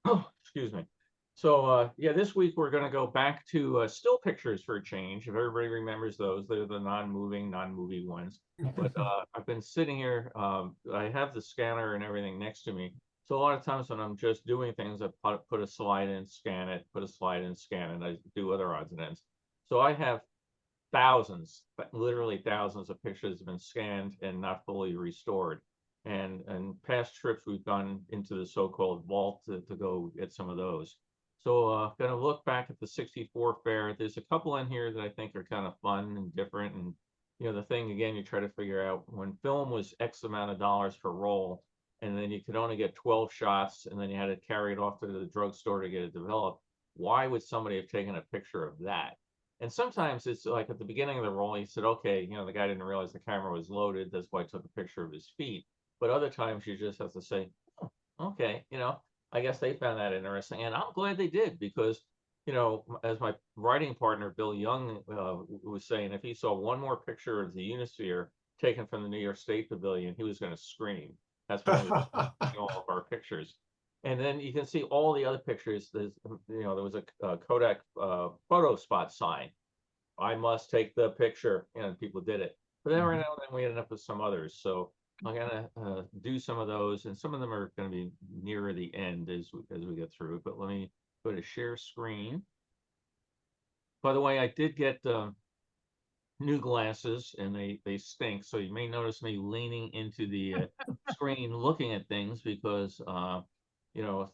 Oh, excuse me. So yeah, this week we're going to go back to still pictures for a change. If everybody remembers those, they're the non-movie ones. But I've been sitting here. I have the scanner and everything next to me. So a lot of times when I'm just doing things, I put a slide in, scan it, put a slide in, scan it. I do other odds and ends. So I have thousands, literally thousands of pictures have been scanned and not fully restored. And past trips we've gone into the so-called vault to go get some of those. So gonna look back at the 64 fair. There's a couple in here that I think are kind of fun and different. And the thing again, you try to figure out when film was X amount of dollars per roll, and then you could only get 12 shots, and then you had to carry it off to the drugstore to get it developed. Why would somebody have taken a picture of that? And sometimes it's like at the beginning of the roll, he said, okay, the guy didn't realize the camera was loaded. That's why I took a picture of his feet. But other times you just have to say, oh, okay, I guess they found that interesting. And I'm glad they did because, as my writing partner, Bill Young, was saying, if he saw one more picture of the Unisphere taken from the New York State Pavilion, he was going to scream. That's when he was all of our pictures. And then you can see all the other pictures. There was a Kodak photo spot sign. I must take the picture, and people did it. But then right now and then we ended up with some others. So I'm gonna do some of those, and some of them are going to be nearer the end as we get through. But let me go to share screen. By the way, I did get new glasses, and they stink. So you may notice me leaning into the screen, looking at things because.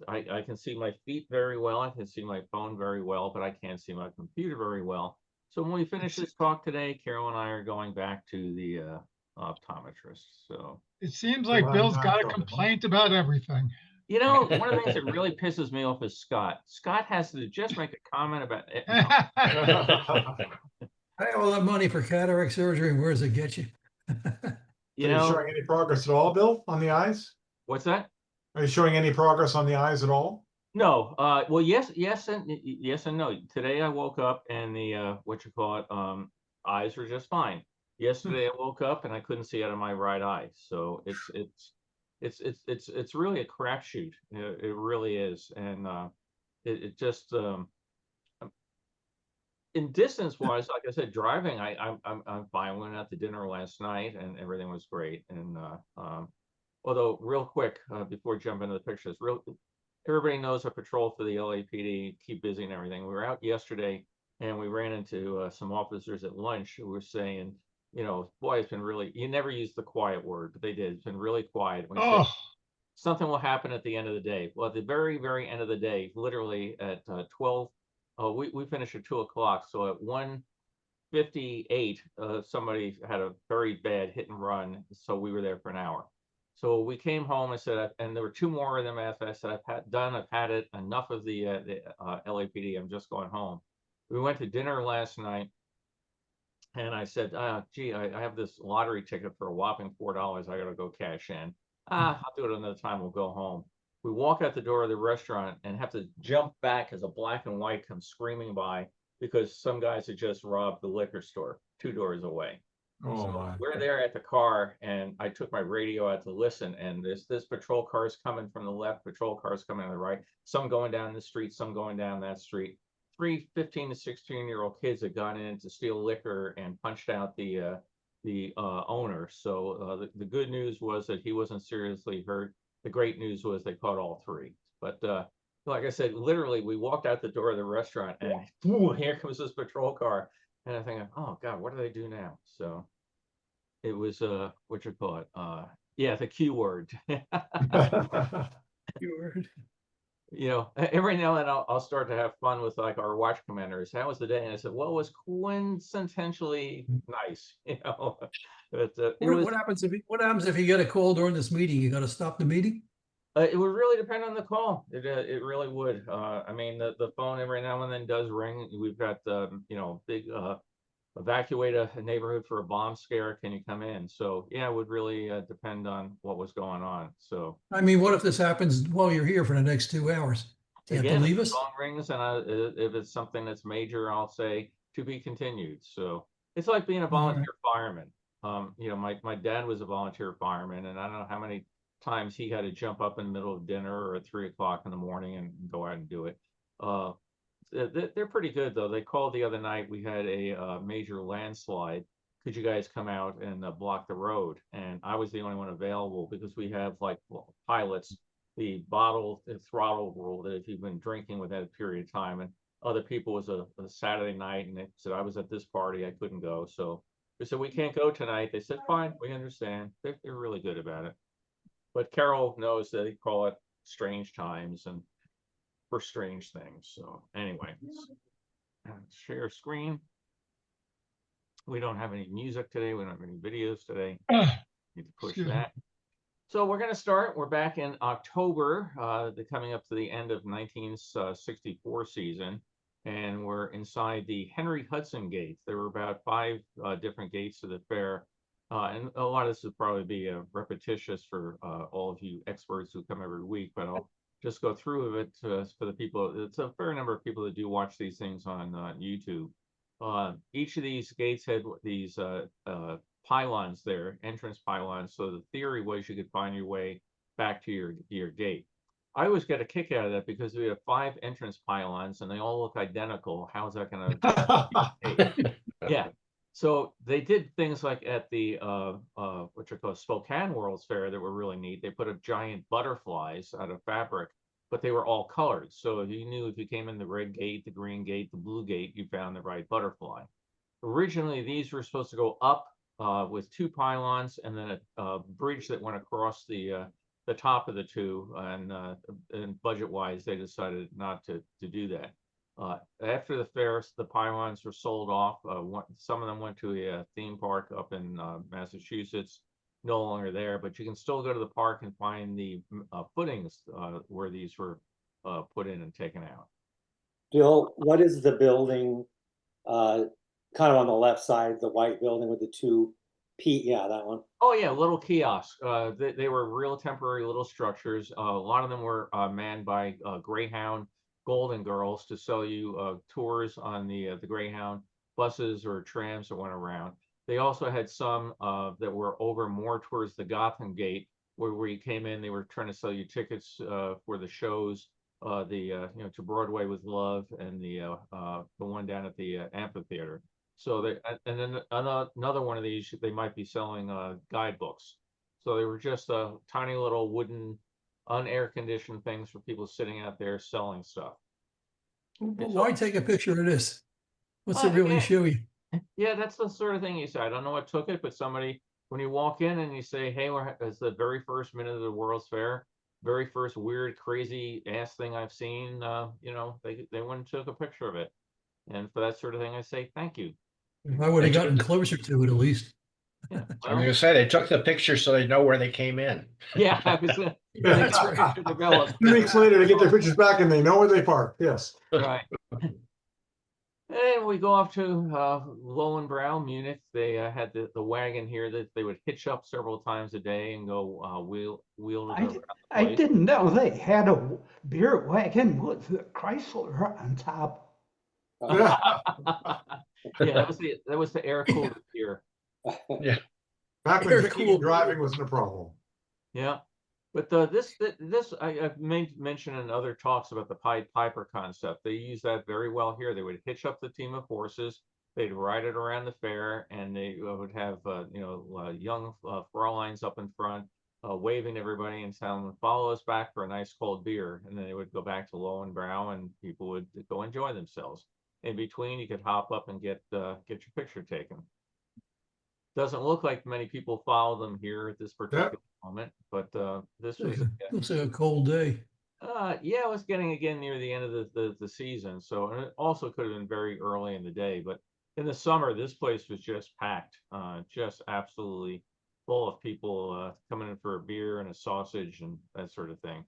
I can see my feet very well. I can see my phone very well, but I can't see my computer very well. So when we finish this talk today, Carol and I are going back to the optometrist. So It seems like Bill's got a complaint about everything. one of the things that really pisses me off is Scott. Scott has to just make a comment about it. No. I have all that money for cataract surgery, and where does it get you? Are you showing any progress at all, Bill, on the eyes? What's that? Are you showing any progress on the eyes at all? No. Well, yes and no. Today I woke up and the eyes were just fine. Yesterday I woke up and I couldn't see out of my right eye. So it's really a crapshoot. It really is. And it just in distance wise, like I said, driving, I'm fine. We went out to dinner last night and everything was great. And although real quick, before jumping into the pictures, everybody knows I patrol for the LAPD, keep busy and everything. We were out yesterday and we ran into some officers at lunch who were saying, boy, it's been really, you never use the quiet word, but they did. It's been really quiet. We said, something will happen at the end of the day. Well, at the very, very end of the day, literally at 12, we finished at 2 o'clock. So at 1:58, somebody had a very bad hit and run. So we were there for an hour. So we came home and said, and there were two more of them after I said, I've had it, enough of the LAPD, I'm just going home. We went to dinner last night and I said, gee, I have this lottery ticket for a whopping $4. I got to go cash in. I'll do it another time. We'll go home. We walk out the door of the restaurant and have to jump back as a black and white comes screaming by because some guys had just robbed the liquor store 2 doors away. So we're there at the car, and I took my radio out to listen. And this patrol cars coming from the left, patrol cars coming on the right. Some going down the street, some going down that street. 3 15 to 16-year-old kids had gone in to steal liquor and punched out the owner. So the good news was that he wasn't seriously hurt. The great news was they caught all 3. But like I said, literally, we walked out the door of the restaurant, and here comes this patrol car. And I think, oh God, what do they do now? So it was yeah, the Q word. Q word. Every now and then I'll start to have fun with like our watch commanders. How was the day? And I said, well, it was quintessentially nice. But what happens if you get a call during this meeting? You got to stop the meeting. It would really depend on the call. It really would. I mean, the phone every now and then does ring. We've got big evacuate a neighborhood for a bomb scare. Can you come in? So yeah, it would really depend on what was going on. So I mean, what if this happens while you're here for the next 2 hours? Do you have to leave us? Phone rings, and if it's something that's major, I'll say to be continued. So it's like being a volunteer fireman. My dad was a volunteer fireman, and I don't know how many times he had to jump up in the middle of dinner or at 3 o'clock in the morning and go out and do it. They're pretty good though. They called the other night. We had a major landslide. Could you guys come out and block the road? And I was the only one available because we have like pilots, the throttle rule that if you've been drinking within a period of time, and other people was a Saturday night and they said I was at this party, I couldn't go. So we said, we can't go tonight. They said, fine, we understand. They're really good about it. But Carol knows that they call it strange times and for strange things. So anyway, let's share screen. We don't have any music today. We don't have any videos today. Need to push that. So we're going to start. We're back in October, coming up to the end of 1964 season. And we're inside the Henry Hudson Gate. There were about 5 different gates to the fair. And a lot of this would probably be repetitious for all of you experts who come every week, but I'll just go through it for the people. It's a fair number of people that do watch these things on YouTube. Each of these gates had these pylons there, entrance pylons. So the theory was you could find your way back to your gate. I always get a kick out of that because we have 5 entrance pylons and they all look identical. How's that going to? Yeah. So they did things like at the what you call Spokane World's Fair that were really neat. They put up giant butterflies out of fabric, but they were all colored. So you knew if you came in the red gate, the green gate, the blue gate, you found the right butterfly. Originally, these were supposed to go up with 2 pylons and then a bridge that went across the top of the 2. And budget-wise, they decided not to do that. After the fair, the pylons were sold off. Some of them went to a theme park up in Massachusetts, no longer there, but you can still go to the park and find the footings where these were put in and taken out. Bill, what is the building kind of on the left side, the white building with the 2 yeah, that one. Oh yeah, little kiosks. They were real temporary little structures. A lot of them were manned by Greyhound Golden Girls to sell you tours on the Greyhound buses or trams that went around. They also had some that were over more towards the Gotham Gate, where you came in. They were trying to sell you tickets for the shows, to Broadway with Love and the one down at the amphitheater. So and then another one of these, they might be selling guidebooks. So they were just tiny little wooden, unair conditioned things for people sitting out there selling stuff. But why take a picture of this? What's it really show you? Yeah, that's the sort of thing you say. I don't know what took it, but somebody, when you walk in and you say, hey, it's the very first minute of the World's Fair, very first weird, crazy ass thing I've seen, they went and took a picture of it. And for that sort of thing, I say, thank you. I would have gotten closer to it at least. Yeah, I was gonna say they took the picture so they know where they came in. Yeah, I was That's right. 2 weeks later, they get their pictures back and they know where they parked. Yes. Right. And we go off to Lowenbrow, Munich. They had the wagon here that they would hitch up several times a day and go wheel it around the I place. didn't know they had a beer wagon with the Chrysler on top. Yeah, that was the air cooled beer. Back when drinking and driving wasn't a problem. Yeah, but this I've made mention in other talks about the Pied Piper concept. They use that very well here. They would hitch up the team of horses, they'd ride it around the fair, and they would have young Fräuleins up in front, waving to everybody and telling them, follow us back for a nice cold beer. And then they would go back to Lowenbrow and people would go enjoy themselves. In between, you could hop up and get your picture taken. Doesn't look like many people follow them here at this particular moment, but this was Looks like a cold day. yeah, it was getting again near the end of the season. So, and it also could have been very early in the day, but in the summer, this place was just packed, just absolutely full of people coming in for a beer and a sausage and that sort of thing.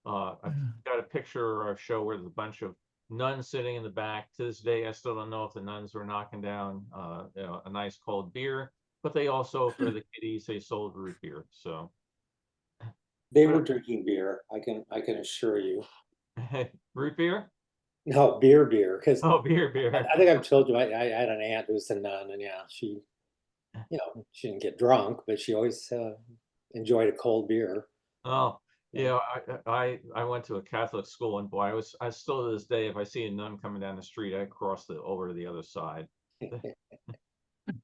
I've got a picture or a show where there's a bunch of nuns sitting in the back. To this day, I still don't know if the nuns were knocking down a nice cold beer, but they also, for the kiddies, they sold root beer. So They were drinking beer. I can assure you. root beer? No, beer, because beer. I think I've told you I had an aunt who was a nun, and yeah, she didn't get drunk, but she always enjoyed a cold beer. Oh, yeah, I went to a Catholic school, and boy, I still to this day, if I see a nun coming down the street, I cross over to the other side.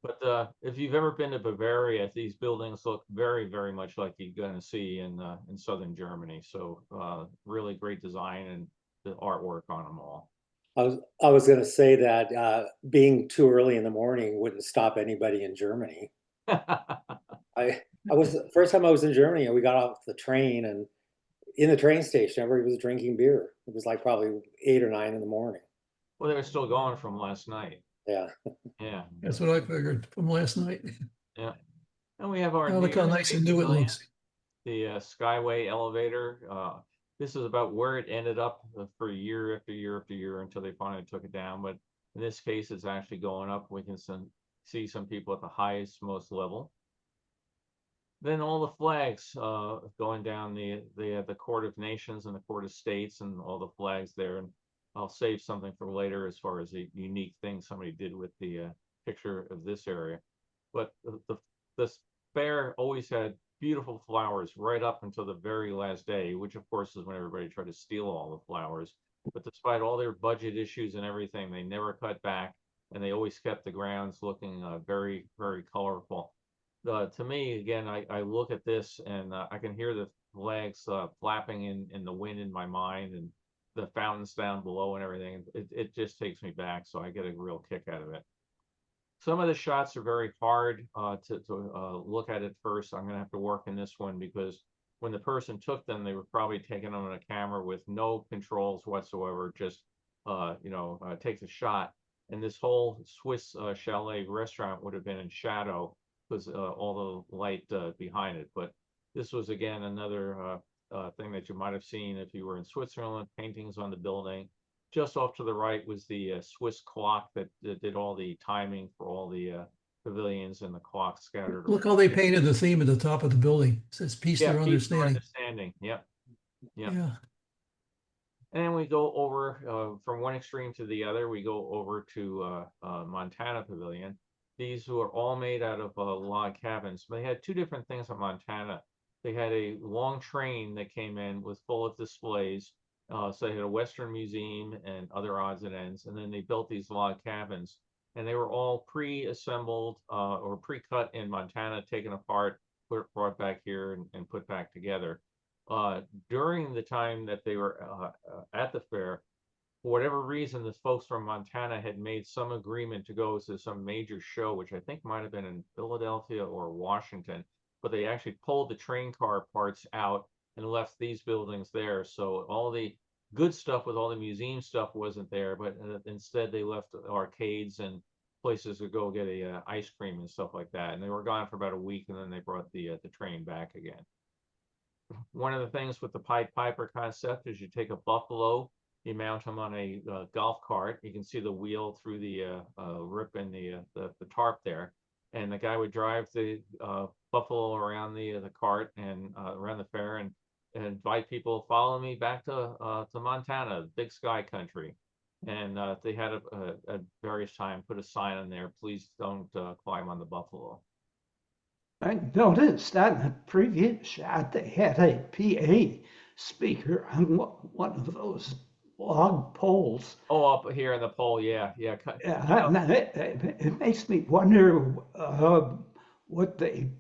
But if you've ever been to Bavaria, these buildings look very, very much like you're going to see in southern Germany. So really great design and the artwork on them all. I was gonna say that being too early in the morning wouldn't stop anybody in Germany. I was first time I was in Germany, we got off the train, and in the train station, everybody was drinking beer. It was like probably 8 or 9 in the morning. Well, they were still going from last night. Yeah. Yeah, That's what I figured from last night. yeah. And we have our Oh, look New how Year's nice Day and new it pavilion, looks. the Skyway elevator. This is about where it ended up for year after year after year until they finally took it down. But in this case, it's actually going up. We can see some people at the highest, most level. Then all the flags going down the Court of Nations and the Court of States and all the flags there. And I'll save something for later as far as a unique thing somebody did with the picture of this area. But the fair always had beautiful flowers right up until the very last day, which of course is when everybody tried to steal all the flowers. But despite all their budget issues and everything, they never cut back, and they always kept the grounds looking very, very colorful. To me, again, I look at this and I can hear the flags flapping in the wind in my mind, and the fountains down below and everything. It just takes me back, so I get a real kick out of it. Some of the shots are very hard to look at first. I'm gonna have to work in this one because when the person took them, they were probably taking them on a camera with no controls whatsoever, just take the shot. And this whole Swiss chalet restaurant would have been in shadow because all the light behind it. But this was again another thing that you might have seen if you were in Switzerland, paintings on the building. Just off to the right was the Swiss clock that did all the timing for all the pavilions and the clocks scattered. Look how they painted the theme at the top of the building. It says peace Yeah, through peace through understanding. understanding. Yep. Yep. Yeah. And we go over from one extreme to the other. We go over to Montana Pavilion. These were all made out of log cabins. They had two different things at Montana. They had a long train that came in with full of displays. So they had a Western Museum and other odds and ends. And then they built these log cabins. And they were all pre-assembled or pre-cut in Montana, taken apart, brought back here and put back together. During the time that they were at the fair, for whatever reason, the folks from Montana had made some agreement to go to some major show, which I think might have been in Philadelphia or Washington, but they actually pulled the train car parts out and left these buildings there. So all the good stuff with all the museum stuff wasn't there, but instead they left arcades and places to go get a ice cream and stuff like that. And they were gone for about a week, and then they brought the train back again. One of the things with the Pied Piper concept is you take a buffalo, you mount him on a golf cart. You can see the wheel through the rip in the tarp there, and the guy would drive the buffalo around the cart and around the fair and invite people, follow me back to Montana, Big Sky Country. And they had at various times put a sign on there, please don't climb on the buffalo. I noticed that in the previous shot they had a PA speaker on one of those log poles. Oh, up here in the pole, yeah. Yeah, and it makes me wonder what they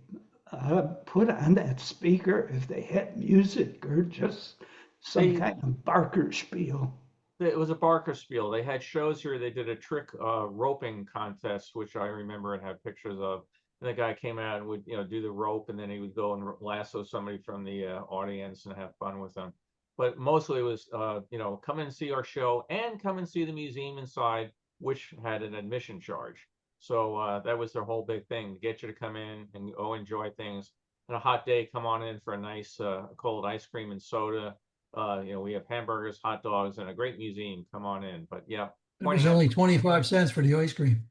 put on that speaker, if they had music or just some kind of Barker spiel. It was a Barker spiel. They had shows here. They did a trick roping contest, which I remember and have pictures of. And the guy came out and would, do the rope, and then he would go and lasso somebody from the audience and have fun with them. But mostly it was, come and see our show and come and see the museum inside, which had an admission charge. So that was their whole big thing, to get you to come in and go enjoy things. On a hot day, come on in for a nice cold ice cream and soda. We have hamburgers, hot dogs, and a great museum. Come on in. But yeah, It was only 25 cents for the ice cream.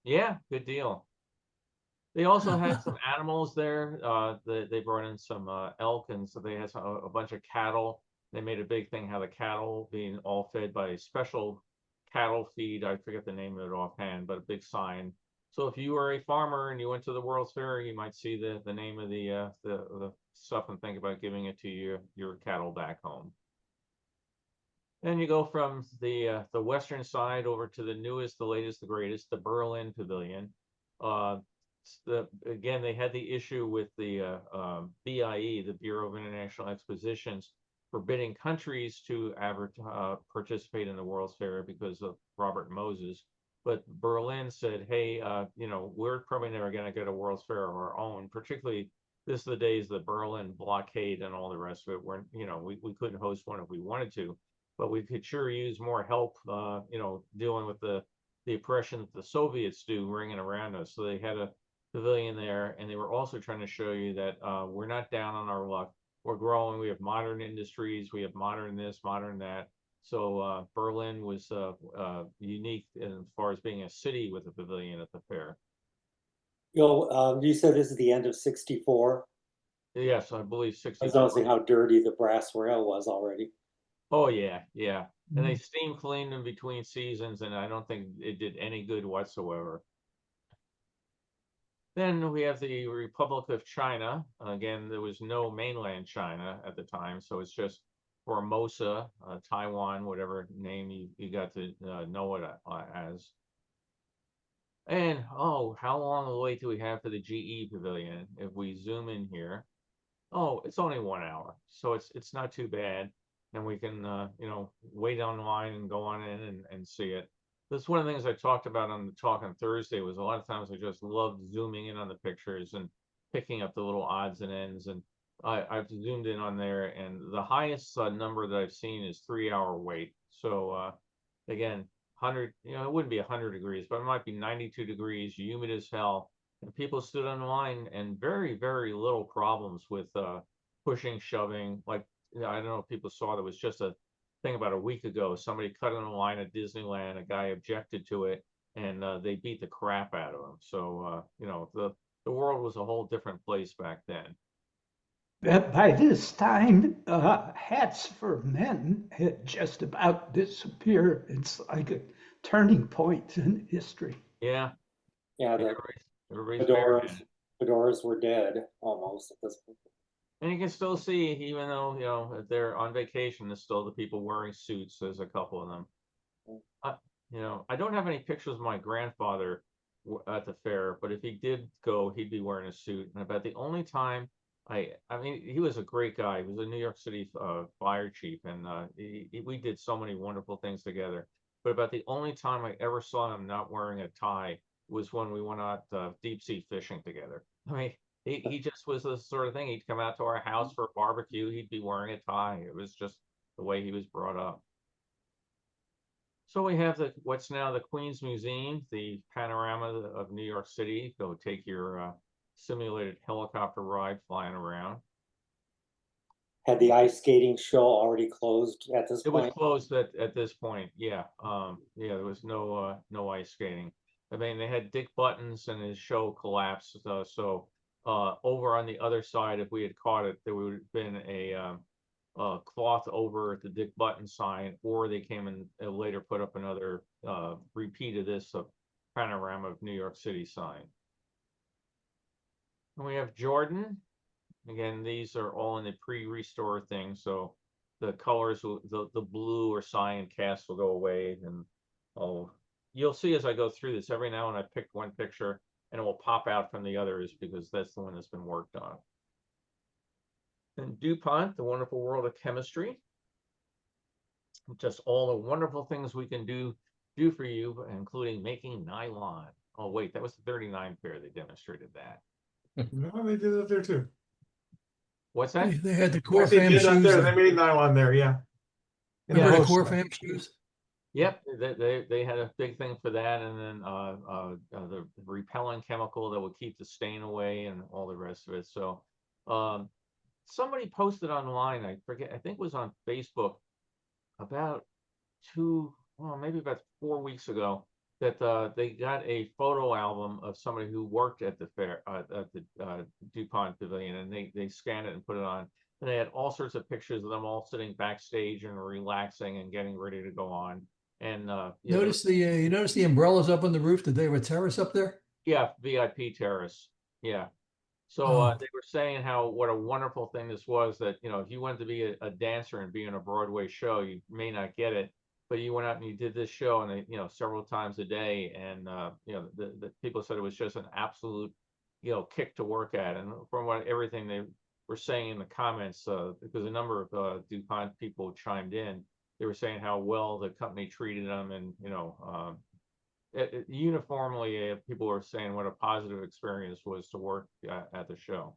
yeah, good deal. They also had some animals there. They brought in some elk, and so they had a bunch of cattle. They made a big thing how the cattle being all fed by a special cattle feed. I forget the name of it offhand, but a big sign So if you were a farmer and you went to the World's Fair, you might see the name of the stuff and think about giving it to your cattle back home. Then you go from the western side over to the newest, the latest, the greatest, the Berlin Pavilion. Again, they had the issue with the BIE, the Bureau of International Expositions, forbidding countries to participate in the World's Fair because of Robert Moses. But Berlin said, hey, we're probably never going to get a World's Fair of our own. Particularly, this is the days of the Berlin blockade and all the rest of it. Where we couldn't host one if we wanted to, but we could sure use more help. Dealing with the oppression that the Soviets do ringing around us. So they had a pavilion there, and they were also trying to show you that we're not down on our luck. We're growing. We have modern industries. We have modern this, modern that. So Berlin was unique as far as being a city with a pavilion at the fair. You said this is the end of '64. Yes, I believe I 60. was noticing how dirty the brass rail was already. Oh yeah, yeah. And they steam cleaned in between seasons, and I don't think it did any good whatsoever. Then we have the Republic of China. Again, there was no mainland China at the time, so it's just Formosa, Taiwan, whatever name you got to know it as. And how long a wait do we have for the GE Pavilion? If we zoom in here, it's only 1 hour, so it's not too bad, and we can wait online and go on in and see it. That's one of the things I talked about on the talk on Thursday. Was a lot of times I just loved zooming in on the pictures and picking up the little odds and ends, and I've zoomed in on there, and the highest number that I've seen is 3 hour wait. So again, 100, it wouldn't be 100 degrees, but it might be 92 degrees, humid as hell, and people stood on line, and very, very little problems with pushing, shoving. Like, I don't know if people saw, there was just a thing about a week ago, somebody cut in a line at Disneyland, a guy objected to it, and they beat the crap out of him. So the world was a whole different place back then. By this time, hats for men had just about disappeared. It's like a turning point in history. Yeah. Yeah, the Everybody's barehanded. fedoras were dead almost at this point. And you can still see, even though, if they're on vacation, there's still the people wearing suits. There's a couple of them. I don't have any pictures of my grandfather at the fair, but if he did go, he'd be wearing a suit. And about the only time I mean, he was a great guy. He was a New York City fire chief, and we did so many wonderful things together. But about the only time I ever saw him not wearing a tie was when we went out deep sea fishing together. I mean, he just was the sort of thing. He'd come out to our house for a barbecue. He'd be wearing a tie. It was just the way he was brought up. So we have what's now the Queens Museum, the panorama of New York City. Go take your simulated helicopter ride flying around. Had the ice skating show already closed at this It point? was closed at this point. Yeah. There was no ice skating. I mean, they had Dick Buttons, and his show collapsed. So over on the other side, if we had caught it, there would have been a cloth over the Dick Button sign, or they came and later put up another repeat of this panorama of New York City sign. And we have Jordan. Again, these are all in the pre-restore thing, so the colors, the blue or cyan cast will go away, and you'll see as I go through this, every now and I pick one picture and it will pop out from the others because that's the one that's been worked on. And DuPont, the Wonderful World of Chemistry. Just all the wonderful things we can do for you, including making nylon. Oh wait, that was the 39 fair. They demonstrated that. No, they did that there too. What's that? They had the They core did fam that shoes. there. They made nylon there, yeah. In the Remember the post. core fam shoes? Yep, they had a big thing for that, and then the repellent chemical that would keep the stain away and all the rest of it. So somebody posted online, I forget, I think it was on Facebook, about maybe about 4 weeks ago, that they got a photo album of somebody who worked at the fair, at the DuPont Pavilion, and they scanned it and put it on. And they had all sorts of pictures of them all sitting backstage and relaxing and getting ready to go on. And You notice the umbrellas up on the roof? Did they have a terrace up there? Yeah, VIP terrace. Yeah. So Oh. they were saying how what a wonderful thing this was, that if you wanted to be a dancer and be in a Broadway show, you may not get it, but you went out and you did this show, and several times a day, and the people said it was just an absolute kick to work at. And from what everything they were saying in the comments, because a number of DuPont people chimed in, they were saying how well the company treated them, and uniformly, people were saying what a positive experience was to work at the show.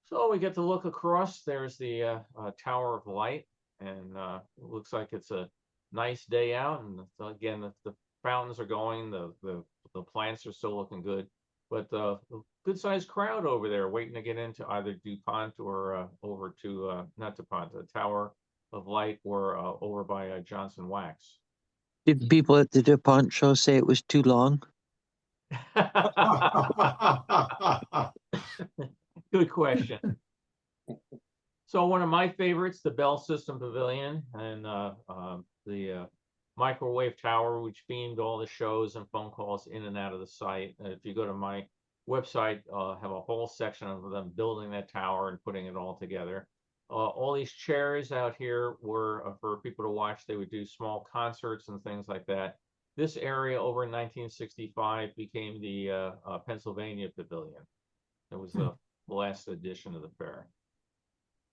So we get to look across. There's the Tower of Light, and it looks like it's a nice day out. And again, the fountains are going. The plants are still looking good, but a good sized crowd over there waiting to get into either DuPont or over to not DuPont, the Tower of Light, or over by Johnson Wax. Did people at the DuPont show say it was too long? Good question. So one of my favorites, the Bell System Pavilion, and the microwave tower, which beamed all the shows and phone calls in and out of the site. If you go to my website, have a whole section of them building that tower and putting it all together. All these chairs out here were for people to watch. They would do small concerts and things like that. This area over in 1965 became the Pennsylvania Pavilion. It was the last edition of the fair.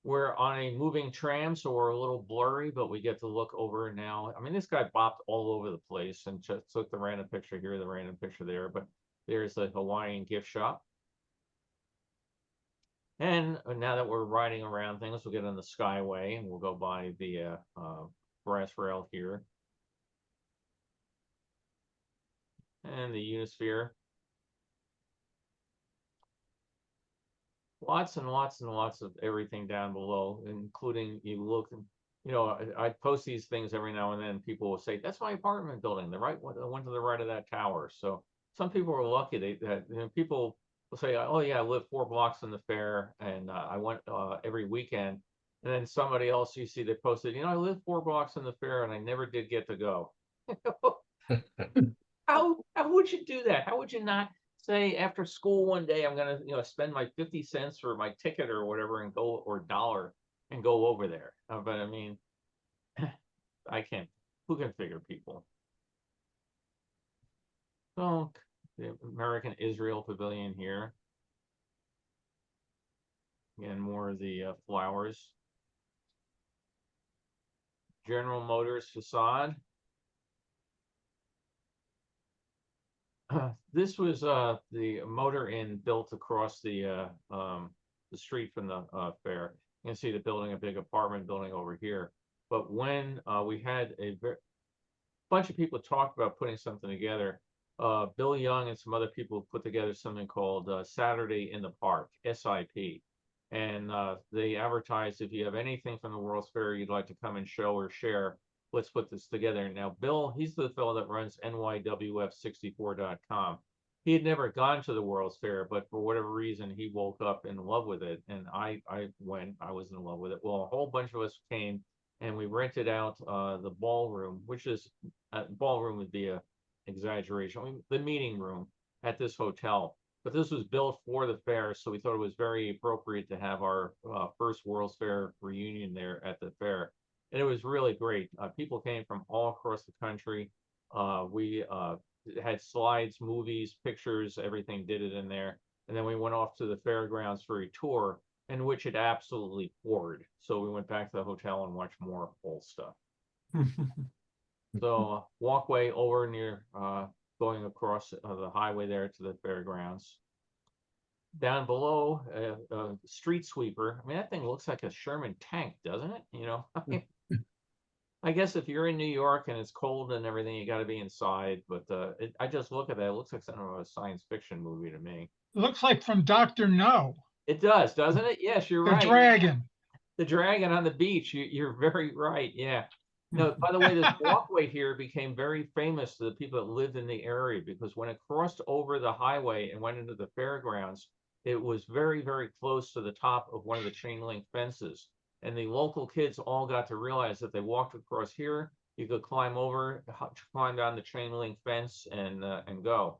We're on a moving tram, so we're a little blurry, but we get to look over now. I mean, this guy bopped all over the place and just took the random picture here, the random picture there, but there's the Hawaiian gift shop. And now that we're riding around things, we'll get on the Skyway, and we'll go by the brass rail here. And the Unisphere. Lots and lots and lots of everything down below, including you look, I post these things every now and then. People will say, that's my apartment building, the one to the right of that tower. So some people are lucky that people will say, oh yeah, I live 4 blocks from the fair, and I went every weekend. And then somebody else, you see, they posted, I live 4 blocks from the fair and I never did get to go. How would you do that? How would you not say after school one day, I'm going to, spend my 50 cents for my ticket or whatever and go, or $1 and go over there? But I mean, I can't, who can figure people? So the American Israel Pavilion here. Again, more of the flowers. General Motors facade. This was the Motor Inn built across the street from the fair. You can see the building, a big apartment building over here. But when we had a bunch of people talk about putting something together, Bill Young and some other people put together something called Saturday in the Park, SIP. And they advertised, if you have anything from the World's Fair you'd like to come and show or share, let's put this together. Now, Bill, he's the fellow that runs NYWF64.com. He had never gone to the World's Fair, but for whatever reason, he woke up in love with it. And I was in love with it. Well, a whole bunch of us came, and we rented out the ballroom, which is, ballroom would be a exaggeration. I mean, the meeting room at this hotel. But this was built for the fair, so we thought it was very appropriate to have our first World's Fair reunion there at the fair. And it was really great. People came from all across the country. We had slides, movies, pictures, everything did it in there. And then we went off to the fairgrounds for a tour, in which it absolutely poured. So we went back to the hotel and watched more old stuff. So walkway over near going across the highway there to the fairgrounds. Down below, street sweeper. I mean, that thing looks like a Sherman tank, doesn't it? I mean, I guess if you're in New York and it's cold and everything, you got to be inside. But I just look at that. It looks like something of a science fiction movie to me. It looks like from Dr. No. It does, doesn't it? Yes, you're right. The dragon. The dragon on the beach. You're very right. Yeah. No, by the way, this walkway here became very famous to the people that lived in the area, because when it crossed over the highway and went into the fairgrounds, it was very, very close to the top of one of the chain link fences. And the local kids all got to realize that they walked across here, you could climb over, climb down the chain link fence and go.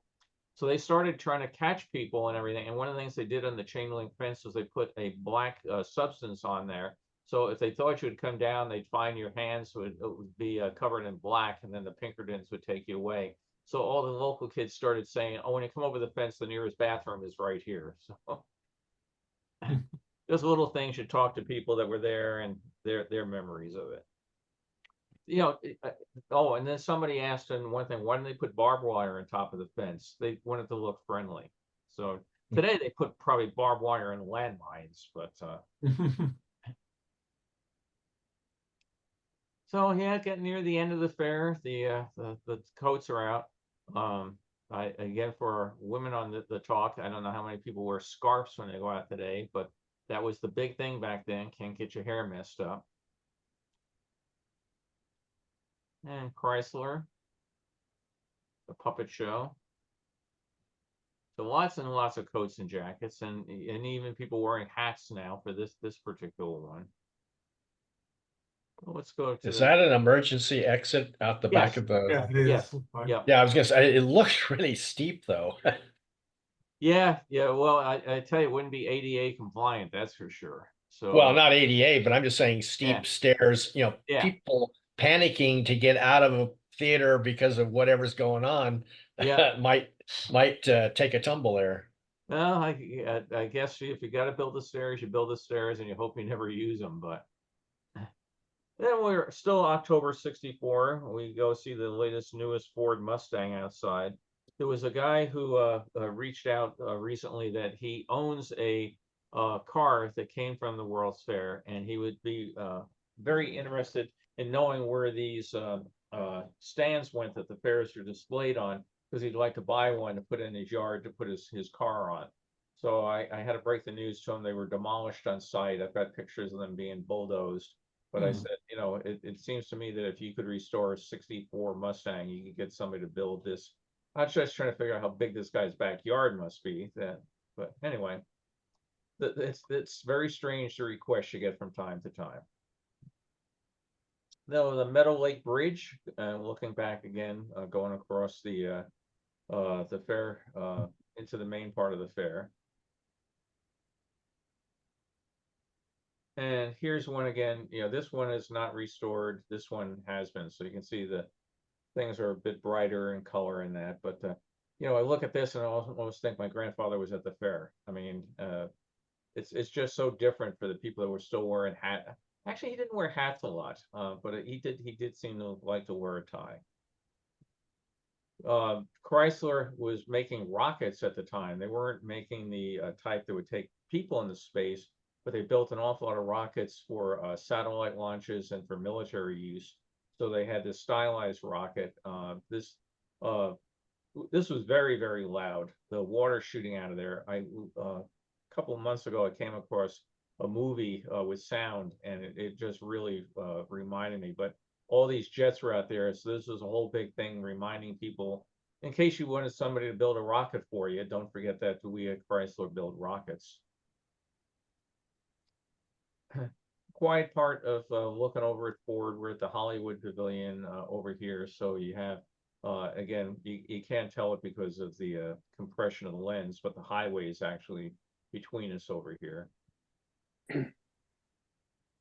So they started trying to catch people and everything. And one of the things they did on the chain link fence was they put a black substance on there. So if they thought you would come down, they'd find your hands it would be covered in black, and then the Pinkertons would take you away. So all the local kids started saying, "Oh, when you come over the fence, the nearest bathroom is right here." So those little things you talk to people that were there and their memories of it. You know, oh, and then somebody asked, and one thing, why didn't they put barbed wire on top of the fence? They wanted to look friendly. So today they put probably barbed wire and landmines, but so yeah, getting near the end of the fair, the coats are out. Again, for women on the talk, I don't know how many people wear scarves when they go out today, but that was the big thing back then. Can't get your hair messed up. And Chrysler, the puppet show. So lots and lots of coats and jackets, and even people wearing hats now for this particular one. Well, let's go to Is that an emergency exit out the back Yes. of the? Yeah, it is. Yes. Fine. Yeah. Yeah, I was gonna say, it looks really steep though. Yeah. Well, I tell you, it wouldn't be ADA compliant, that's for sure. So Well, not ADA, but I'm just saying steep Yeah. stairs, Yeah. people panicking to get out of a theater because of whatever's going on. Yeah. might take a tumble there. Well, I guess if you got to build the stairs, you build the stairs, and you hope you never use them. But then we're still October '64. We go see the latest, newest Ford Mustang outside. There was a guy who reached out recently that he owns a car that came from the World's Fair, and he would be very interested in knowing where these stands went that the fairs are displayed on, because he'd like to buy one to put in his yard to put his car on. So I had to break the news to him. They were demolished on site. I've got pictures of them being bulldozed. But I said, it seems to me that if you could restore a '64 Mustang, you could get somebody to build this. I'm just trying to figure out how big this guy's backyard must be. But anyway, it's very strange the requests you get from time to time. No, the Meadow Lake Bridge, looking back again, going across the fair into the main part of the fair. And here's one again. This one is not restored. This one has been. So you can see the things are a bit brighter in color in that. But I look at this and I almost think my grandfather was at the fair. I mean, it's just so different for the people that were still wearing hats. Actually, he didn't wear hats a lot, but he did seem to like to wear a tie. Chrysler was making rockets at the time. They weren't making the type that would take people into space, but they built an awful lot of rockets for satellite launches and for military use. So they had this stylized rocket. This was very, very loud. The water shooting out of there. A couple of months ago, I came across a movie with sound, and it just really reminded me. But all these jets were out there, so this was a whole big thing reminding people, in case you wanted somebody to build a rocket for you, don't forget that we at Chrysler build rockets. Quiet part of looking over at Ford. We're at the Hollywood Pavilion over here, so you have again, you can't tell it because of the compression of the lens, but the highway is actually between us over here. And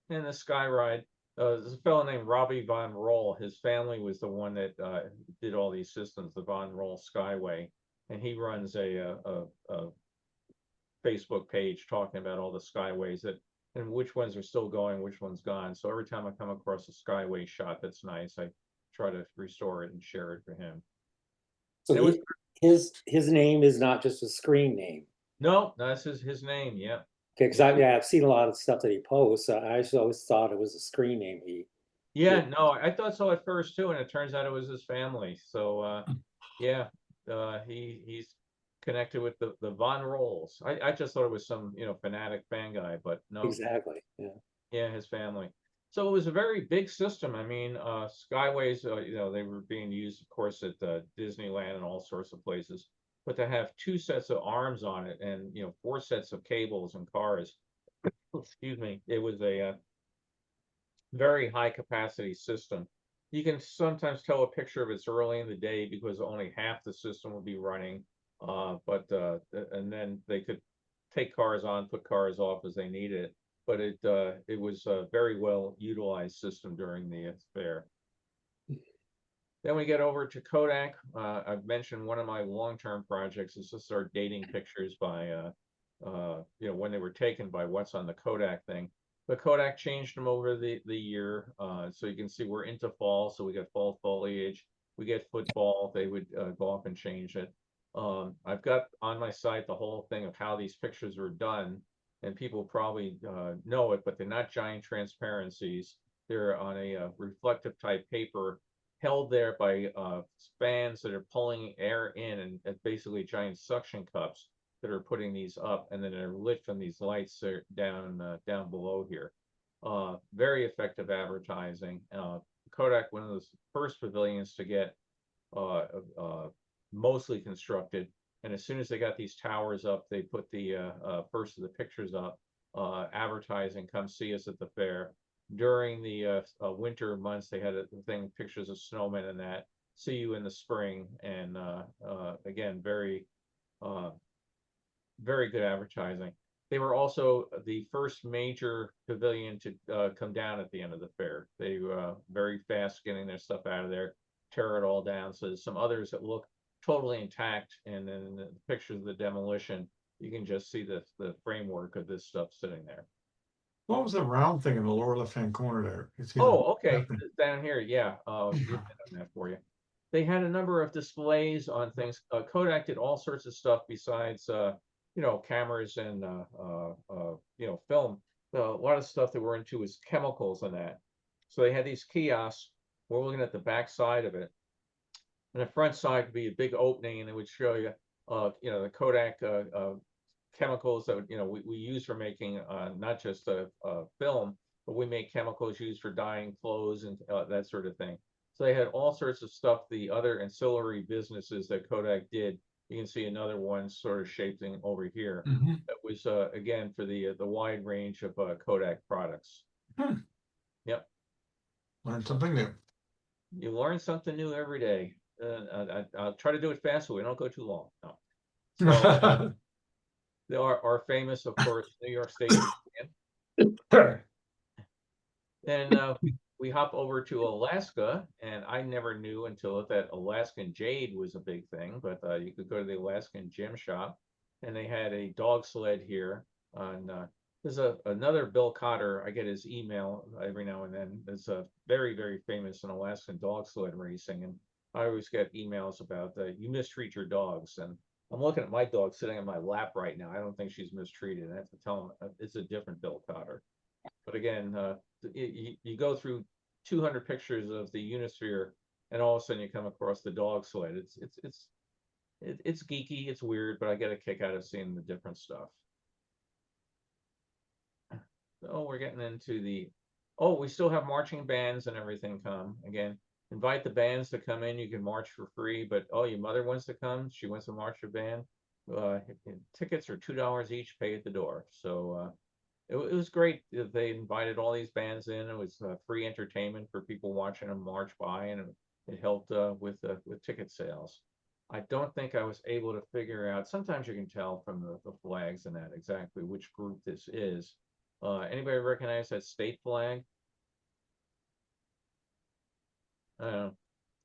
the Sky Ride, there's a fellow named Robbie Von Roll. His family was the one that did all these systems, the Von Roll Skyway, and he runs a Facebook page talking about all the Skyways and which ones are still going, which one's gone. So every time I come across a Skyway shot that's nice, I try to restore it and share it for him. So his name is not just a screen name. No, that's his name. Yeah. Okay, because I've seen a lot of stuff that he posts. I actually always thought it was a screen name. Yeah, no, I thought so at first too, and it turns out it was his family. So yeah, he's connected with the Von Rolls. I just thought it was some fanatic fan guy, but no. Exactly. Yeah, his family. So it was a very big system. I mean, Skyways, they were being used, of course, at Disneyland and all sorts of places. But to have 2 sets of arms on it and 4 sets of cables and cars, excuse me, it was a very high capacity system. You can sometimes tell a picture of it's early in the day because only half the system will be running. And then they could take cars on, put cars off as they needed it. But it was a very well utilized system during the fair. Then we get over to Kodak. I've mentioned one of my long-term projects is to start dating pictures by, when they were taken by what's on the Kodak thing. But Kodak changed them over the year. So you can see we're into fall. So we got fall foliage. We get football. They would go off and change it. I've got on my site the whole thing of how these pictures were done. And people probably know it, but they're not giant transparencies. They're on a reflective type paper held there by fans that are pulling air in, and basically giant suction cups that are putting these up, and then they're lit from these lights down below here. Very effective advertising. Kodak, one of the first pavilions to get mostly constructed, and as soon as they got these towers up, they put the first of the pictures up, advertising, come see us at the fair. During the winter months, they had a thing, pictures of snowmen and that. See you in the spring, and again, very good advertising. They were also the first major pavilion to come down at the end of the fair. They were very fast getting their stuff out of there, tear it all down. So there's some others that look totally intact, and then in the pictures of the demolition, you can just see the framework of this stuff sitting there. What was the round thing in the lower left-hand corner there? Oh, okay, down here, yeah, on that for you. They had a number of displays on things. Kodak did all sorts of stuff besides, cameras and, film. A lot of stuff they were into was chemicals and that. So they had these kiosks. We're looking at the back side of it. And the front side would be a big opening, and it would show you, the Kodak chemicals that we use for making not just a film, but we make chemicals used for dyeing clothes and that sort of thing. So they had all sorts of stuff. The other ancillary businesses that Kodak did, you can see another one sort of shaping over here. That was again for the wide range of Kodak products. Yep. Learn something new. You learn something new every day. I'll try to do it fast so we don't go too long. No. So, they are famous, of course, New York State. Then we hop over to Alaska, and I never knew until that Alaskan jade was a big thing, but you could go to the Alaskan gem shop, and they had a dog sled here. And there's another Bill Cotter. I get his email every now and then. It's very, very famous in Alaskan dog sled racing, and I always get emails about you mistreat your dogs. And I'm looking at my dog sitting in my lap right now. I don't think she's mistreated. I have to tell him it's a different Bill Cotter. But again, you go through 200 pictures of the Unisphere, and all of a sudden you come across the dog sled. It's geeky, it's weird, but I get a kick out of seeing the different stuff. So we're getting into we still have marching bands and everything come. Again, invite the bands to come in. You can march for free, but your mother wants to come. She wants to march a band. Tickets are $2 each, pay at the door. So it was great. They invited all these bands in. It was free entertainment for people watching them march by, and it helped with ticket sales. I don't think I was able to figure out. Sometimes you can tell from the flags and that exactly which group this is. Anybody recognize that state flag?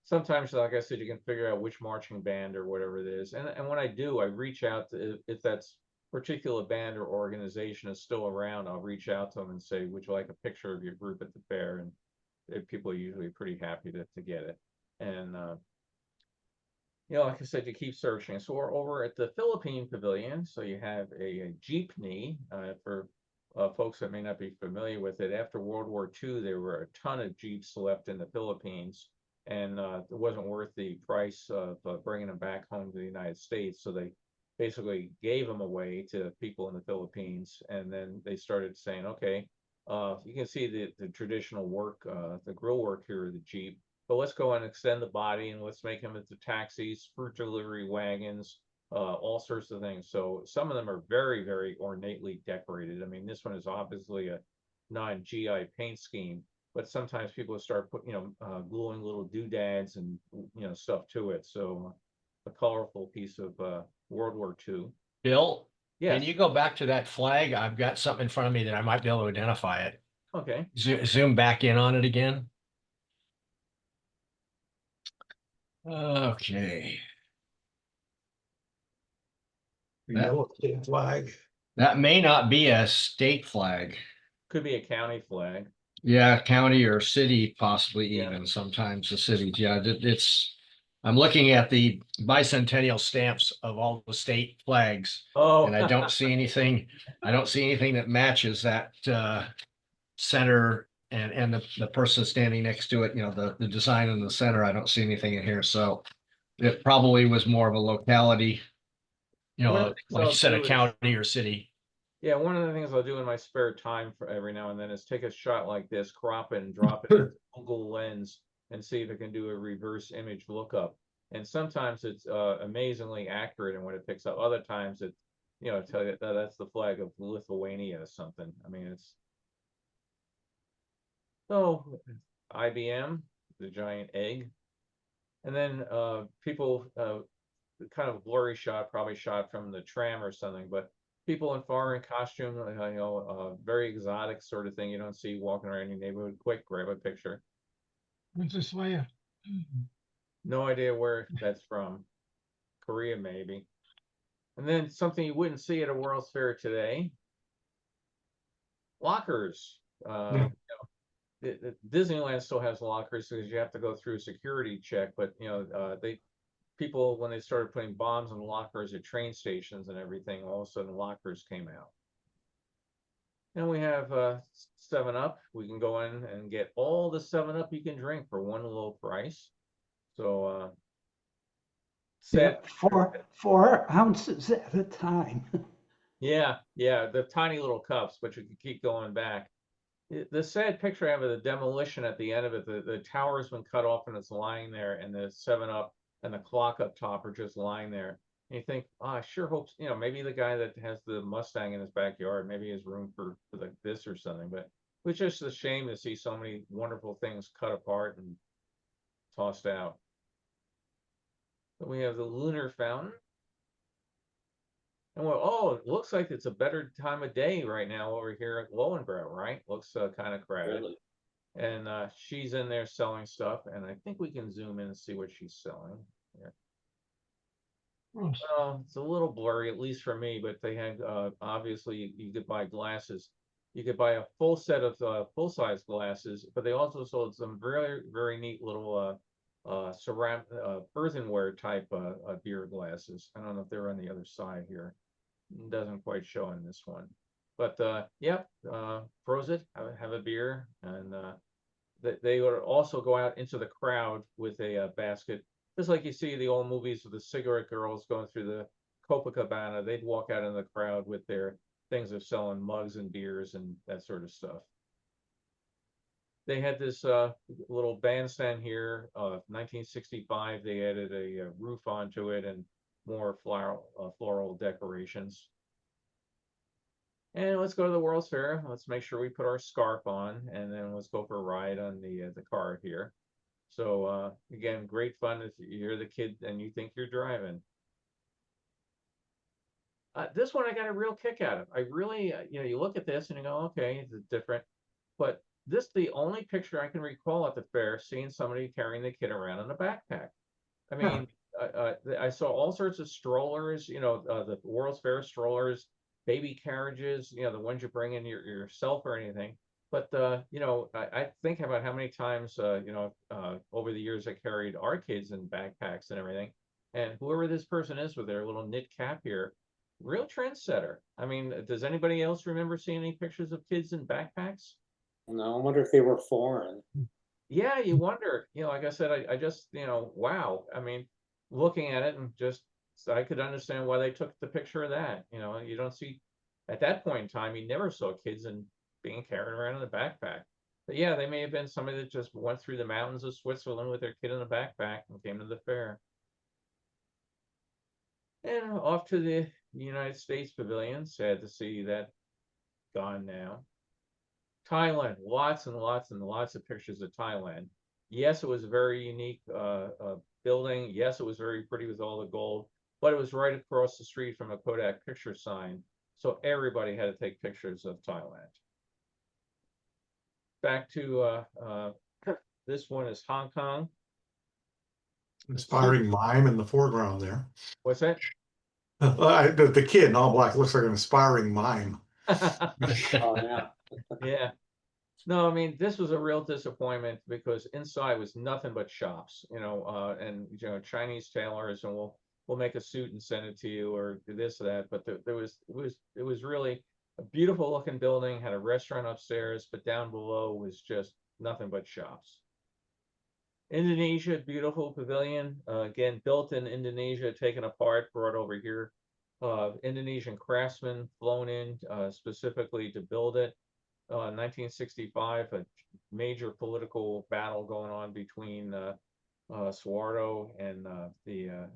Sometimes, like I said, you can figure out which marching band or whatever it is. And when I do, I reach out to, if that's particular band or organization is still around, I'll reach out to them and say, would you like a picture of your group at the fair? And people are usually pretty happy to get it. And, like I said, you keep searching. So we're over at the Philippine Pavilion. So you have a jeepney for folks that may not be familiar with it. After World War II, there were a ton of Jeeps left in the Philippines, and it wasn't worth the price of bringing them back home to the United States. So they basically gave them away to people in the Philippines, and then they started saying, okay, you can see the traditional work, the grill work here of the Jeep, but let's go and extend the body, and let's make them into taxis, fruit delivery wagons, all sorts of things. So some of them are very, very ornately decorated. I mean, this one is obviously a non-GI paint scheme, but sometimes people start gluing little doodads and stuff to it. So a colorful piece of World War II. Bill, Yes. can you go back to that flag? I've got something in front of me that I might be able to identify it. Okay. Zoom back in on it again. Okay. Yellow state flag. That may not be a state flag. Could be a county flag. Yeah, county or city, possibly Yeah. even sometimes the cities. Yeah, it's, I'm looking at the bicentennial stamps of all the state flags. Oh. And I don't see anything, that matches that center and the person standing next to it, you know, the design in the center. I don't see anything in here. So it probably was more of a locality, you know, Well, like you so said, a do is- county or city. Yeah, one of the things I'll do in my spare time for every now and then is take a shot like this, crop it and drop it in Google Lens and see if it can do a reverse image lookup. And sometimes it's amazingly accurate in what it picks up. Other times it, you know, tell you that that's the flag of Lithuania or something. I mean, it's so IBM, the giant egg, and then people kind of blurry shot, probably shot from the tram or something, but people in foreign costume, you know, very exotic sort of thing you don't see walking around your neighborhood. Quick, grab a picture. Princess Leia. No idea where that's from. Korea, maybe. And then something you wouldn't see at a World's Fair today. Lockers. Yeah. You know, Disneyland still has lockers because you have to go through a security check, but you know, people, when they started putting bombs in lockers at train stations and everything, all of a sudden lockers came out. And we have 7-Up. We can go in and get all the 7-Up you can drink for one low price. So Yeah, 4 ounces at a time. yeah, the tiny little cups, but you can keep going back. The sad picture I have of the demolition at the end of it, the tower's been cut off and it's lying there, and the 7-Up and the clock up top are just lying there. And you think, oh, I sure hope, you know, maybe the guy that has the Mustang in his backyard, maybe he has room for like this or something. But it's just a shame to see so many wonderful things cut apart and tossed out. But we have the lunar fountain. And well, oh, it looks like it's a better time of day right now over here at Lowenbrow, right? Looks kind of crowded. Really? And she's in there selling stuff, and I think we can zoom in and see what she's selling. Yeah. Gross. Well, it's a little blurry, at least for me, but they had obviously you could buy glasses. You could buy a full set of full-size glasses, but they also sold some very, very neat little ceramic earthenware type beer glasses. I don't know if they're on the other side here. It doesn't quite show in this one. But yep, Prosit, have a beer, and they would also go out into the crowd with a basket, just like you see the old movies with the cigarette girls going through the Copacabana. They'd walk out in the crowd with their things of selling mugs and beers and that sort of stuff. They had this little bandstand here, 1965. They added a roof onto it and more floral decorations. And let's go to the World's Fair. Let's make sure we put our scarf on, and then let's go for a ride on the car here. So again, great fun if you're the kid and you think you're driving. This one I got a real kick out of. I really, you know, you look at this and you go, okay, it's different. But this is the only picture I can recall at the fair seeing somebody carrying the kid around in a backpack. I mean, I saw all sorts of strollers, you know, the World's Fair strollers, baby carriages, you know, the ones you bring in yourself or anything. But, you know, I think about how many times, you know, over the years I carried our kids in backpacks and everything. And whoever this person is with their little knit cap here, real trendsetter. I mean, does anybody else remember seeing any pictures of kids in backpacks? No, I wonder if they were foreign. Yeah, you wonder, you know, like I said, I just, you know, wow. I mean, looking at it and just, I could understand why they took the picture of that. You know, you don't see, at that point in time, you never saw kids being carried around in a backpack. But yeah, they may have been somebody that just went through the mountains of Switzerland with their kid in a backpack and came to the fair. And off to the United States Pavilion. Sad to see that gone now. Thailand, lots and lots and lots of pictures of Thailand. Yes, it was a very unique building. Yes, it was very pretty with all the gold, but it was right across the street from a Kodak picture sign. So everybody had to take pictures of Thailand. Back to this one is Hong Kong. Inspiring mime in the foreground there. What's that? The kid in all black looks like an aspiring mime. Oh, yeah. Yeah. No, I mean, this was a real disappointment because inside was nothing but shops, and Chinese tailors, and we'll make a suit and send it to you, or do this or that. But it was really a beautiful looking building, had a restaurant upstairs, but down below was just nothing but shops. Indonesia, beautiful pavilion, again, built in Indonesia, taken apart, brought over here. Indonesian craftsmen flown in specifically to build it. 1965, a major political battle going on between Suharto and the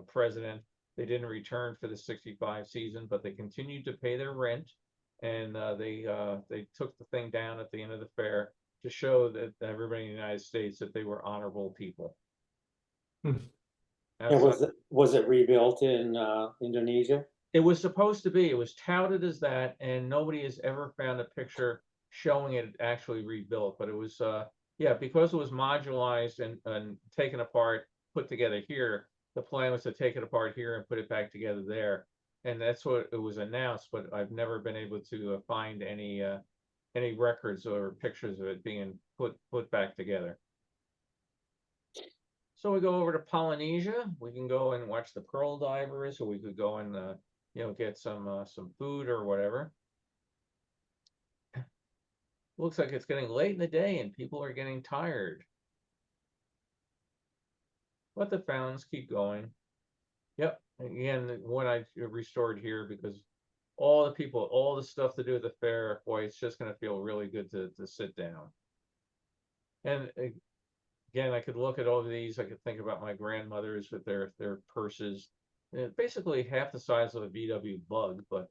president. They didn't return for the 65 season, but they continued to pay their rent, and they took the thing down at the end of the fair to show that everybody in the United States that they were honorable people. Hmm. And was it rebuilt in Indonesia? It was supposed to be. It was touted as that, and nobody has ever found a picture showing it actually rebuilt. But it was, yeah, because it was modularized and taken apart, put together here. The plan was to take it apart here and put it back together there, and that's what it was announced. But I've never been able to find any records or pictures of it being put back together. So we go over to Polynesia. We can go and watch the pearl divers, or we could go and get some food or whatever. Looks like it's getting late in the day and people are getting tired. But the fountains keep going. Yep, again, one I restored here because all the people, all the stuff to do at the fair, boy, it's just going to feel really good to sit down. And again, I could look at all of these. I could think about my grandmothers with their purses. Basically half the size of a VW Bug, but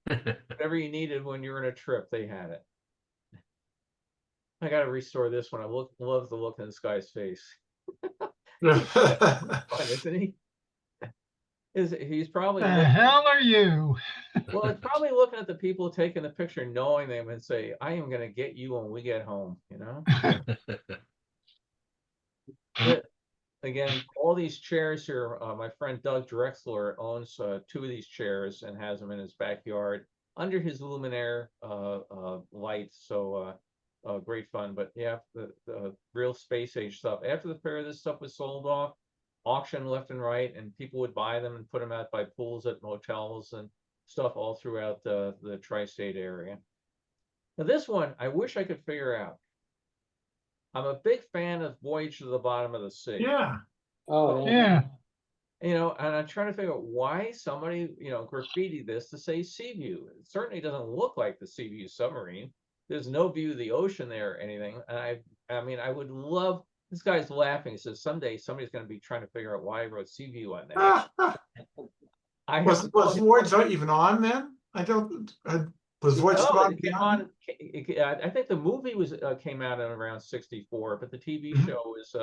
whatever you needed when you were in a trip, they had it. I got to restore this one. I love the look in this guy's face. Fun, isn't he? He's probably The hell are you? well, it's probably looking at the people taking the picture, knowing them, and say, "I am going to get you when we get home." But again, all these chairs here. My friend Doug Drexler owns 2 of these chairs and has them in his backyard under his luminaire light. So great fun. But yeah, the real space age stuff. After the fair, this stuff was sold off, auction left and right, and people would buy them and put them out by pools at motels and stuff all throughout the tri-state area. Now this one, I wish I could figure out. I'm a big fan of Voyage to the Bottom of the Sea. Yeah. Oh, Yeah. And I'm trying to figure out why somebody, graffiti this to say Seaview. It certainly doesn't look like the Seaview submarine. There's no view of the ocean there or anything. And I mean, I would love, this guy's laughing. He says, someday somebody's going to be trying to figure out why I wrote Seaview on that. Was Voyage not even on then? Was Voyage No, on? it came on. I think the movie came out in around 64, but the TV show was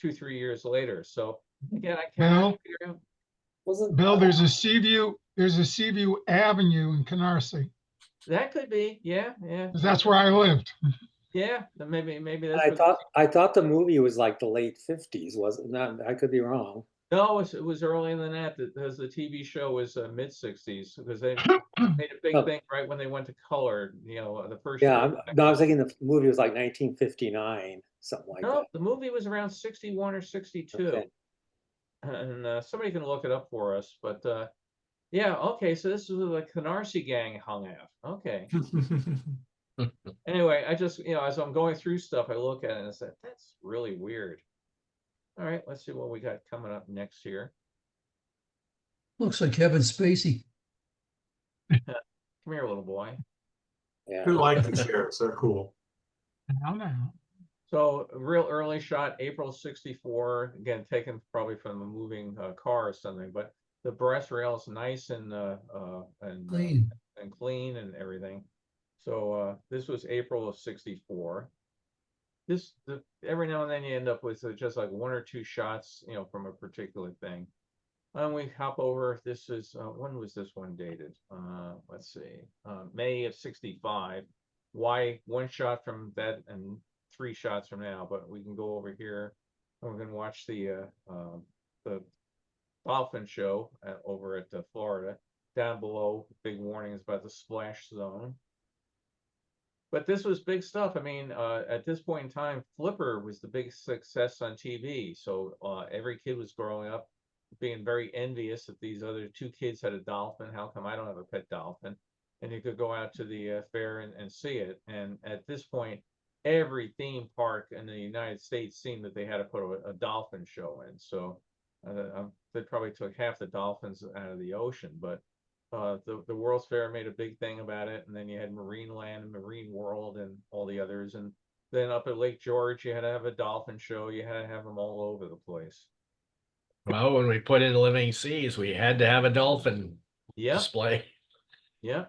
2-3 years later. So again, I can't figure out. Bill, there's a Seaview Avenue in Canarsie. That could be, yeah. 'Cause that's where I lived. Yeah, maybe that's. I thought the movie was like the late 50s, wasn't that? I could be wrong. No, it was earlier than that. Because the TV show was mid 60s, because they made a big thing right when they went to color. The first. Yeah, year. no, I was thinking the movie was like 1959, something like No, that. the movie was around 61 or 62. Okay. And somebody can look it up for us, but yeah, okay, so this is where the Canarsie gang hung out. Okay. Anyway, I just, as I'm going through stuff, I look at it and I said, that's really weird. All right, let's see what we got coming up next here. Looks like Kevin Spacey. Come here, little boy. Yeah. Who like the chairs? They're cool. I don't know. So a real early shot, April 64, again, taken probably from a moving car or something, but the brass rail's nice and Clean. and clean and everything. So this was April of 64. every now and then you end up with just like one or two shots, from a particular thing. And we hop over, this is, when was this one dated? Let's see, May of 65. Why one shot from that and 3 shots from now, but we can go over here and we're gonna watch the dolphin show over at Florida. Down below, big warnings about the splash zone. But this was big stuff. I mean, at this point in time, Flipper was the big success on TV. So every kid was growing up being very envious that these other 2 kids had a dolphin. How come I don't have a pet dolphin? And you could go out to the fair and see it. And at this point, every theme park in the United States seemed that they had to put a dolphin show in. So they probably took half the dolphins out of the ocean, but the World's Fair made a big thing about it, and then you had Marineland and Marine World and all the others, and then up at Lake George you had to have a dolphin show. You had to have them all over the place. Well, when we put in Living Seas, we had to have a dolphin Yeah, display. yeah.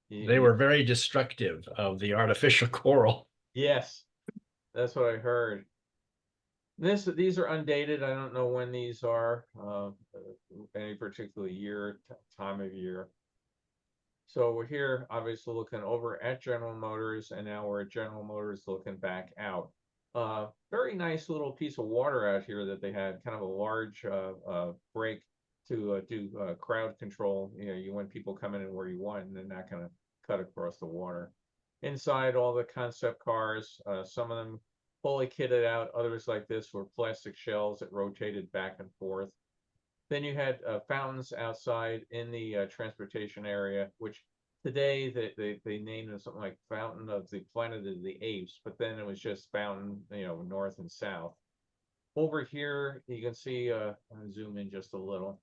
They were very destructive of the artificial coral. Yes, that's what I heard. These are undated. I don't know when these are, any particular year, time of year. So we're here, obviously looking over at General Motors, and now we're at General Motors looking back out. Very nice little piece of water out here that they had, kind of a large break to do crowd control. You want people coming in where you want, and they're not going to cut across the water. Inside, all the concept cars, some of them fully kitted out, others like this were plastic shells that rotated back and forth. Then you had fountains outside in the transportation area, which today they named it something like Fountain of the Planet of the Apes, but then it was just fountain, north and south. Over here, you can see, I'll zoom in just a little.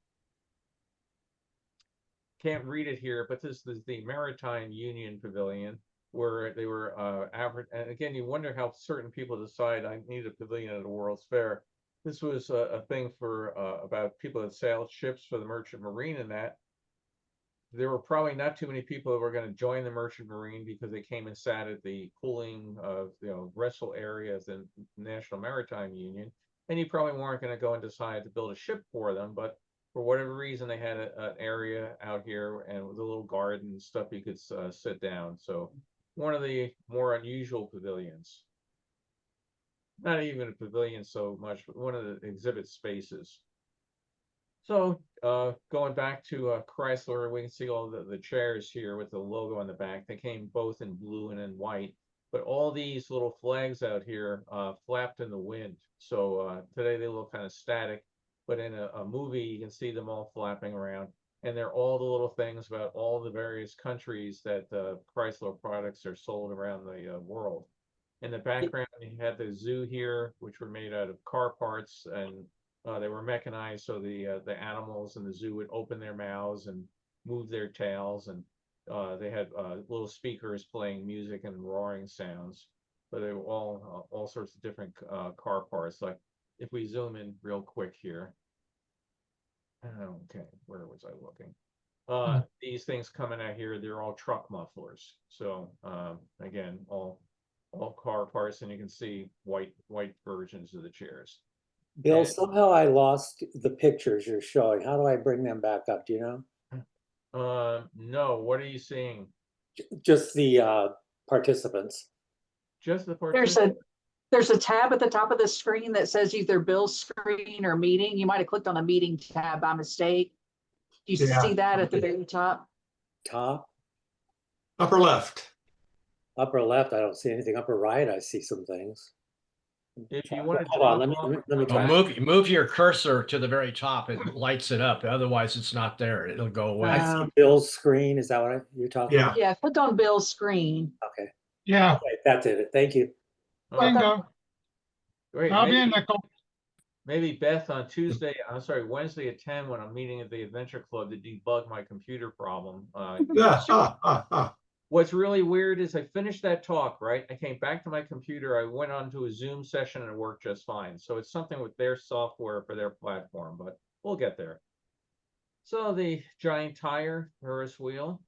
Can't read it here, but this is the Maritime Union Pavilion, where they were and again, you wonder how certain people decide I need a pavilion at a World's Fair. This was a thing for about people that sailed ships for the Merchant Marine, and that there were probably not too many people that were going to join the Merchant Marine because they came and sat at the cooling vessel area of the National Maritime Union, and you probably weren't going to go and decide to build a ship for them, but for whatever reason they had an area out here and with a little garden and stuff you could sit down. So one of the more unusual pavilions. Not even a pavilion so much, but one of the exhibit spaces. So going back to Chrysler, we can see all the chairs here with the logo on the back. They came both in blue and in white, but all these little flags out here flapped in the wind. So today they look kind of static, but in a movie you can see them all flapping around. And they're all the little things about all the various countries that Chrysler products are sold around the world. In the background, you had the zoo here, which were made out of car parts, and they were mechanized, so the animals in the zoo would open their mouths and move their tails, and they had little speakers playing music and roaring sounds. But they were all sorts of different car parts. Like if we zoom in real quick here. Okay, where was I looking? These things coming out here, they're all truck mufflers. So again, all car parts, and you can see white versions of the chairs. Bill, And- somehow I lost the pictures you're showing. How do I bring them back up? Do you know? No, what are you seeing? Just the participants. Just the There's a tab at the top of the screen that says either Bill's screen or meeting. You might have clicked on the meeting tab by mistake. Do you Yeah. see that at the very top? Top, Upper left. upper left, I don't see anything. Upper right, I see some things. If you want to Hold on, let me try. Move your cursor to the very top. It lights it up. Otherwise, it's not there. It'll go away. I see Bill's screen. Is that what you're talking Yeah. about? Yeah, click on Bill's screen. Okay. Yeah, Okay, that did it. Thank you. bingo. Wait, I'll be in Nickel. maybe Beth on Wednesday at 10 when I'm meeting at the Adventure Club to debug my computer problem. Yeah. What's really weird is I finished that talk, right? I came back to my computer, I went on to a Zoom session and it worked just fine. So it's something with their software for their platform, but we'll get there. So the giant tire Ferris wheel.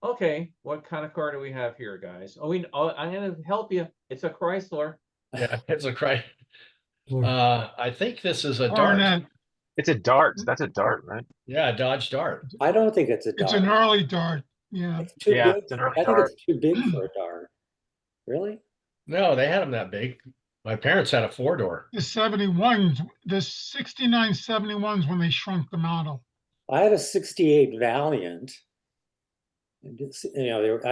Okay, what kind of car do we have here, guys? I'm gonna help you. It's a Chrysler. Yeah, it's a cry. Or- I think this is a Dart. Arnett, It's a Dart. That's a Dart, right? Yeah, Dodge Dart. I don't think it's a it's an Dart. early Dart, yeah. It's too Yeah, big. it's an early I think Dart. it's too big for a Dart. Really? No, they had them that big. My parents had a 4-door. The 71s, the 69, 71s when they shrunk the model. I had a 68 Valiant. And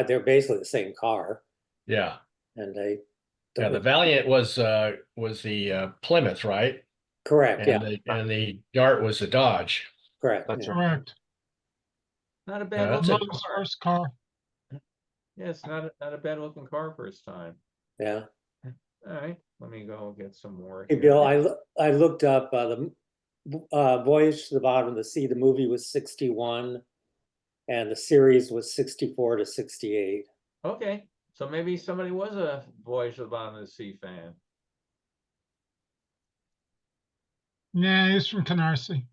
they're basically the same car, Yeah. and they. Yeah, the Valiant was the Plymouth, right? Correct, yeah, And the Dart was the Dodge. correct. That's yeah. Correct. Not a Yeah, bad that's looking Mother's car. first car. Yeah, it's not a bad looking car for its time. Yeah. All right, let me go get some more. Hey, here. Bill, I looked up the Voyage to the Bottom of the Sea. The movie was 61, and the series was 64 to 68. Okay, so maybe somebody was a Voyage to the Bottom of the Sea fan. Nah, he's from Canarsie.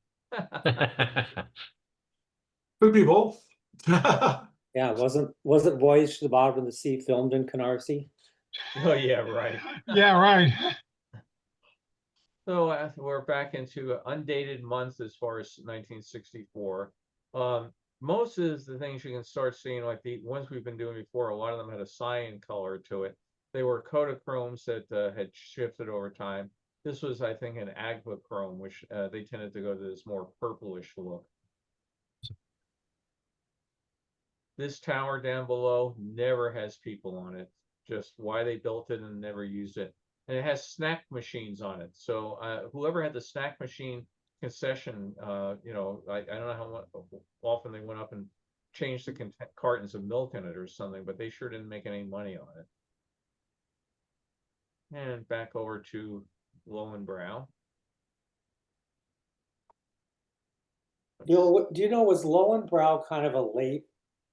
Could be both. Yeah, wasn't Voyage to the Bottom of the Sea filmed in Canarsie? Oh, yeah, right. Yeah, right. So we're back into undated months as far as 1964. Most of the things you can start seeing, like the ones we've been doing before, a lot of them had a cyan color to it. They were Kodachromes that had shifted over time. This was, I think, an Agvachrome, which they tended to go to this more purplish look. This tower down below never has people on it. Just why they built it and never used it. And it has snack machines on it. So whoever had the snack machine concession, I don't know how often they went up and changed the cartons of milk in it or something, but they sure didn't make any money on it. And back over to Lowenbrow. Do you know, was Lowenbrow kind of a late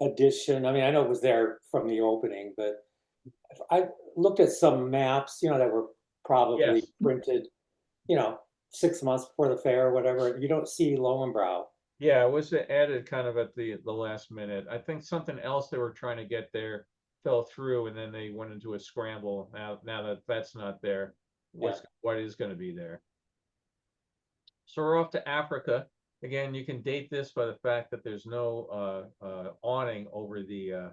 addition? I mean, I know it was there from the opening, but I looked at some maps, that were probably Yes. printed, 6 months before the fair or whatever. You don't see Lowenbrow. Yeah, it was added kind of at the last minute. I think something else they were trying to get there fell through, and then they went into a scramble. Now that that's not there, what is going to be there? So we're off to Africa. Again, you can date this by the fact that there's no awning over the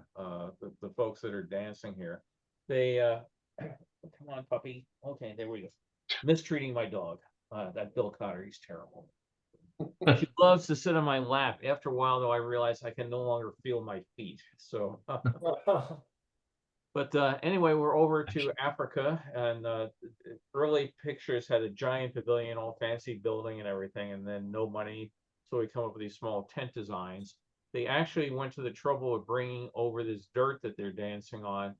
folks that are dancing here. They come on, puppy. Okay, there we go. Mistreating my dog. That Bill Cotter, he's terrible. She loves to sit on my lap. After a while, though, I realize I can no longer feel my feet. So, but anyway, we're over to Africa, and early pictures had a giant pavilion, all fancy building and everything, and then no money. So we come up with these small tent designs. They actually went to the trouble of bringing over this dirt that they're dancing on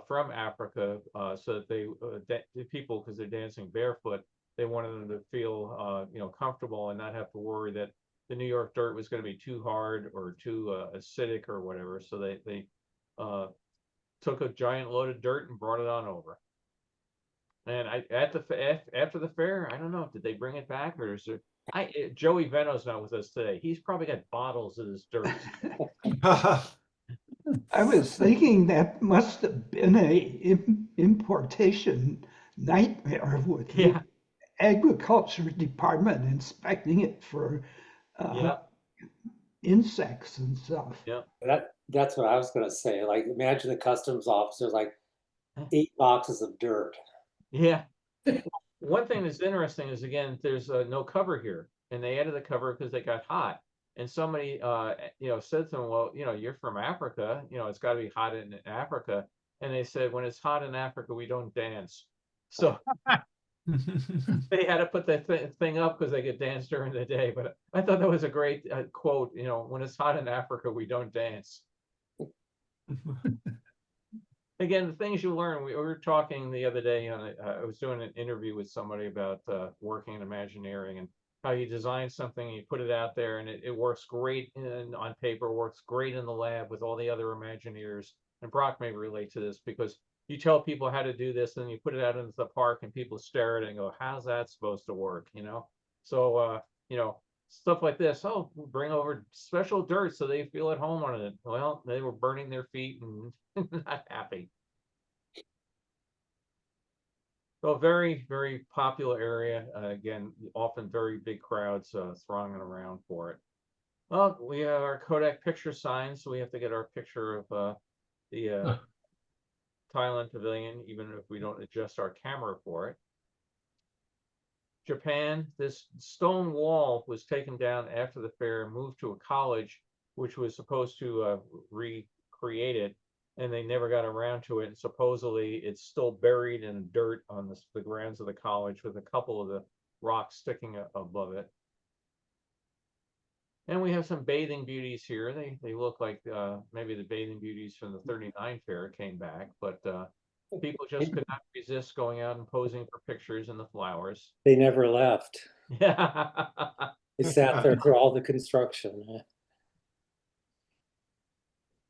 from Africa, so that the people, because they're dancing barefoot, they wanted them to feel comfortable and not have to worry that the New York dirt was going to be too hard or too acidic or whatever. So they took a giant load of dirt and brought it on over. And after the fair, I don't know, did they bring it back, or is there? Joey Veno's not with us today. He's probably got bottles of this dirt. I was thinking that must have been a importation nightmare with the agriculture department inspecting it for insects and stuff. Yeah. That's what I was going to say. Like, imagine the customs officers, like 8 boxes of dirt. Yeah. One thing that's interesting is, again, there's no cover here, and they added the cover because they got hot. And somebody, said to them, well, you're from Africa, it's got to be hot in Africa. And they said, when it's hot in Africa, we don't dance. So they had to put that thing up because they could dance during the day. But I thought that was a great quote, when it's hot in Africa, we don't dance. Again, the things you learn, we were talking the other day, I was doing an interview with somebody about working in Imagineering and how you design something, you put it out there, and it works great on paper, works great in the lab with all the other Imagineers. And Brock may relate to this, because you tell people how to do this, and you put it out into the park, and people stare at it and go, how's that supposed to work? So, stuff like this. Oh, we'll bring over special dirt so they feel at home on it. Well, they were burning their feet and not happy. So very, very popular area. Again, often very big crowds thronging around for it. Well, we have our Kodak picture sign, so we have to get our picture of the Thailand Pavilion, even if we don't adjust our camera for it. Japan, this stone wall was taken down after the fair, moved to a college, which was supposed to recreate it, and they never got around to it. And supposedly it's still buried in dirt on the grounds of the college with a couple of the rocks sticking above it. And we have some bathing beauties here. They look like maybe the bathing beauties from the 39 fair came back, but people just could not resist going out and posing for pictures in the flowers. They never left. Yeah. They sat there through all the construction.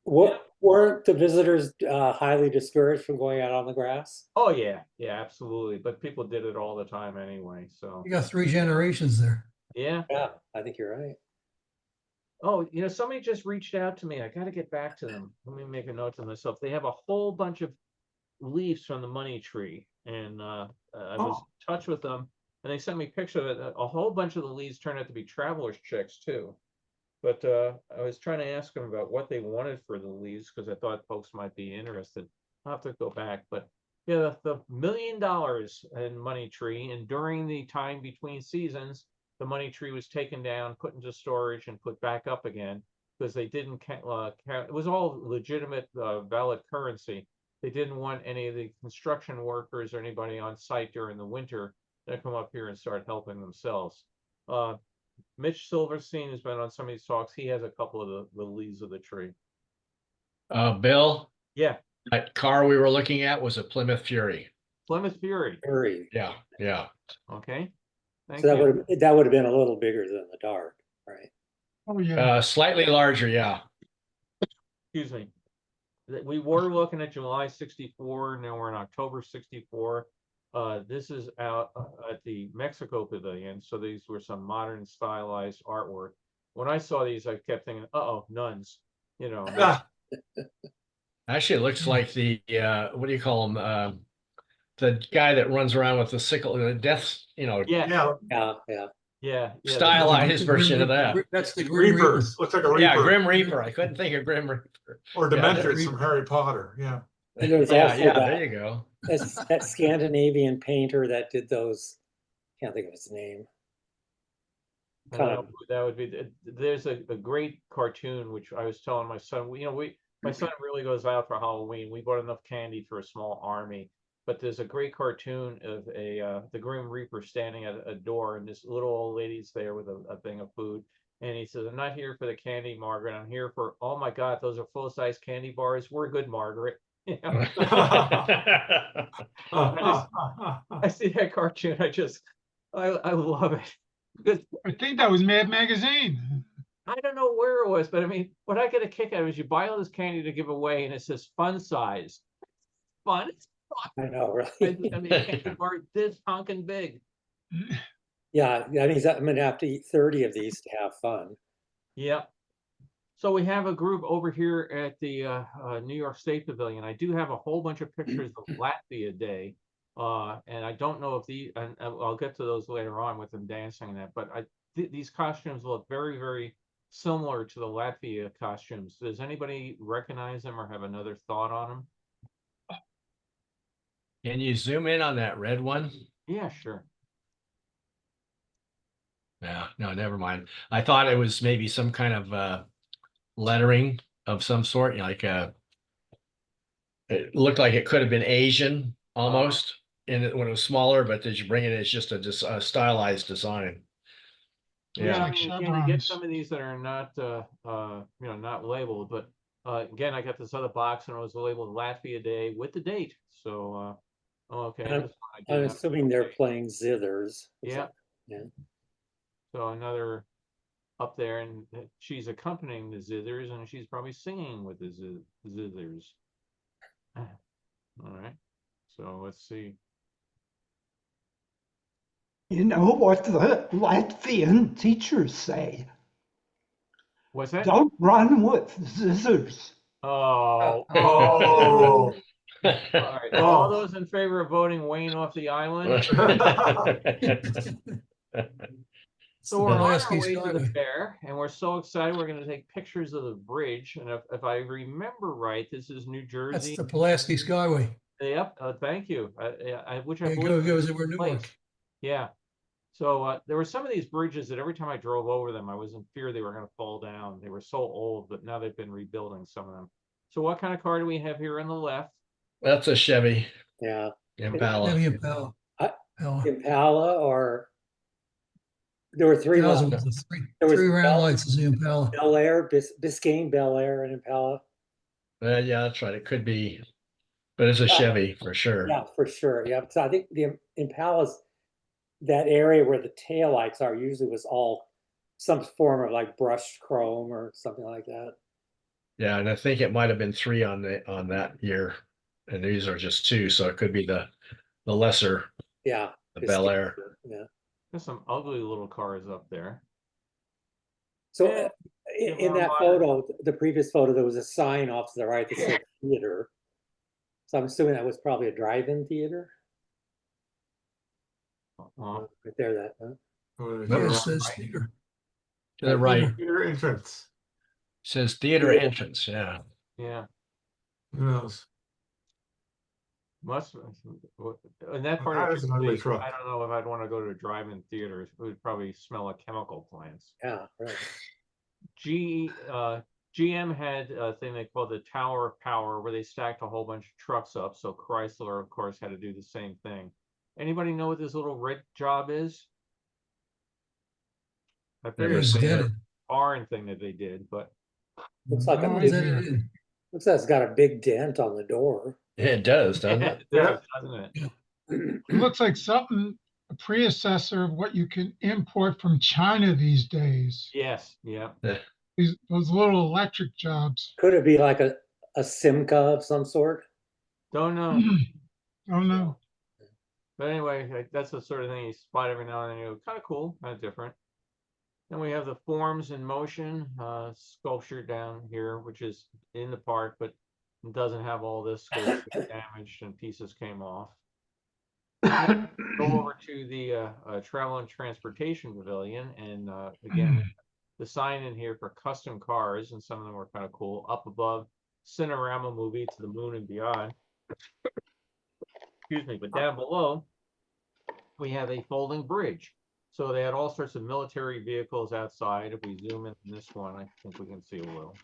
What weren't the visitors highly discouraged from going out on the grass? Oh yeah, absolutely. But people did it all the time anyway. So You got 3 generations there. yeah. Yeah, I think you're right. Oh, somebody just reached out to me. I got to get back to them. Let me make a note to myself. They have a whole bunch of leaves from the money tree, and I was in touch with them, and they sent me a picture of it. A whole bunch of the leaves turned out to be traveler's checks too. But I was trying to ask them about what they wanted for the leaves because I thought folks might be interested. I'll have to go back, but yeah, the $1 million in money tree, and during the time between seasons, the money tree was taken down, put into storage, and put back up again because they didn't count. It was all legitimate, valid currency. They didn't want any of the construction workers or anybody on site during the winter to come up here and start helping themselves. Mitch Silverstein has been on some of these talks. He has a couple of the leaves of the tree. Bill, Yeah, that car we were looking at was a Plymouth Fury. Plymouth Fury. Fury. Yeah, yeah. Okay. Thank So you. that would have been a little bigger than the Dart, right? Oh, yeah. Slightly larger, yeah. Excuse me. We were looking at July 64. Now we're in October 64. This is out at the Mexico Pavilion. So these were some modern stylized artwork. When I saw these, I kept thinking, uh-oh, nuns. Actually, it looks like the what do you call him? The guy that runs around with the sickle, the death, Yeah. Yeah. stylized version of that. That's the Grim Reaper. Reapers, looks like a Reaper. Yeah, Grim Reaper. I couldn't think of Grim Reaper. Or Yeah, Dementors from Harry Potter, yeah. And there's Yeah, also yeah, that, there you go. that Scandinavian painter that did those. Can't think of his name. I don't know who that would be. There's a great cartoon which I was telling my son. My son really goes out for Halloween. We bought enough candy for a small army, but there's a great cartoon of the Grim Reaper standing at a door, and this little old lady's there with a thing of food, and he says, "I'm not here for the candy, Margaret. I'm here for, oh my God, those are full-size candy bars. We're good, Margaret." I see that cartoon. I love it. Because I think that was Mad Magazine. I don't know where it was, but I mean, what I get a kick out of is you buy all this candy to give away, and it says fun size. Fun. It's fun. I know, really. I mean, candy bar this honking big. Yeah, that means I'm gonna have to eat 30 of these to have fun. Yeah. So we have a group over here at the New York State Pavilion. I do have a whole bunch of pictures of Latvia Day. And I don't know if and I'll get to those later on with them dancing and that, but these costumes look very, very similar to the Latvia costumes. Does anybody recognize them or have another thought on them? Can you zoom in on that red one? Yeah, sure. Yeah, no, never mind. I thought it was maybe some kind of lettering of some sort, like it looked like it could have been Asian almost when it was smaller, but as you bring it, it's just a stylized design. Yeah, I Like mean, again, you get chevrons. some of these that are not not labeled, but again, I got this other box and it was labeled Latvia Day with the date. So okay. I'm assuming they're playing zithers. Yeah. Yeah. So another up there, and she's accompanying the zithers, and she's probably singing with the zithers. All right. So let's see. You know what the Latvian teachers say? What's that? Don't run with scissors. Oh, Oh, all right. All Oh. those in favor of voting Wayne off the island? So we're on our Pulaski way to the Skyway. fair, and we're so excited. We're going to take pictures of the bridge. And if I remember right, this is New That's Jersey. the Pulaski Skyway. Yep. Thank you. Which I It believe goes is over the Newark. place. Yeah. So there were some of these bridges that every time I drove over them, I was in fear they were going to fall down. They were so old, but now they've been rebuilding some of them. So what kind of car do we have here on the left? That's a Chevy Yeah, Impala. Chevy Impala. I- Impala. Impala, or there were three. Impala's models. with the There was three round Bel- lights is the Impala. Bel Air, Biscayne Bel Air, and Impala. Yeah, that's right. It could be, but it's a Chevy for sure. Yeah, for sure. Yeah, so I think the Impalas, that area where the taillights are usually was all some form of like brushed chrome or something like that. Yeah, and I think it might have been 3 on that year, and these are just 2, so it could be the lesser, Yeah. the Bel Air. Yeah. There's some ugly little cars up there. So Yeah, in more that modern. photo, the previous photo, there was a sign off to the right that said theater. So I'm assuming that was probably a drive-in theater. Well, Right there, that. Huh? Yeah, it says right. theater. To the right, Theater entrance. says theater Theater. entrance, yeah. Yeah. Who knows? Must in that part That of is an ugly Jersey, truck. I don't know if I'd want to go to a drive-in theater. It would probably smell like chemical plants. Yeah, right. GM had a thing they called the Tower of Power, where they stacked a whole bunch of trucks up. So Chrysler, of course, had to do the same thing. Anybody know what this little red job is? I figured It's it's a dented. barn thing that they did, but Looks like No a It's big, idea. dented in. looks like it's got a big dent on the door. Yeah, it does, doesn't it? it does, doesn't it? It looks like something, a predecessor of what you can import from China these days. Yes, yeah. Those little electric jobs. Could it be like a Simca of some sort? Don't know. Oh, no. But anyway, that's the sort of thing you spot every now and then. You go, kind of cool, kind of different. Then we have the Forms in Motion sculpture down here, which is in the park, but it doesn't have all this sculpture damaged and pieces came off. Go over to the Travel and Transportation Pavilion, and again, the sign in here for custom cars, and some of them were kind of cool. Up above, Cinerama Movie to the Moon and Beyond. Excuse me, but down below, we have a folding bridge. So they had all sorts of military vehicles outside. If we zoom in this one, I think we can see a little.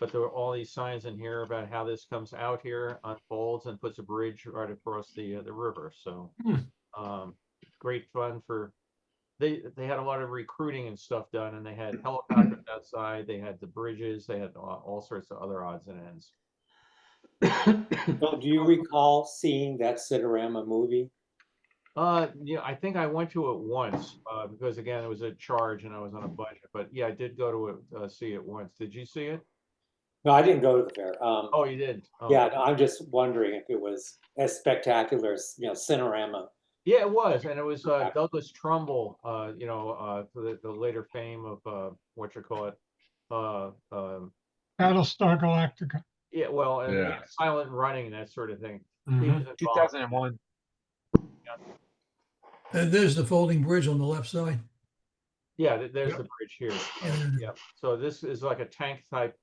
But there were all these signs in here about how this comes out here, unfolds, and puts a bridge right across the river. So great fun for they had a lot of recruiting and stuff done, and they had helicopters outside, they had the bridges, they had all sorts of other odds and ends. Well, do you recall seeing that Cinerama movie? Yeah, I think I went to it once because again it was a charge and I was on a budget. But yeah, I did go to it see it once. Did you see it? No, I didn't go to the fair. Oh, you did. Oh. Yeah, no, I'm just wondering if it was as spectacular as Cinerama. Yeah, it was, and it was Douglas Trumbull. For the later fame of what you call it. Battlestar Galactica. Yeah, well, and Yeah. Silent Running and that sort of thing. He Mhm. was involved. 2001. And there's the folding bridge on the left side. Yeah, there's the bridge here. Yeah. Yeah. So this is like a tank type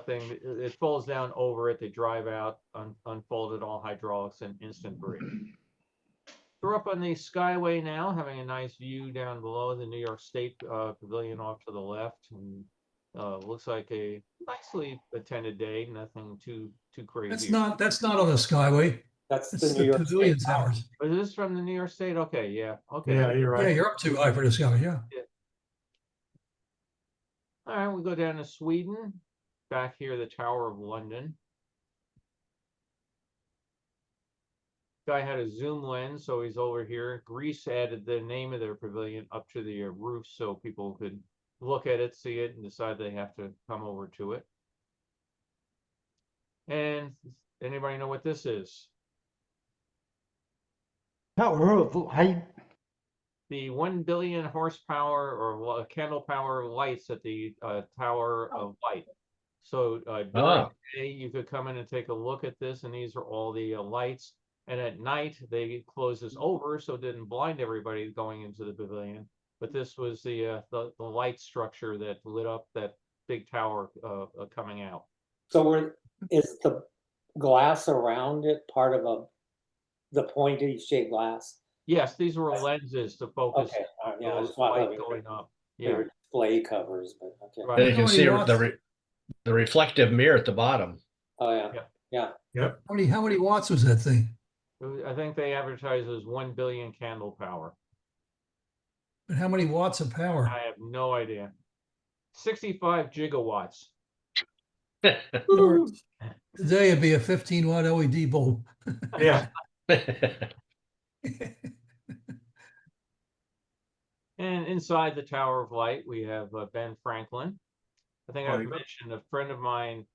thing. It folds down over it. They drive out, unfold it, all hydraulics and instant bridge. We're up on the Skyway now, having a nice view down below the New York State Pavilion off to the left, and looks like a nicely attended day. Nothing too crazy. That's not on the Skyway. That's It's the the New York Pavilion State Tower. Towers. Is this from the New York State? Okay, yeah. Okay. Yeah, you're Yeah, right. you're up too high for the Skyway, yeah. All right, we go down to Sweden. Back here, the Tower of London. Guy had a zoom lens, so he's over here. Greece added the name of their pavilion up to the roof so people could look at it, see it, and decide they have to come over to it. And anybody know what this is? Tower of Light. the 1 billion horsepower or candle power lights at the Tower of Light. So during Ah. the day, you could come in and take a look at this, and these are all the lights. And at night, they closed this over so it didn't blind everybody going into the pavilion. But this was the light structure that lit up that big tower coming out. So is the glass around it part of the pointy shaped glass? Yes, these were lenses to focus Okay, yeah, I those just want light to going up. they Yeah, were display covers, but okay. right. You can How see many watts? the reflective mirror at the bottom. Oh, yeah, Yeah. yeah. Yep. How many watts was that thing? I think they advertise as 1 billion candle power. But how many watts of power? I have no idea. 65 gigawatts. Or today it'd be a 15-watt LED bulb. Yeah. And inside the Tower of Light, we have Ben Franklin. I think Oh, I've you got- mentioned a friend of mine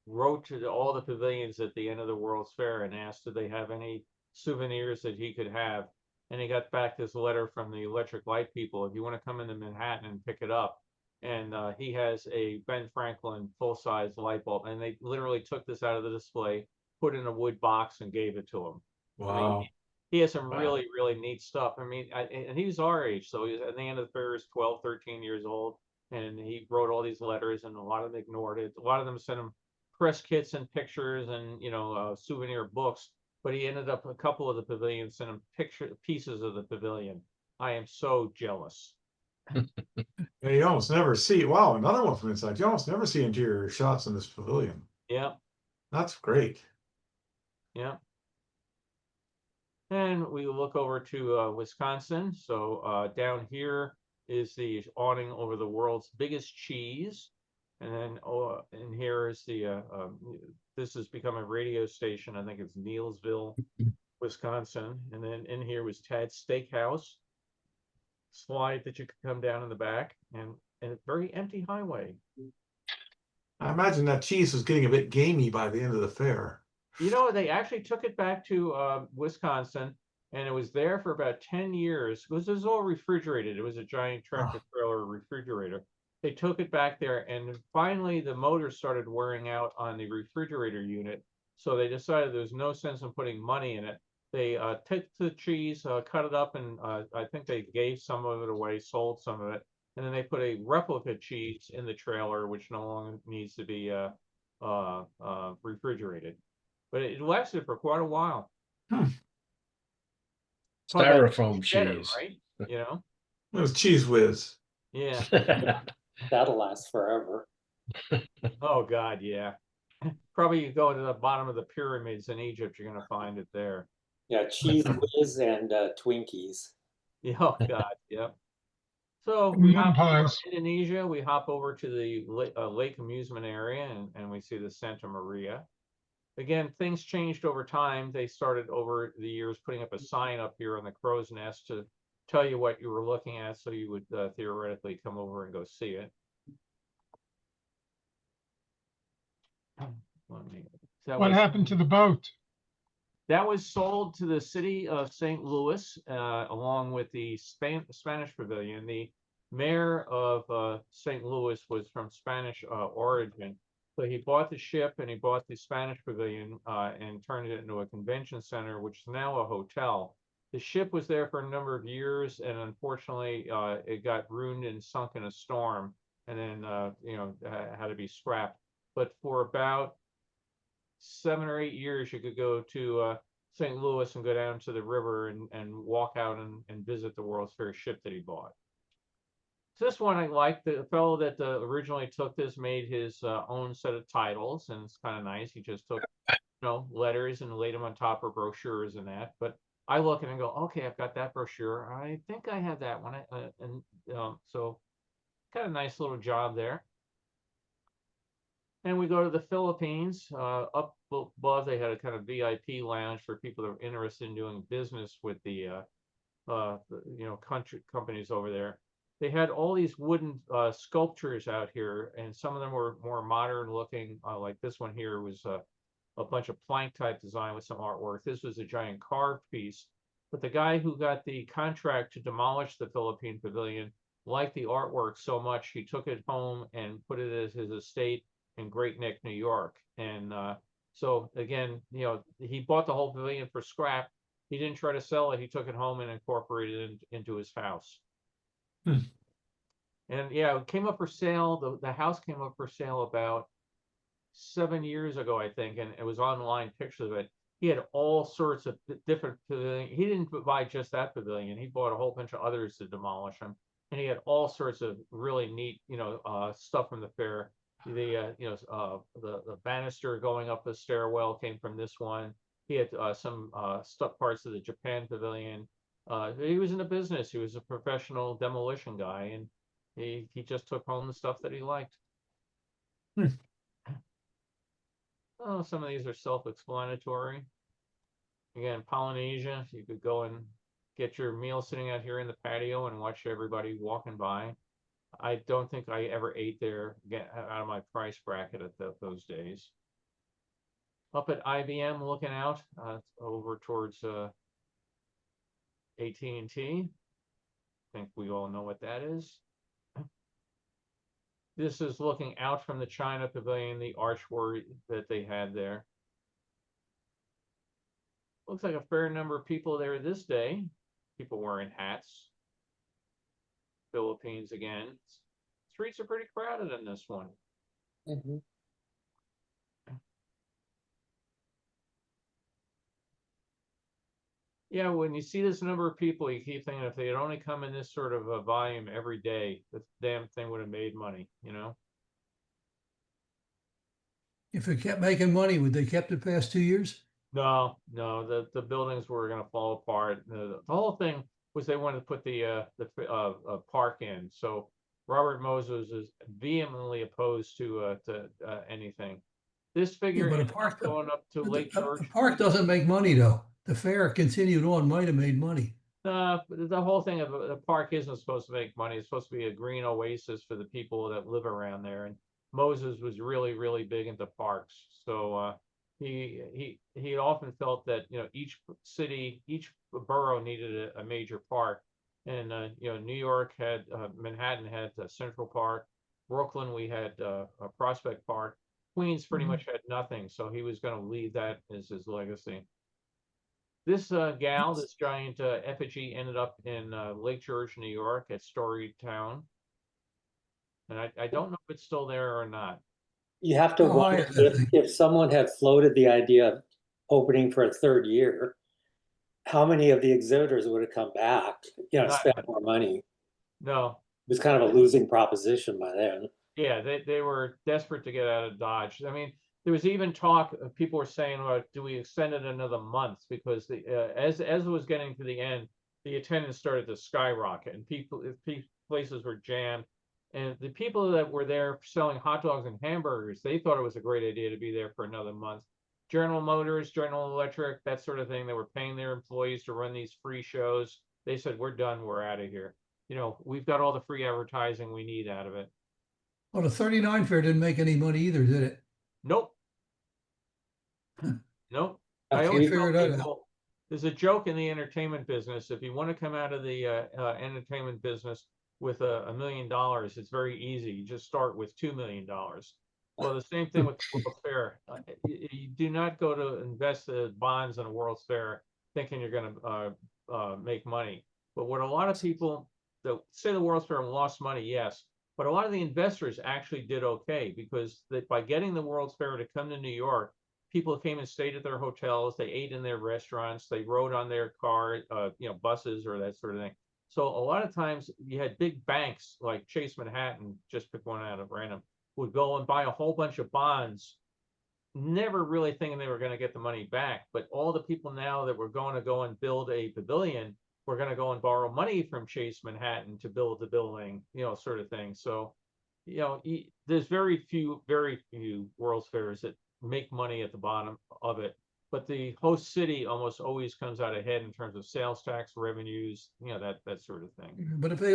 wrote to all the pavilions at the end of the World's Fair and asked if they have any souvenirs that he could have. And he got back this letter from the electric light people. If you want to come into Manhattan and pick it up. And he has a Ben Franklin full-size light bulb. And they literally took this out of the display, put it in a wood box and gave it to him. Wow. He has some Wow. really, really neat stuff. I mean, and he was our age. So he was, at the end of the fair, he was 12, 13 years old. And he wrote all these letters and a lot of them ignored it. A lot of them sent him press kits and pictures and, souvenir books. But he ended up, a couple of the pavilions sent him pieces of the pavilion. I am so jealous. Yeah, you almost never see, wow, another one from inside. You almost never see interior shots in this pavilion. Yeah, That's great. yeah. And we look over to Wisconsin. So down here is the awning over the world's biggest cheese. And then and here is this has become a radio station. I think it's Neillsville, Wisconsin. And then in here was Tad's Steakhouse. Slide that you could come down in the back and a very empty highway. I imagine that cheese was getting a bit gamey by the end of the fair. They actually took it back to Wisconsin, and it was there for about 10 years. It was all refrigerated. It was a giant tractor trailer refrigerator. They took it back there, and finally the motor started wearing out on the refrigerator unit. So they decided there was no sense in putting money in it. They took the cheese, cut it up, and I think they gave some of it away, sold some of it. And then they put a replica cheese in the trailer, which no longer needs to be refrigerated. But it lasted for quite a while. Styrofoam Cheddar, cheese. right? It was Cheese Whiz. Yeah. That'll last forever. Oh God, yeah. Probably you go to the bottom of the pyramids in Egypt, you're gonna find it there. Yeah, Cheese Whiz and Twinkies. Yeah, oh God, yep. So we hop over pies. to Indonesia, we hop over to the lake amusement area and we see the Santa Maria. Again, things changed over time. They started over the years putting up a sign up here on the crow's nest to tell you what you were looking at, so you would theoretically come over and go see it. What happened to the boat? That was sold to the city of St. Louis, along with the Spanish pavilion. The mayor of St. Louis was from Spanish origin. So he bought the ship and he bought the Spanish pavilion and turned it into a convention center, which is now a hotel. The ship was there for a number of years, and unfortunately, it got ruined and sunk in a storm, and then had to be scrapped. But for about 7 or 8 years, you could go to St. Louis and go down to the river and walk out and visit the World's Fair ship that he bought. So this one I like. The fellow that originally took this made his own set of titles, and it's kind of nice. He just took letters and laid them on top of brochures and that. But I look and I go, okay, I've got that brochure. I think I have that one. So kind of nice little job there. And we go to the Philippines. Up above, they had a kind of VIP lounge for people that are interested in doing business with the companies over there. They had all these wooden sculptures out here, and some of them were more modern looking. Like this one here was a bunch of plank type design with some artwork. This was a giant carved piece. but the guy who got the contract to demolish the Philippine Pavilion liked the artwork so much, he took it home and put it as his estate in Great Neck, New York. And so again, he bought the whole pavilion for scrap. He didn't try to sell it. He took it home and incorporated it into his house. And yeah, it came up for sale. The house came up for sale about 7 years ago, I think, and it was online pictures of it. He had all sorts of different pavilions. He didn't buy just that pavilion. He bought a whole bunch of others to demolish them. And he had all sorts of really neat, stuff from the fair. The banister going up the stairwell came from this one. He had some stuff parts of the Japan pavilion. He was in the business. He was a professional demolition guy, and he just took home the stuff that he liked. Oh, some of these are self-explanatory. Again, Polynesia, you could go and get your meal sitting out here in the patio and watch everybody walking by. I don't think I ever ate there, get out of my price bracket at those days. Up at IBM, looking out over towards AT&T. I think we all know what that is. This is looking out from the China Pavilion, the archway that they had there. Looks like a fair number of people there this day. People wearing hats. Philippines again. Streets are pretty crowded in this one. Yeah, when you see this number of people, you keep thinking if they had only come in this sort of a volume every day, the damn thing would have made money, If it kept making money, would they kept it past 2 years? No, the buildings were going to fall apart. The whole thing was they wanted to put the park in. So Robert Moses is vehemently opposed to anything. This figure but a ended up park, going up to Lake George. The park doesn't make money though. The fair continued on, might have made money. The whole thing of the park isn't supposed to make money. It's supposed to be a green oasis for the people that live around there. And Moses was really, really big into parks. So he often felt that each city, each borough needed a major park. And New York had Manhattan had Central Park. Brooklyn, we had Prospect Park. Queens pretty much had nothing. So he was going to leave that as his legacy. This this giant effigy ended up in Lake George, New York at Story Town. And I don't know if it's still there or not. You have to wonder if someone had floated the idea of opening for a third year, how many of the exhibitors would have come back, spent more money? No. It was kind of a losing proposition by then. Yeah, they were desperate to get out of Dodge. I mean, there was even talk of people were saying, well, do we extend it another month? Because as it was getting to the end, the attendance started to skyrocket and places were jammed. And the people that were there selling hot dogs and hamburgers, they thought it was a great idea to be there for another month. General Motors, General Electric, that sort of thing, they were paying their employees to run these free shows. They said, we're done, we're out of here. We've got all the free advertising we need out of it. Well, the 39 fair didn't make any money either, did it? Nope. Nope. I always figured tell that out. people, there's a joke in the entertainment business. If you want to come out of the entertainment business with $1 million, it's very easy. You just start with $2 million. Well, the same thing with the World's Fair. You do not go to invest the bonds in a World's Fair thinking you're going to make money. But what a lot of people that say the World's Fair lost money, yes, but a lot of the investors actually did okay because by getting the World's Fair to come to New York, people came and stayed at their hotels, they ate in their restaurants, they rode on their car, buses or that sort of thing. So a lot of times you had big banks like Chase Manhattan, just pick one out of random, would go and buy a whole bunch of bonds, never really thinking they were going to get the money back. But all the people now that were going to go and build a pavilion were going to go and borrow money from Chase Manhattan to build the building, sort of thing. So, there's very few World's Fairs that make money at the bottom of it. But the host city almost always comes out ahead in terms of sales tax revenues, that sort of thing. But if they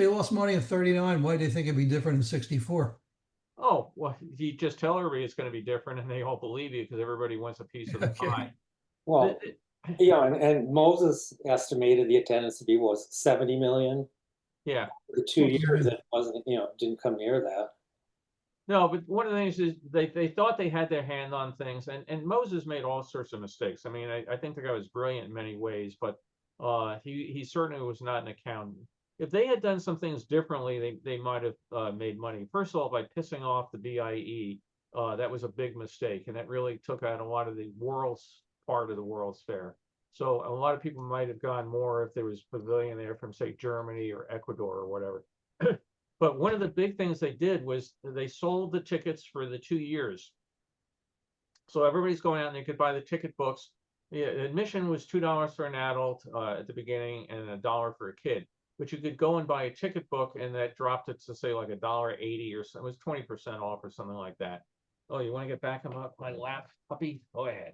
lost money in 39, why do they think it'd be different in 64? Oh, well, you just tell everybody it's going to be different and they all believe you because everybody wants a piece of the pie. Well, Yeah, and Moses estimated the attendance to be was 70 million. Yeah. The 2 Okay. years it wasn't, didn't come near that. No, but one of the things is they thought they had their hand on things, and Moses made all sorts of mistakes. I mean, I think the guy was brilliant in many ways, but he certainly was not an accountant. If they had done some things differently, they might have made money. First of all, by pissing off the BIE, that was a big mistake, and that really took out a lot of the world's part of the World's Fair. So a lot of people might have gone more if there was pavilion there from, say, Germany or Ecuador or whatever. But one of the big things they did was they sold the tickets for the 2 years. So everybody's going out and they could buy the ticket books. The admission was $2 for an adult at the beginning and $1 for a kid. But you could go and buy a ticket book, and that dropped it to say like $1.80 or something. It was 20% off or something like that. Oh, you want to get back on my lap, puppy? Go ahead.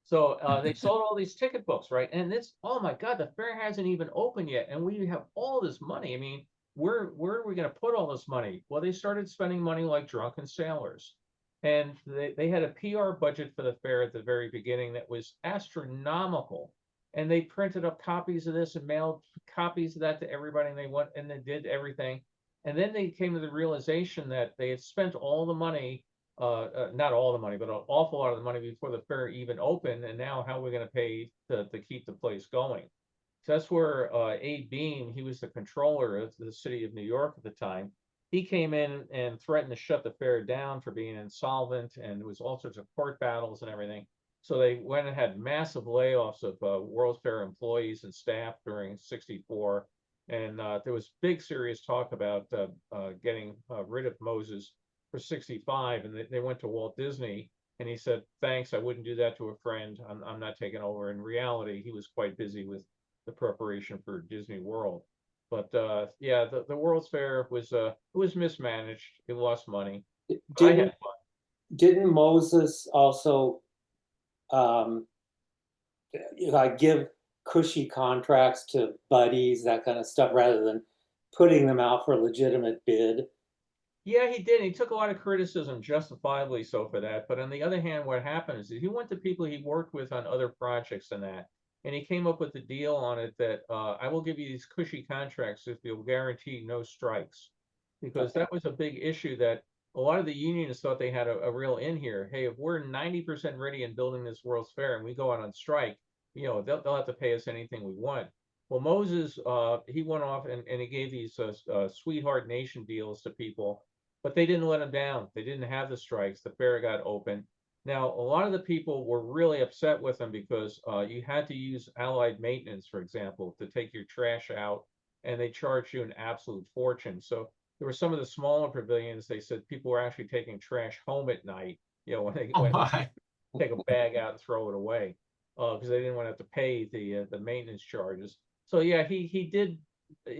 So they sold all these ticket books, right? And this, oh my God, the fair hasn't even opened yet, and we have all this money. I mean, where are we going to put all this money? Well, they started spending money like drunken sailors, and they had a PR budget for the fair at the very beginning that was astronomical. And they printed up copies of this and mailed copies of that to everybody, and they did everything. And then they came to the realization that they had spent all the money. Not all the money, but an awful lot of the money before the fair even opened. And now how are we going to pay to keep the place going? So that's where Abe Beam, he was the controller of the city of New York at the time. He came in and threatened to shut the fair down for being insolvent, and there was all sorts of court battles and everything. So they went and had massive layoffs of World's Fair employees and staff during '64. And there was big serious talk about getting rid of Moses for 65, and they went to Walt Disney, and he said, thanks, I wouldn't do that to a friend. I'm not taking over. In reality, he was quite busy with the preparation for Disney World. But yeah, the World's Fair was it was mismanaged. It lost money. I had fun. Didn't Moses also give cushy contracts to buddies, that kind of stuff, rather than putting them out for a legitimate bid? Yeah, he did. He took a lot of criticism, justifiably so, for that. But on the other hand, what happened is he went to people he worked with on other projects and that, and he came up with a deal on it that I will give you these cushy contracts if you'll guarantee no strikes, because that was a big issue that a lot of the unions thought they had a real in here. Hey, if we're 90% ready in building this World's Fair and we go out on strike, they'll have to pay us anything we want. Well, Moses, he went off and he gave these sweetheart nation deals to people, but they didn't let him down. They didn't have the strikes. The fair got open. Now, a lot of the people were really upset with him because you had to use Allied Maintenance, for example, to take your trash out, and they charged you an absolute fortune. So there were some of the smaller pavilions, they said people were actually taking trash home at night, when they went to take a bag out and throw it away, because they didn't want to have to pay the maintenance charges. So yeah, he did,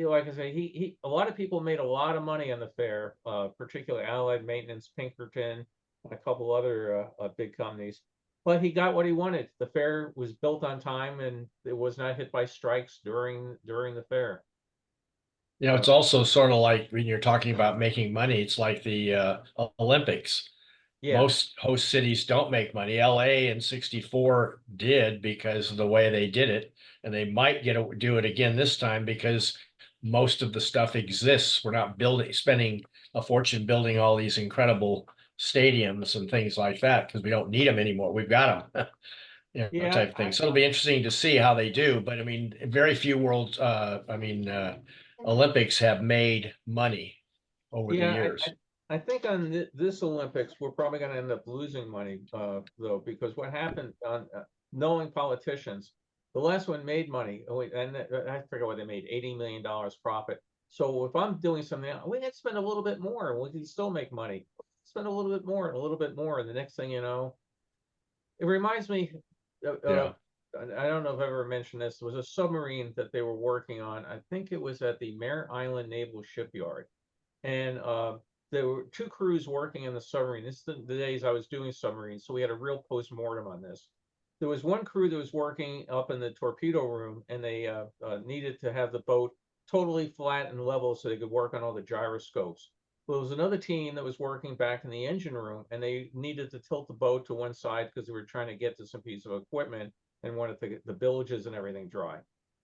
like I say, he a lot of people made a lot of money on the fair, particularly Allied Maintenance, Pinkerton, and a couple other big companies. But he got what he wanted. The fair was built on time, and it was not hit by strikes during the fair. It's also sort of like when you're talking about making money, it's like the Olympics. Yeah. Most host cities don't make money. LA in '64 did because of the way they did it, and they might do it again this time because most of the stuff exists. We're not spending a fortune building all these incredible stadiums and things like that because we don't need them anymore. We've got them. Type of thing. So it'll be interesting to see how they do. But I mean, very few Olympics have made money over the years. I think on this Olympics, we're probably going to end up losing money, though, because what happened on knowing politicians, the last one made money, and I forget what they made, $80 million profit. So if I'm doing something, we can spend a little bit more, and we can still make money. Spend a little bit more and a little bit more, and the next thing you know, it reminds me. I don't know if I've ever mentioned this. There was a submarine that they were working on. I think it was at the Mare Island Naval Shipyard, and there were two crews working in the submarine. This is the days I was doing submarines, so we had a real post-mortem on this. There was one crew that was working up in the torpedo room, and they needed to have the boat totally flat and level so they could work on all the gyroscopes. Well, there was another team that was working back in the engine room, and they needed to tilt the boat to one side because they were trying to get to some piece of equipment and wanted to get the bilges and everything dry.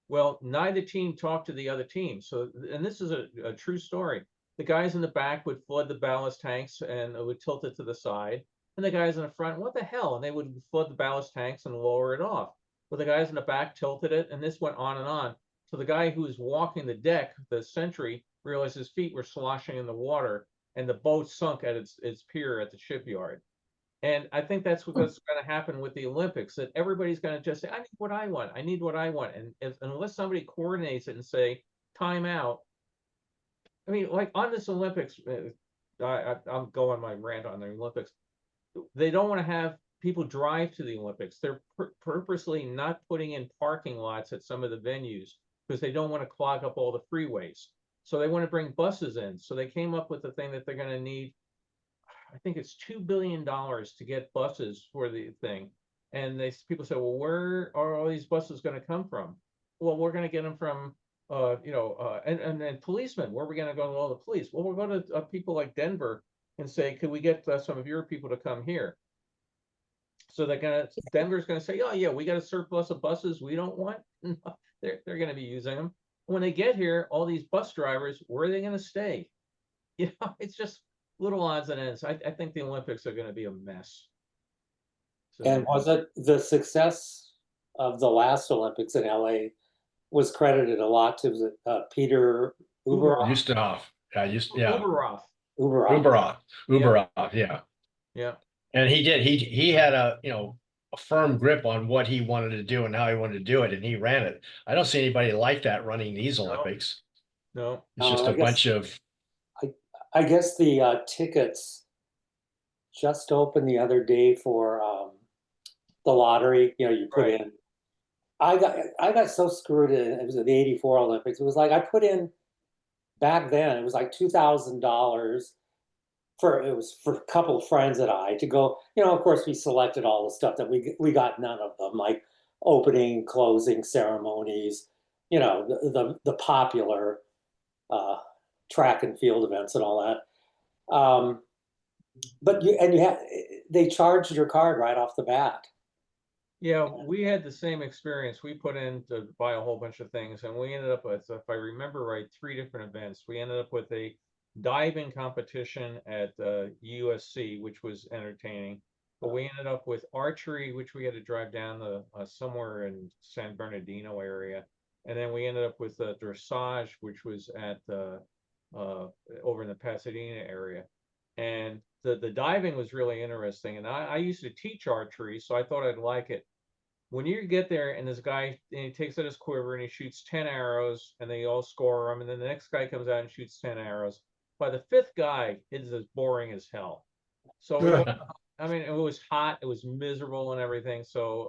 Well, neither team talked to the other team. So, and this is a true story. The guys in the back would flood the ballast tanks and it would tilt it to the side. And the guys in the front, what the hell? And they would flood the ballast tanks and lower it off. But the guys in the back tilted it, and this went on and on. So the guy who was walking the deck, the sentry, realized his feet were sloshing in the water, and the boat sunk at its pier at the shipyard. And I think that's what's going to happen with the Olympics, that everybody's going to just say, I need what I want. I need what I want. And unless somebody coordinates it and say, time out. I mean, like on this Olympics, I'll go on my rant on the Olympics. They don't want to have people drive to the Olympics. They're purposely not putting in parking lots at some of the venues because they don't want to clog up all the freeways. So they want to bring buses in. So they came up with the thing that they're going to need. I think it's $2 billion to get buses for the thing. And people say, well, where are all these buses going to come from? Well, we're going to get them from, and then policemen. Where are we going to go to all the police? Well, we're going to people like Denver and say, could we get some of your people to come here? So Denver's going to say, oh yeah, we got a surplus of buses we don't want. They're going to be using them. When they get here, all these bus drivers, where are they going to stay? You know, it's just little odds and ends. I think the Olympics are going to be a mess. So, And was it the success of the last Olympics in LA was credited a lot to Peter Uberov? Usterhoff. Uberov. Uberov, yeah. Yeah. And he had a firm grip on what he wanted to do and how he wanted to do it, and he ran it. I don't see anybody like that running these Olympics. No. It's just a bunch of. I guess the tickets just opened the other day for the lottery. You know, you put in. I got so screwed in. It was the '84 Olympics. It was like I put in back then. It was like $2,000 for a couple of friends and I to go. You know, of course, we selected all the stuff that we got none of them, like opening, closing ceremonies. You know, the popular track and field events and all that. But they charged your card right off the bat. Yeah, we had the same experience. We put in to buy a whole bunch of things, and we ended up with, if I remember right, 3 different events. We ended up with a diving competition at USC, which was entertaining. But we ended up with archery, which we had to drive down somewhere in San Bernardino area. And then we ended up with dressage, which was at over in the Pasadena area. And the diving was really interesting. And I used to teach archery, so I thought I'd like it. When you get there and this guy, and he takes out his quiver and he shoots 10 arrows and they all score them. And then the next guy comes out and shoots 10 arrows. By the 5th guy, it is as boring as hell. So, I mean, it was hot, it was miserable and everything. So,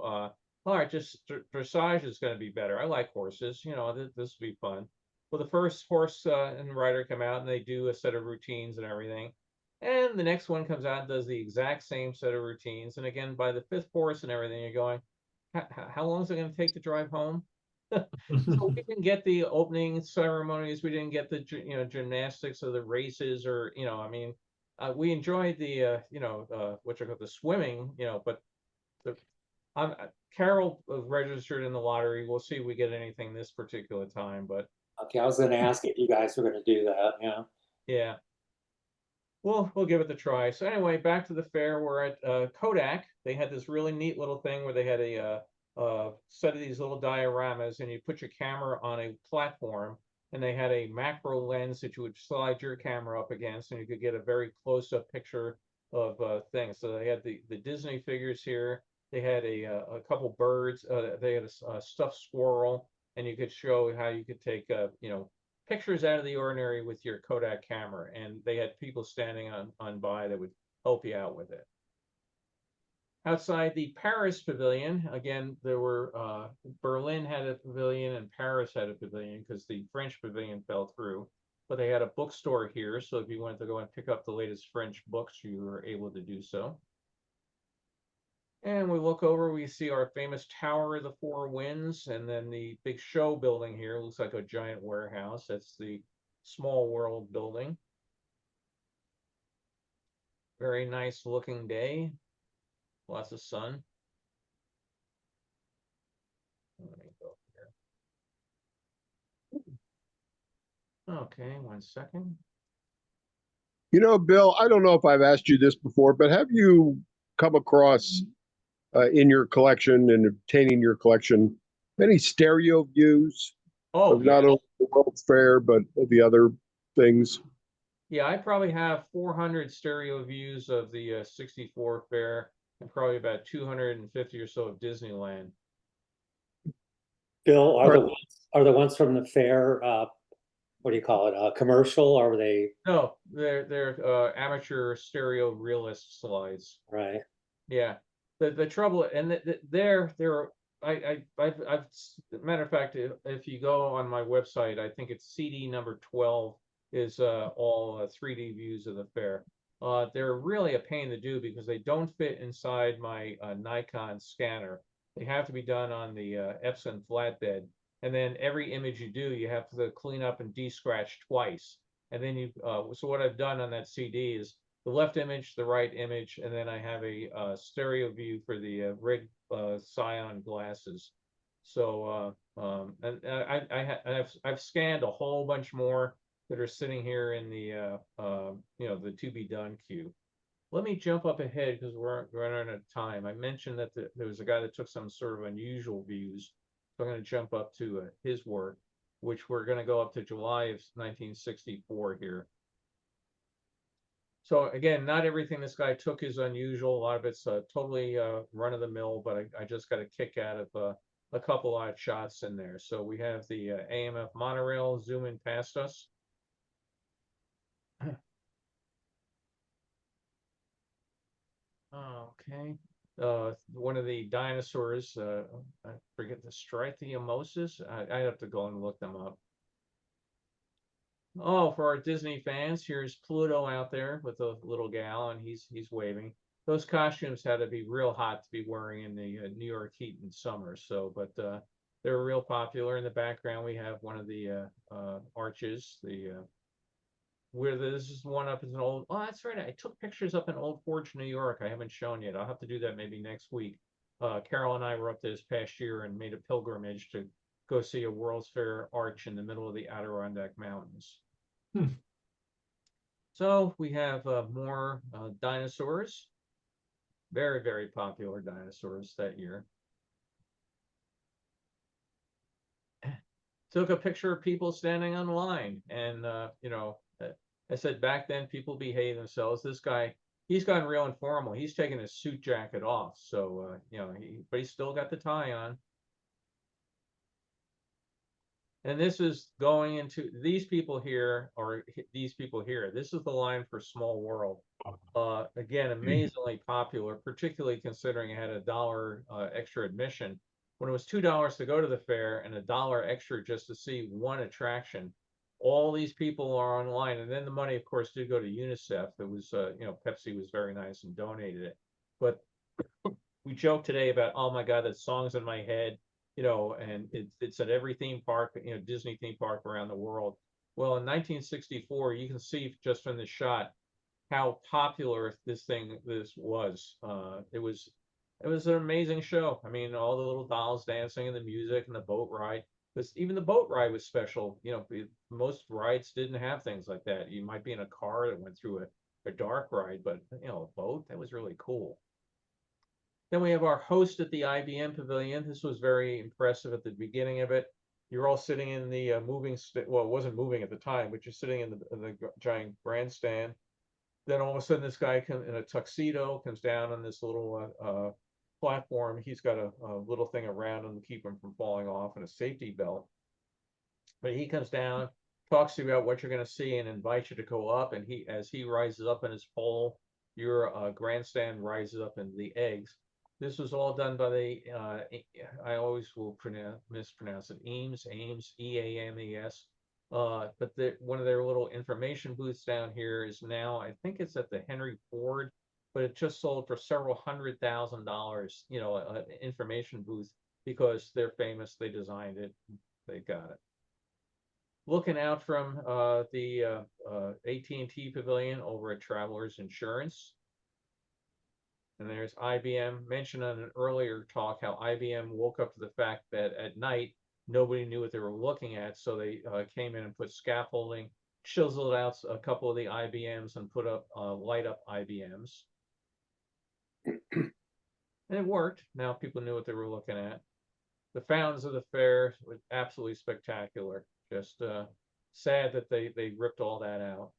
all right, just dressage is going to be better. I like horses, you know, this will be fun. Well, the first horse and rider come out and they do a set of routines and everything. And the next one comes out and does the exact same set of routines. And again, by the 5th horse and everything, you're going, how long is it going to take to drive home? So we didn't get the opening ceremonies. We didn't get the gymnastics or the races, or I mean, we enjoyed the what you call the swimming, but Carol registered in the lottery. We'll see if we get anything this particular time. But okay, I was going to ask if you guys were going to do that. Yeah. Yeah. We'll give it a try. So anyway, back to the fair. We're at Kodak. They had this really neat little thing where they had a set of these little dioramas, and you put your camera on a platform, and they had a macro lens that you would slide your camera up against, and you could get a very close-up picture of things. So they had the Disney figures here. They had a couple birds. They had a stuffed squirrel, and you could show how you could take pictures out of the ordinary with your Kodak camera, and they had people standing on by that would help you out with it. Outside the Paris pavilion, again, there were Berlin had a pavilion and Paris had a pavilion because the French pavilion fell through. But they had a bookstore here, so if you wanted to go and pick up the latest French books, you were able to do so. And we look over, we see our famous Tower of the Four Winds, and then the big show building here looks like a giant warehouse. That's the Small World building. Very nice looking day. Lots of sun. Let me go here. Okay, 1 second. You know, Bill, I don't know if I've asked you this before, but have you come across in your collection and obtaining your collection any stereo views Oh, of not only the World's Fair, but the other things? yeah, I probably have 400 stereo views of the 64 fair and probably about 250 or so of Disneyland. Bill, Right. are the ones from the fair, what do you call it, commercial, or are they, No, they're amateur stereo realist slides. right? Yeah, the trouble and they're I've matter of fact, if you go on my website, I think it's CD number 12 is all 3D views of the fair. They're really a pain to do because they don't fit inside my Nikon scanner. They have to be done on the Epson flatbed, and then every image you do, you have to clean up and de-scratch twice. And then you so what I've done on that CD is the left image, the right image, and then I have a stereo view for the red Scion glasses. So and I've scanned a whole bunch more that are sitting here in the you know, the to be done queue. Let me jump up ahead because we're running out of time. I mentioned that there was a guy that took some sort of unusual views. So I'm going to jump up to his work, which we're going to go up to July of 1964 here. So again, not everything this guy took is unusual. A lot of it's totally run of the mill, but I just got a kick out of a couple odd shots in there. So we have the AMF monorail zooming past us. Okay. One of the dinosaurs, I forget the Strythiomosis. I have to go and look them up. Oh, for our Disney fans, here's Pluto out there with a little gal, and he's waving. Those costumes had to be real hot to be wearing in the New York heat in summer. So, but they're real popular. In the background, we have one of the arches. The where this is one up in an old. Oh, that's right. I took pictures up in Old Forge, New York. I haven't shown yet. I'll have to do that maybe next week. Carol and I were up there this past year and made a pilgrimage to go see a World's Fair arch in the middle of the Adirondack Mountains. So we have more dinosaurs, very, very popular dinosaurs that year. Took a picture of people standing on line, and you know, I said back then people behave themselves. This guy, he's gotten real informal. He's taking his suit jacket off, so you know, but he's still got the tie on. And this is going into these people here, or these people here. This is the line for Small World. Again, amazingly popular, particularly considering it had $1 extra admission. When it was $2 to go to the fair and $1 extra just to see one attraction, all these people are online. And then the money, of course, did go to UNICEF. It was, you know, Pepsi was very nice and donated it. But we joke today about, oh my God, that song's in my head. You know, and it's at every theme park, you know, Disney theme park around the world. Well, in 1964, you can see just from this shot how popular this was. It was an amazing show. I mean, all the little dolls dancing and the music and the boat ride. Because even the boat ride was special. You know, most rides didn't have things like that. You might be in a car that went through a dark ride, but you know, a boat, that was really cool. Then we have our host at the IBM Pavilion. This was very impressive at the beginning of it. You're all sitting in the well, it wasn't moving at the time, but you're sitting in the giant grandstand. Then all of a sudden, this guy in a tuxedo comes down on this little platform. He's got a little thing around him to keep him from falling off and a safety belt. But he comes down, talks to you about what you're going to see, and invites you to go up. And as he rises up in his pole, your grandstand rises up into the eggs. This was all done by the, I always will mispronounce it, Eames, E-A-M-E-S. But one of their little information booths down here is now, I think it's at the Henry Ford, but it just sold for several $100,000, you know, an information booth because they're famous, they designed it, they got it. Looking out from the AT&T Pavilion over at Travelers Insurance. And there's IBM, mentioned on an earlier talk how IBM woke up to the fact that at night, nobody knew what they were looking at. So they came in and put scaffolding, chiseled out a couple of the IBMs and put up light up IBMs. And it worked. Now people knew what they were looking at. The fountains of the fair were absolutely spectacular. Just sad that they ripped all that out.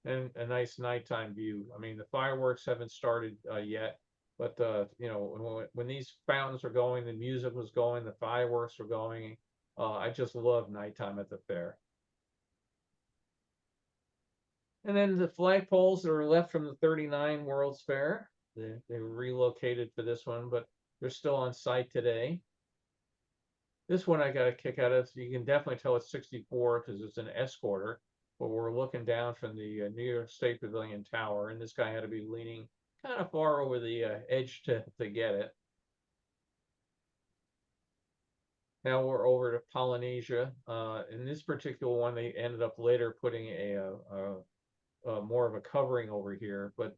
And a nice nighttime view. I mean, the fireworks haven't started yet, but you know, when these fountains are going, the music was going, the fireworks were going. I just love nighttime at the fair. And then the flagpoles that are left from the 39 World's Fair, they were relocated for this one, but they're still on site today. This one I got a kick out of. So you can definitely tell it's 64 because it's an escorter. But we're looking down from the New York State Pavilion Tower, and this guy had to be leaning kind of far over the edge to get it. Now we're over to Polynesia. In this particular one, they ended up later putting a more of a covering over here, but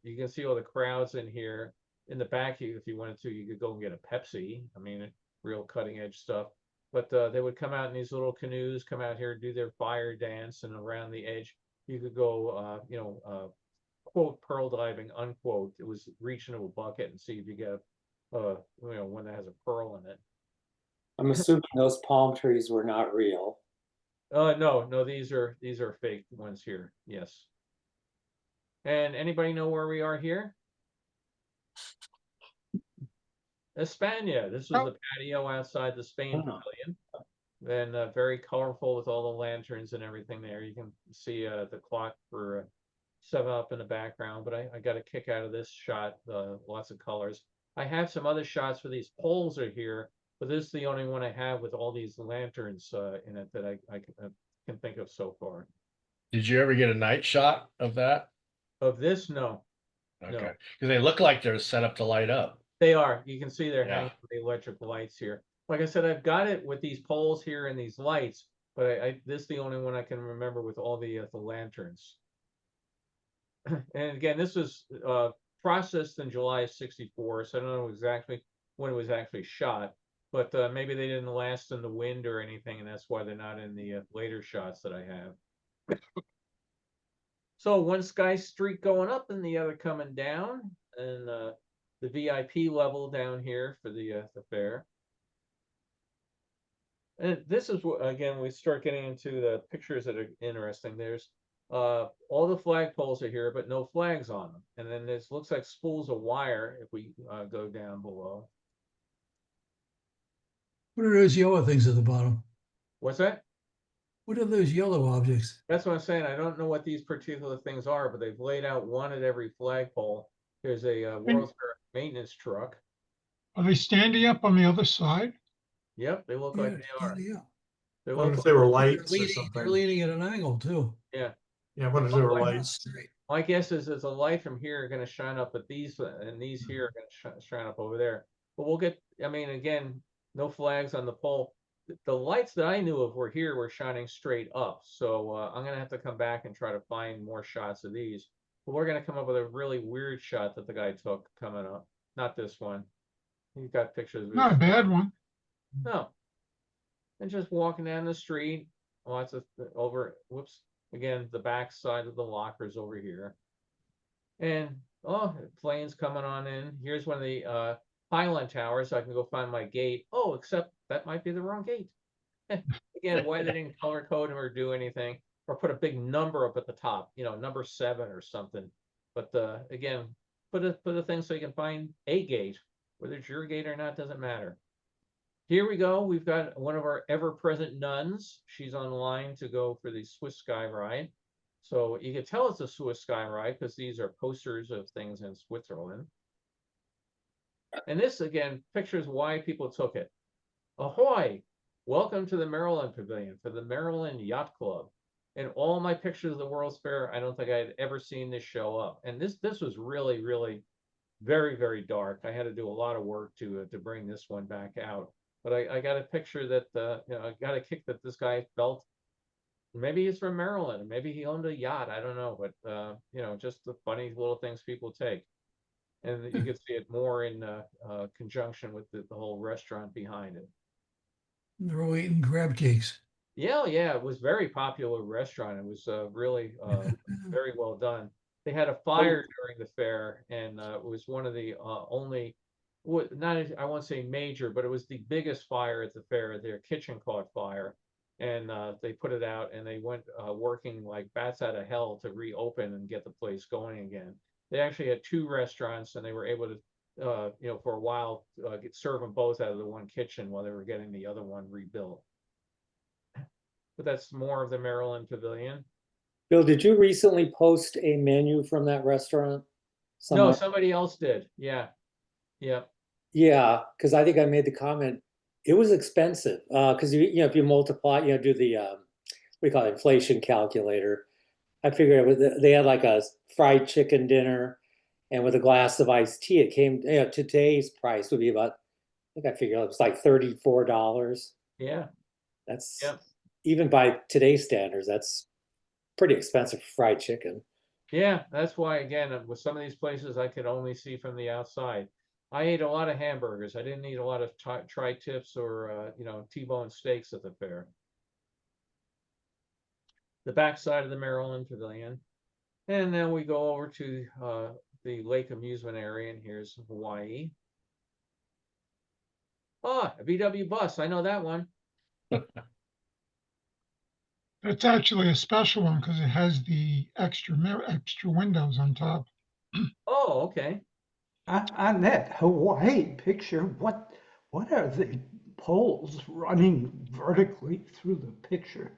you can see all the crowds in here. In the back, if you wanted to, you could go and get a Pepsi. I mean, real cutting edge stuff. But they would come out in these little canoes, come out here, do their fire dance, and around the edge, you could go, you know, quote, pearl diving, unquote. It was reach into a bucket and see if you get, you know, one that has a pearl in it. I'm assuming those palm trees were not real. No, these are fake ones here. Yes. And anybody know where we are here? España. This was the patio outside the Spain Pavilion. And very colorful with all the lanterns and everything there. You can see the clock for 7-Up in the background, but I got a kick out of this shot, lots of colors. I have some other shots where these poles are here, but this is the only one I have with all these lanterns in it that I can think of so far. Did you ever get a night shot of that? Of this, no. Okay, No. because they look like they're set up to light up. They are. You can see they're Yeah. hanging the electric lights here. Like I said, I've got it with these poles here and these lights, but this is the only one I can remember with all the lanterns. And again, this was processed in July of '64, so I don't know exactly when it was actually shot, but maybe they didn't last in the wind or anything, and that's why they're not in the later shots that I have. So one sky streak going up and the other coming down, and the VIP level down here for the fair. And this is what, again, we start getting into the pictures that are interesting. There's all the flagpoles are here, but no flags on them. And then this looks like spools of wire if we go down below. What are those yellow things at the bottom? What's that? What are those yellow objects? That's what I'm saying. I don't know what these particular things are, but they've laid out one at every flagpole. There's a World's Fair maintenance truck. Are they standing up on the other side? Yep, they look like they are. Yeah. They I wonder look if they were They're lights or leaning, something. they're leaning at an angle too. Yeah. Yeah, I wonder if they were like lights. Straight. My guess is there's a light from here going to shine up, but these and these here are going to shine up over there. But we'll get, I mean, again, no flags on the pole. The lights that I knew of were here were shining straight up. So I'm going to have to come back and try to find more shots of these. But we're going to come up with a really weird shot that the guy took coming up. Not this one. He's got pictures of Not a bad one. No. And just walking down the street, lots of whoops, again, the back side of the lockers over here. And, oh, planes coming on in. Here's one of the pylon towers, so I can go find my gate. Oh, except that might be the wrong gate. Again, why they didn't color code them or do anything, or put a big number up at the top, you know, number 7 or something. But again, put a thing so you can find a gate. Whether it's your gate or not doesn't matter. Here we go. We've got one of our ever-present nuns. She's on line to go for the Swiss Sky Ride. So you can tell it's a Swiss Sky Ride because these are posters of things in Switzerland. And this, again, pictures why people took it. Ahoy! Welcome to the Maryland Pavilion for the Maryland Yacht Club. In all my pictures of the World's Fair, I don't think I had ever seen this show up. And this was really, really very, very dark. I had to do a lot of work to bring this one back out. But I got a picture that, you know, I got a kick that this guy felt. Maybe he's from Maryland. Maybe he owned a yacht. I don't know. But, you know, just the funny little things people take. And you could see it more in conjunction with the whole restaurant behind it. They're all eating crab cakes. Yeah, yeah, it was very popular restaurant. It was really very well done. They had a fire during the fair, and it was one of the only, I won't say major, but it was the biggest fire at the fair. Their kitchen caught fire, and they put it out, and they went working like bats out of hell to reopen and get the place going again. They actually had 2 restaurants, and they were able to, for a while, serve them both out of the one kitchen while they were getting the other one rebuilt. But that's more of the Maryland Pavilion. Bill, did you recently post a menu from that restaurant? No, somewhere? somebody else did. Yeah. Yeah. Yeah, because I think I made the comment, it was expensive. Because if you multiply, do the what do you call it, inflation calculator. I figured they had like a fried chicken dinner, and with a glass of iced tea, it came. Today's price would be about. I think I figured it was like $34. Yeah. That's Yeah. even by today's standards, that's pretty expensive fried chicken. Yeah, that's why, again, with some of these places, I could only see from the outside. I ate a lot of hamburgers. I didn't eat a lot of tri-tips or, T-bone steaks at the fair. The backside of the Maryland Pavilion. And then we go over to the lake amusement area, and here's Hawaii. Oh, a VW bus. I know that one. It's actually a special one because it has the extra windows on top. Oh, okay. On that Hawaii picture, what are the poles running vertically through the picture?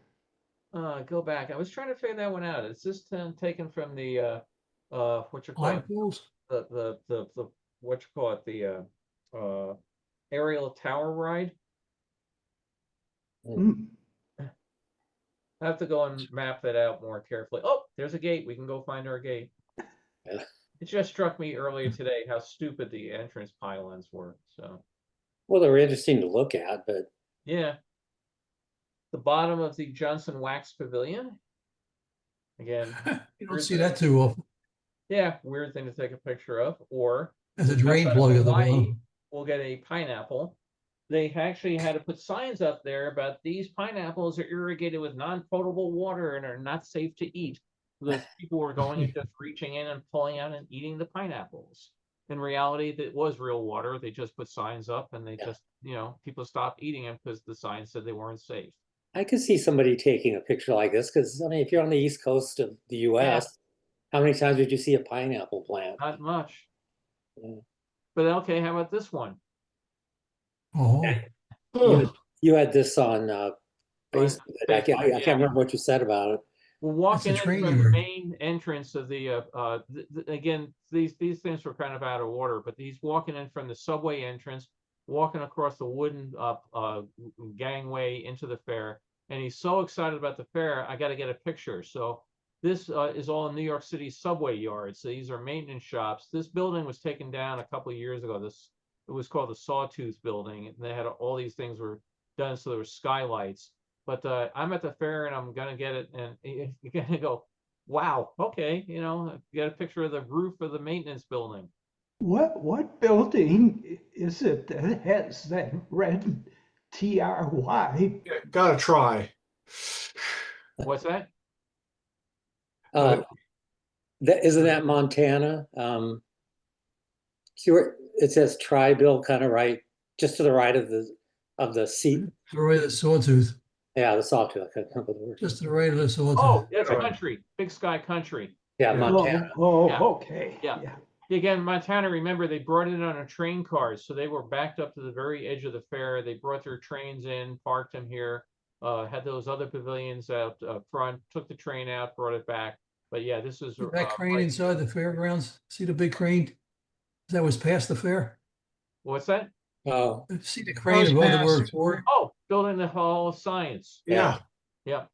Go back. I was trying to figure that one out. Is this taken from the what you call it? Flagpoles? The what you call it? The aerial tower ride? Hmm. I have to go and map that out more carefully. Oh, there's a gate. We can go find our gate. Yeah. It just struck me earlier today how stupid the entrance pylons were. So Well, they were interesting to look at, but yeah. The bottom of the Johnson Wax Pavilion. Again, You don't see that too often. yeah, weird thing to take a picture of. Or As a drain outside of plug at the Hawaii, bottom. we'll get a pineapple. They actually had to put signs up there about these pineapples are irrigated with non-potable water and are not safe to eat. Because people were going and just reaching in and pulling out and eating the pineapples. In reality, that was real water. They just put signs up, and they just, people stopped eating them because the sign said they weren't safe. I could see somebody taking a picture like this because, if you're on the east coast of the US, how many times did you see a pineapple plant? Not much. Yeah. But okay, how about this one? Oh, You had this on Facebook. I can't yeah. remember what you said about it. We're walking That's a in train from the yard. main entrance of the again, these things were kind of out of order, but he's walking in from the subway entrance, walking across the wooden gangway into the fair, and he's so excited about the fair. I got to get a picture. So this is all in New York City subway yards. So these are maintenance shops. This building was taken down a couple of years ago. It was called the Sawtooth Building, and they had all these things were done so there were skylights. But I'm at the fair and I'm gonna get it, and you're gonna go, wow, okay, get a picture of the roof of the maintenance building. What building is it that has that red TRY? Yeah, gotta try. What's that? Isn't that Montana? See where it says Tri-Bill, kind of right, just to the right of the seat. to the right of the Sawtooth. Yeah, the Sawtooth. I can't remember the word. Just to the right of the Sawtooth. Oh, that's Right. country, Big Sky Country. Yeah, Montana. Yeah. Okay. Yeah. Again, Montana, remember, they brought it on a train cars, so they were backed up to the very edge of the fair. They brought their trains in, parked them here, had those other pavilions out front, took the train out, brought it back. But yeah, this is That crane right- inside the fairgrounds. See the big crane? That was past the fair. What's that? Oh, See the crane above the word for? Oh, building the Hall of Science. Yeah. Yeah.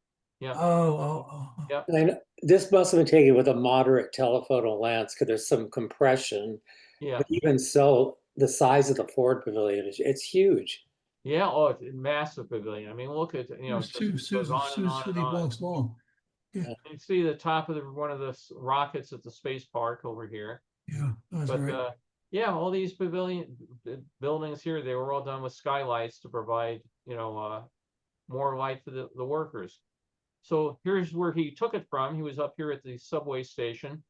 Oh. Yep. and I know, this must have been taken with a moderate telephoto lens because there's some compression. Yeah. But even so, the size of the Ford Pavilion it's huge. Yeah. Oh, it's a massive pavilion. I mean, look at, It's two it goes on and city on and on. blocks long. You see the top of one of the rockets at the space park over here. Yeah, that's But right. yeah, all these buildings here, they were all done with skylights to provide, more light for the workers. So here's where he took it from. He was up here at the subway station.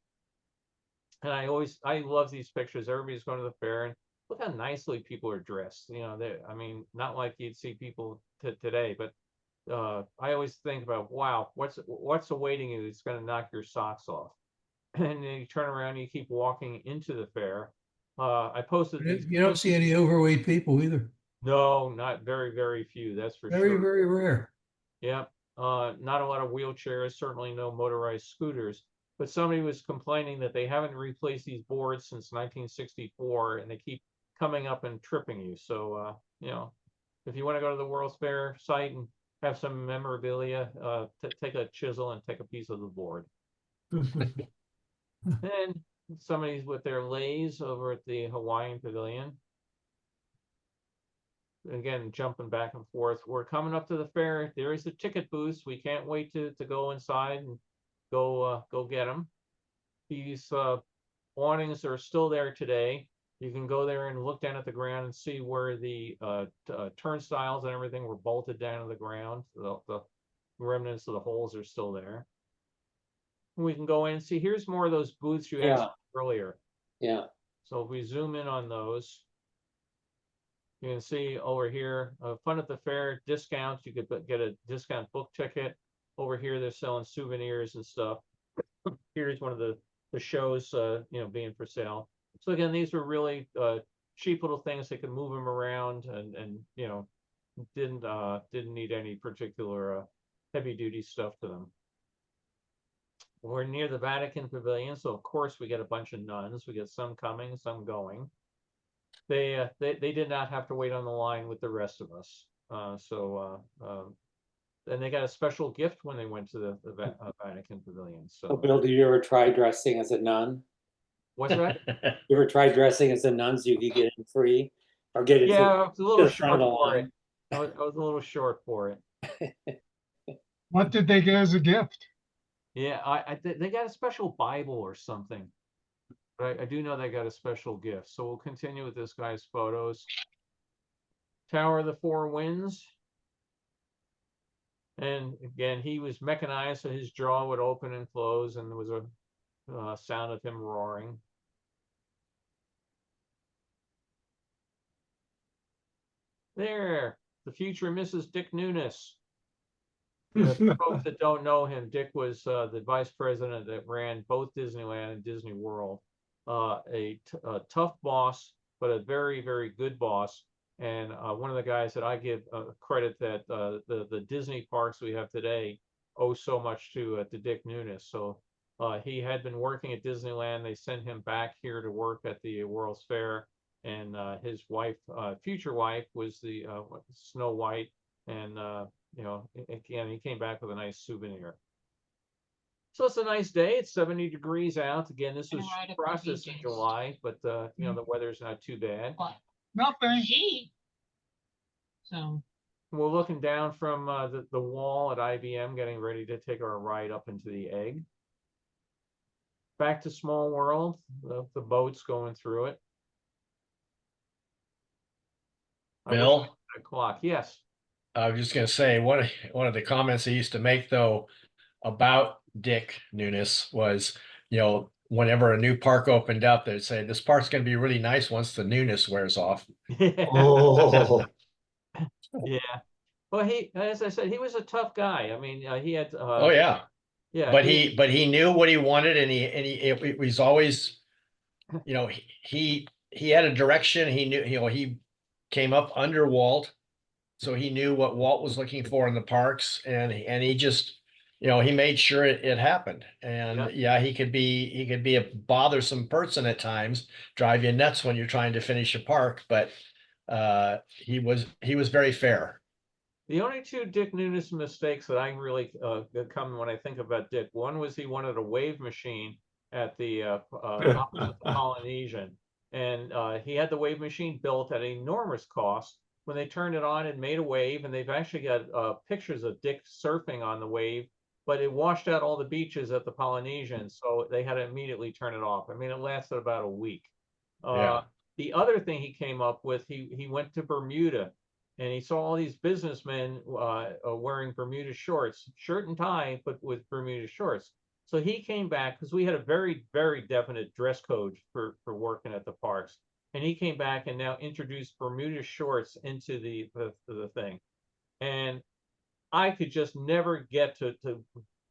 And I love these pictures. Everybody's going to the fair, and look how nicely people are dressed. I mean, not like you'd see people today, but I always think about, wow, what's awaiting you that's going to knock your socks off? And then you turn around and you keep walking into the fair. I posted these. You don't see any overweight people either. No, not very, very few. That's for Very, sure. very rare. Yep. Not a lot of wheelchairs, certainly no motorized scooters. But somebody was complaining that they haven't replaced these boards since 1964, and they keep coming up and tripping you. So, if you want to go to the World's Fair site and have some memorabilia, take a chisel and take a piece of the board. And somebody's with their leis over at the Hawaiian Pavilion. Again, jumping back and forth. We're coming up to the fair. There is the ticket booths. We can't wait to go inside and go get them. These awnings are still there today. You can go there and look down at the ground and see where the turnstiles and everything were bolted down to the ground. The remnants of the holes are still there. We can go in and see. Here's more of those booths you asked earlier. Yeah. So if we zoom in on those, you can see over here, fun at the fair, discounts. You could get a discount book ticket. Over here, they're selling souvenirs and stuff. Here's one of the shows, being for sale. So again, these were really cheap little things. They could move them around and didn't need any particular heavy duty stuff to them. We're near the Vatican Pavilion, so of course we get a bunch of nuns. We get some coming, some going. They did not have to wait on the line with the rest of us. And they got a special gift when they went to the Vatican Pavilion. So, Bill, did you ever try dressing as a nun? What's that? You ever tried dressing as a nun so you could get in free or get into I was a little the front short of the for it. line? I was a little short for it. What did they get as a gift? Yeah, they got a special Bible or something. But I do know they got a special gift. So we'll continue with this guy's photos. Tower of the Four Winds. And again, he was mechanized, so his jaw would open and close, and there was a sound of him roaring. There, the future Mrs. Dick Nunes. For folks that don't know him, Dick was the vice president that ran both Disneyland and Disney World. A tough boss, but a very, very good boss. And one of the guys that I give credit that the Disney parks we have today owe so much to Dick Nunes. So he had been working at Disneyland. They sent him back here to work at the World's Fair. And his wife, future wife, was the Snow White. And again, he came back with a nice souvenir. So it's a nice day. It's 70 degrees out. Again, this was processed in July, but the weather's not too bad. Nothing. So we're looking down from the wall at IBM, getting ready to take our ride up into the egg. Back to Small World, the boat's going through it. Bill? Clock, yes. I was just going to say, one of the comments he used to make, though, about Dick Nunes was, whenever a new park opened up, they'd say, this park's going to be really nice once the newness wears off. Oh, yeah. Well, as I said, he was a tough guy. I mean, he had. Oh yeah. Yeah. But he knew what he wanted, and it was always, he had a direction. He knew, he came up under Walt, so he knew what Walt was looking for in the parks, and he just, he made sure it happened. And he could be a bothersome person at times, drive you nuts when you're trying to finish a park, but he was very fair. The only two Dick Nunes mistakes that I really come when I think about Dick, one was he wanted a wave machine at the Polynesian, and he had the wave machine built at an enormous cost. When they turned it on, it made a wave, and they've actually got pictures of Dick surfing on the wave but it washed out all the beaches at the Polynesian, so they had to immediately turn it off. I mean, it lasted about a week. Yeah. The other thing he came up with, he went to Bermuda, and he saw all these businessmen wearing Bermuda shorts, shirt and tie, but with Bermuda shorts. So he came back because we had a very, very definite dress code for working at the parks. And he came back and now introduced Bermuda shorts into the thing. And I could just never get to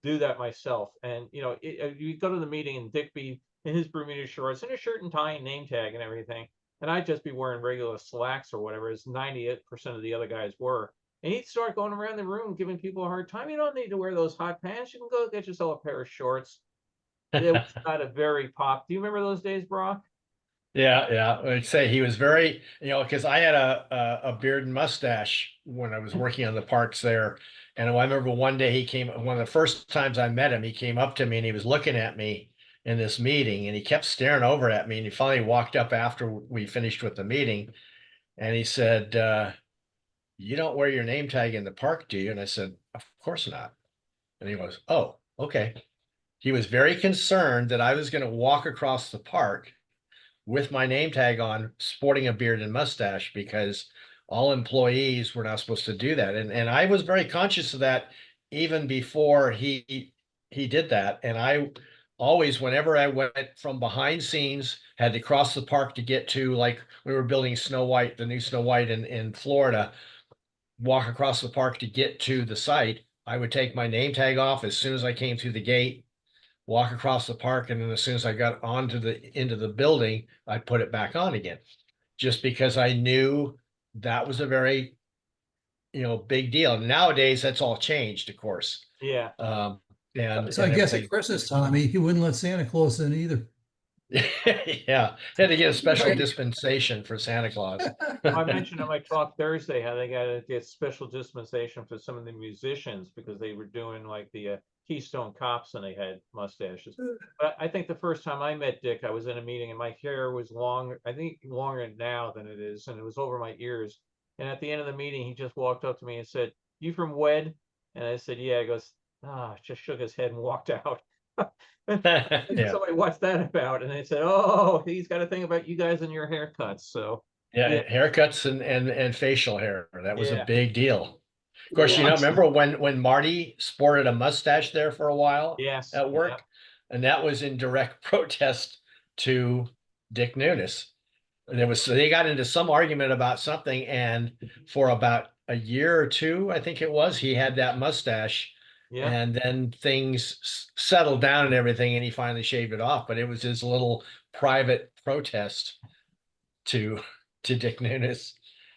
do that myself. And, you know, you go to the meeting and Dick be in his Bermuda shorts and a shirt and tie and name tag and everything. And I'd just be wearing regular slacks or whatever, as 98% of the other guys were. And he'd start going around the room giving people a hard time. You don't need to wear those hot pants. You can go get yourself a pair of shorts. It was not a very pop. Do you remember those days, Brock? Yeah. I'd say he was very, you know, because I had a beard and mustache when I was working on the parks there. And I remember one day he came, one of the first times I met him, he came up to me and he was looking at me in this meeting and he kept staring over at me. And he finally walked up after we finished with the meeting and he said, you don't wear your name tag in the park, do you? And I said, of course not. And he goes, oh, okay. He was very concerned that I was going to walk across the park with my name tag on, sporting a beard and mustache, because all employees were not supposed to do that. And I was very conscious of that even before he did that. And I always, whenever I went from behind scenes, had to cross the park to get to, like we were building Snow White, the new Snow White in Florida, walk across the park to get to the site, I would take my name tag off as soon as I came through the gate, walk across the park, and then as soon as I got into the building, I'd put it back on again. Just because I knew that was a very, you know, big deal. And nowadays that's all changed, of course. Yeah. And So I guess at everything. Christmas time, he wouldn't let Santa Claus in either. Yeah, had to get a special dispensation for Santa Claus. I mentioned on my talk Thursday how they got to get special dispensation for some of the musicians because they were doing like the Keystone Cops and they had mustaches. But I think the first time I met Dick, I was in a meeting and my hair was long, I think longer now than it is, and it was over my ears. And at the end of the meeting, he just walked up to me and said, "You from WED?" And I said, "Yeah." He goes, just shook his head and walked out. Yeah. Somebody, what's that about? And they said, "Oh, he's got a thing about you guys and your haircuts." So Yeah, haircuts and facial hair. That was Yeah. a big deal. Of course, you know, remember when Marty sported a mustache there for a while yes, at work? yeah. And that was in direct protest to Dick Nunes. And they got into some argument about something, and for about a year or two, I think it was, he had that mustache. Yeah. And then things settled down and everything, and he finally shaved it off. But it was his little private protest to Dick Nunes.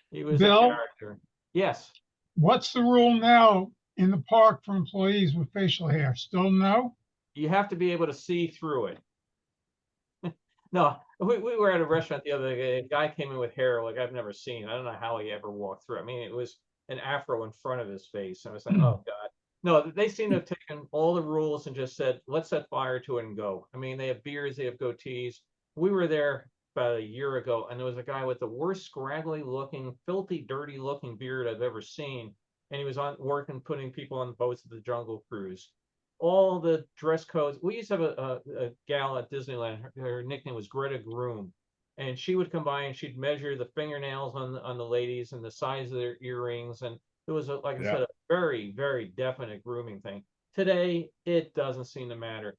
He was Bill? a character. Yes. What's the rule now in the park for employees with facial hair? Still no? You have to be able to see through it. No, we were at a restaurant the other day. A guy came in with hair like I've never seen. I don't know how he ever walked through. I mean, it was an afro in front of his face. I was like, oh God. No, they seem to have taken all the rules and just said, let's set fire to it and go. I mean, they have beards, they have goatees. We were there about a year ago, and there was a guy with the worst scraggly looking, filthy, dirty looking beard I've ever seen. And he was on working, putting people on boats at the Jungle Cruise. All the dress codes. We used to have a gal at Disneyland. Her nickname was Greta Groom. And she would come by and she'd measure the fingernails on the ladies and the size of their earrings. And it was, like I said, a very, very definite grooming thing. Today, it doesn't seem to matter.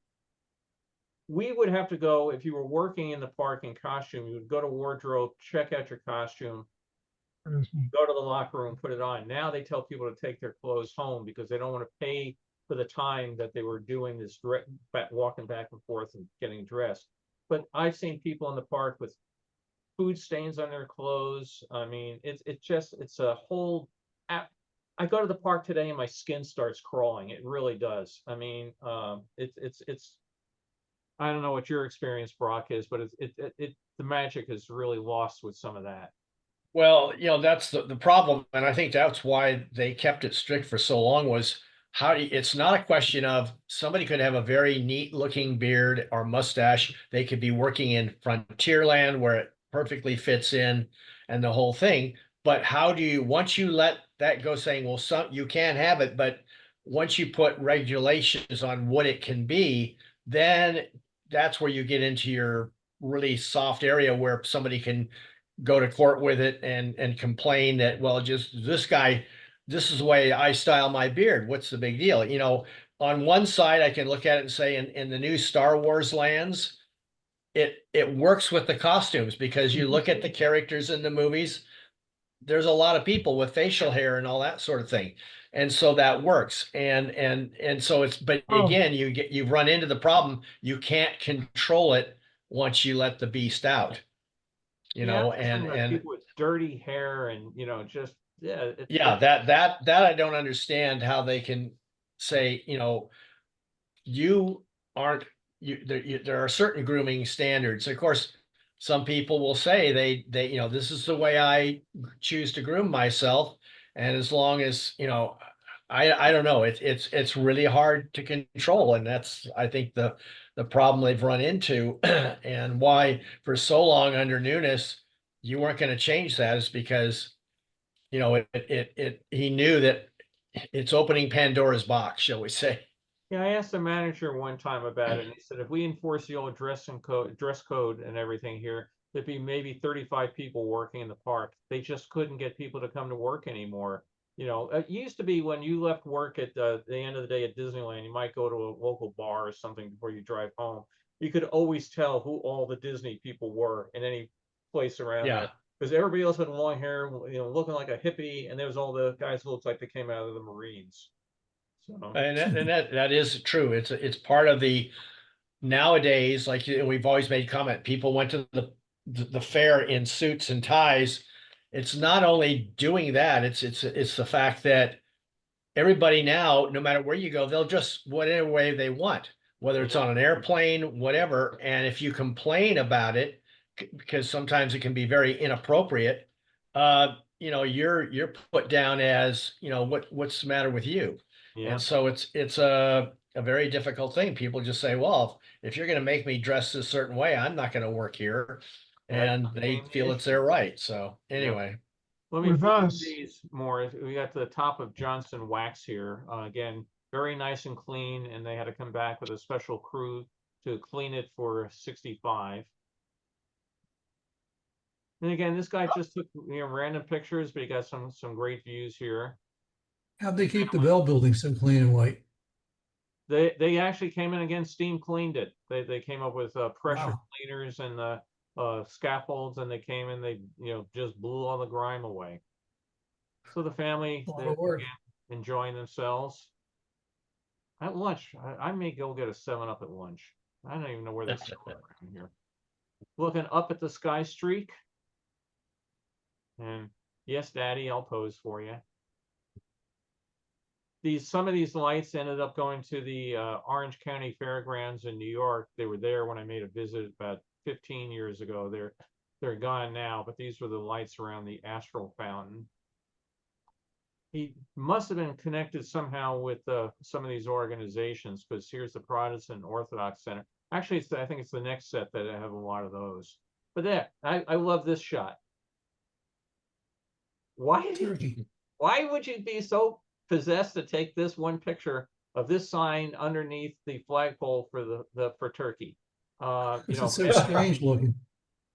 We would have to go, if you were working in the park in costume, you would go to wardrobe, check out your costume, go to the locker room, put it on. Now they tell people to take their clothes home because they don't want to pay for the time that they were doing this, walking back and forth and getting dressed. But I've seen people in the park with food stains on their clothes. I mean, it's a whole. I go to the park today and my skin starts crawling. It really does. I mean, it's. I don't know what your experience, Brock, is, but the magic is really lost with some of that. Well, you know, that's the problem. And I think that's why they kept it strict for so long was it's not a question of somebody could have a very neat looking beard or mustache. They could be working in Frontierland where it perfectly fits in and the whole thing. But how do you, once you let that go saying, well, you can't have it, but once you put regulations on what it can be, then that's where you get into your really soft area where somebody can go to court with it and complain that, well, just this guy, this is the way I style my beard. What's the big deal? You know, on one side, I can look at it and say in the new Star Wars lands, it works with the costumes because you look at the characters in the movies, there's a lot of people with facial hair and all that sort of thing. And so that works. And so it's, but Oh. again, you run into the problem. You can't control it once you let the beast out, you know, and people with dirty hair and, you know, just, yeah, that I don't understand how they can say, you know, you aren't, there are certain grooming standards. Of course, some people will say they, you know, this is the way I choose to groom myself. And as long as, you know, I don't know, it's really hard to control. And that's, I think the problem they've run into and why for so long under Nunes, you weren't going to change that is because, you know, he knew that it's opening Pandora's box, shall we say. Yeah, I asked the manager one time about it, and he said if we enforce the old dress code and everything here, there'd be maybe 35 people working in the park. They just couldn't get people to come to work anymore. You know, it used to be when you left work at the end of the day at Disneyland, you might go to a local bar or something before you drive home. You could always tell who all the Disney people were in any place around Yeah. there. Because everybody else had long hair, you know, looking like a hippie, and there was all the guys who looked like they came out of the Marines. So. And that is true. It's part of the nowadays, like we've always made comment, people went to the fair in suits and ties. It's not only doing that, it's the fact that everybody now, no matter where you go, they'll just whatever way they want, whether it's on an airplane, whatever. And if you complain about it, because sometimes it can be very inappropriate, you know, you're put down as, you know, what's the matter with you? Yeah. And so it's a very difficult thing. People just say, well, if you're going to make me dress a certain way, I'm not going to work here. And they feel it's their right. So anyway. Let me With flip us- these more. We got to the top of Johnson Wax here. Again, very nice and clean, and they had to come back with a special crew to clean it for 65. And again, this guy just took, you know, random pictures, but he got some great views here. How'd they keep the Bell building so clean and white? They actually came in again, steam cleaned it. They came up with pressure Wow. cleaners and scaffolds, and they came in, they, you know, just blew all the grime away. So the family, A lot they, of work. again, enjoying themselves. At lunch, I may go get a 7-Up at lunch. I don't even know where this is around here. Looking up at the sky streak. And yes, Daddy, I'll pose for you. Some of these lights ended up going to the Orange County Fairgrounds in New York. They were there when I made a visit about 15 years ago. They're gone now, but these were the lights around the Astral Fountain. He must have been connected somehow with some of these organizations, because here's the Protestant Orthodox Center. Actually, I think it's the next set that I have a lot of those. But there, I love this shot. Why would you be so possessed to take this one picture of this sign underneath the flagpole for Turkey? You This know, is so strange looking.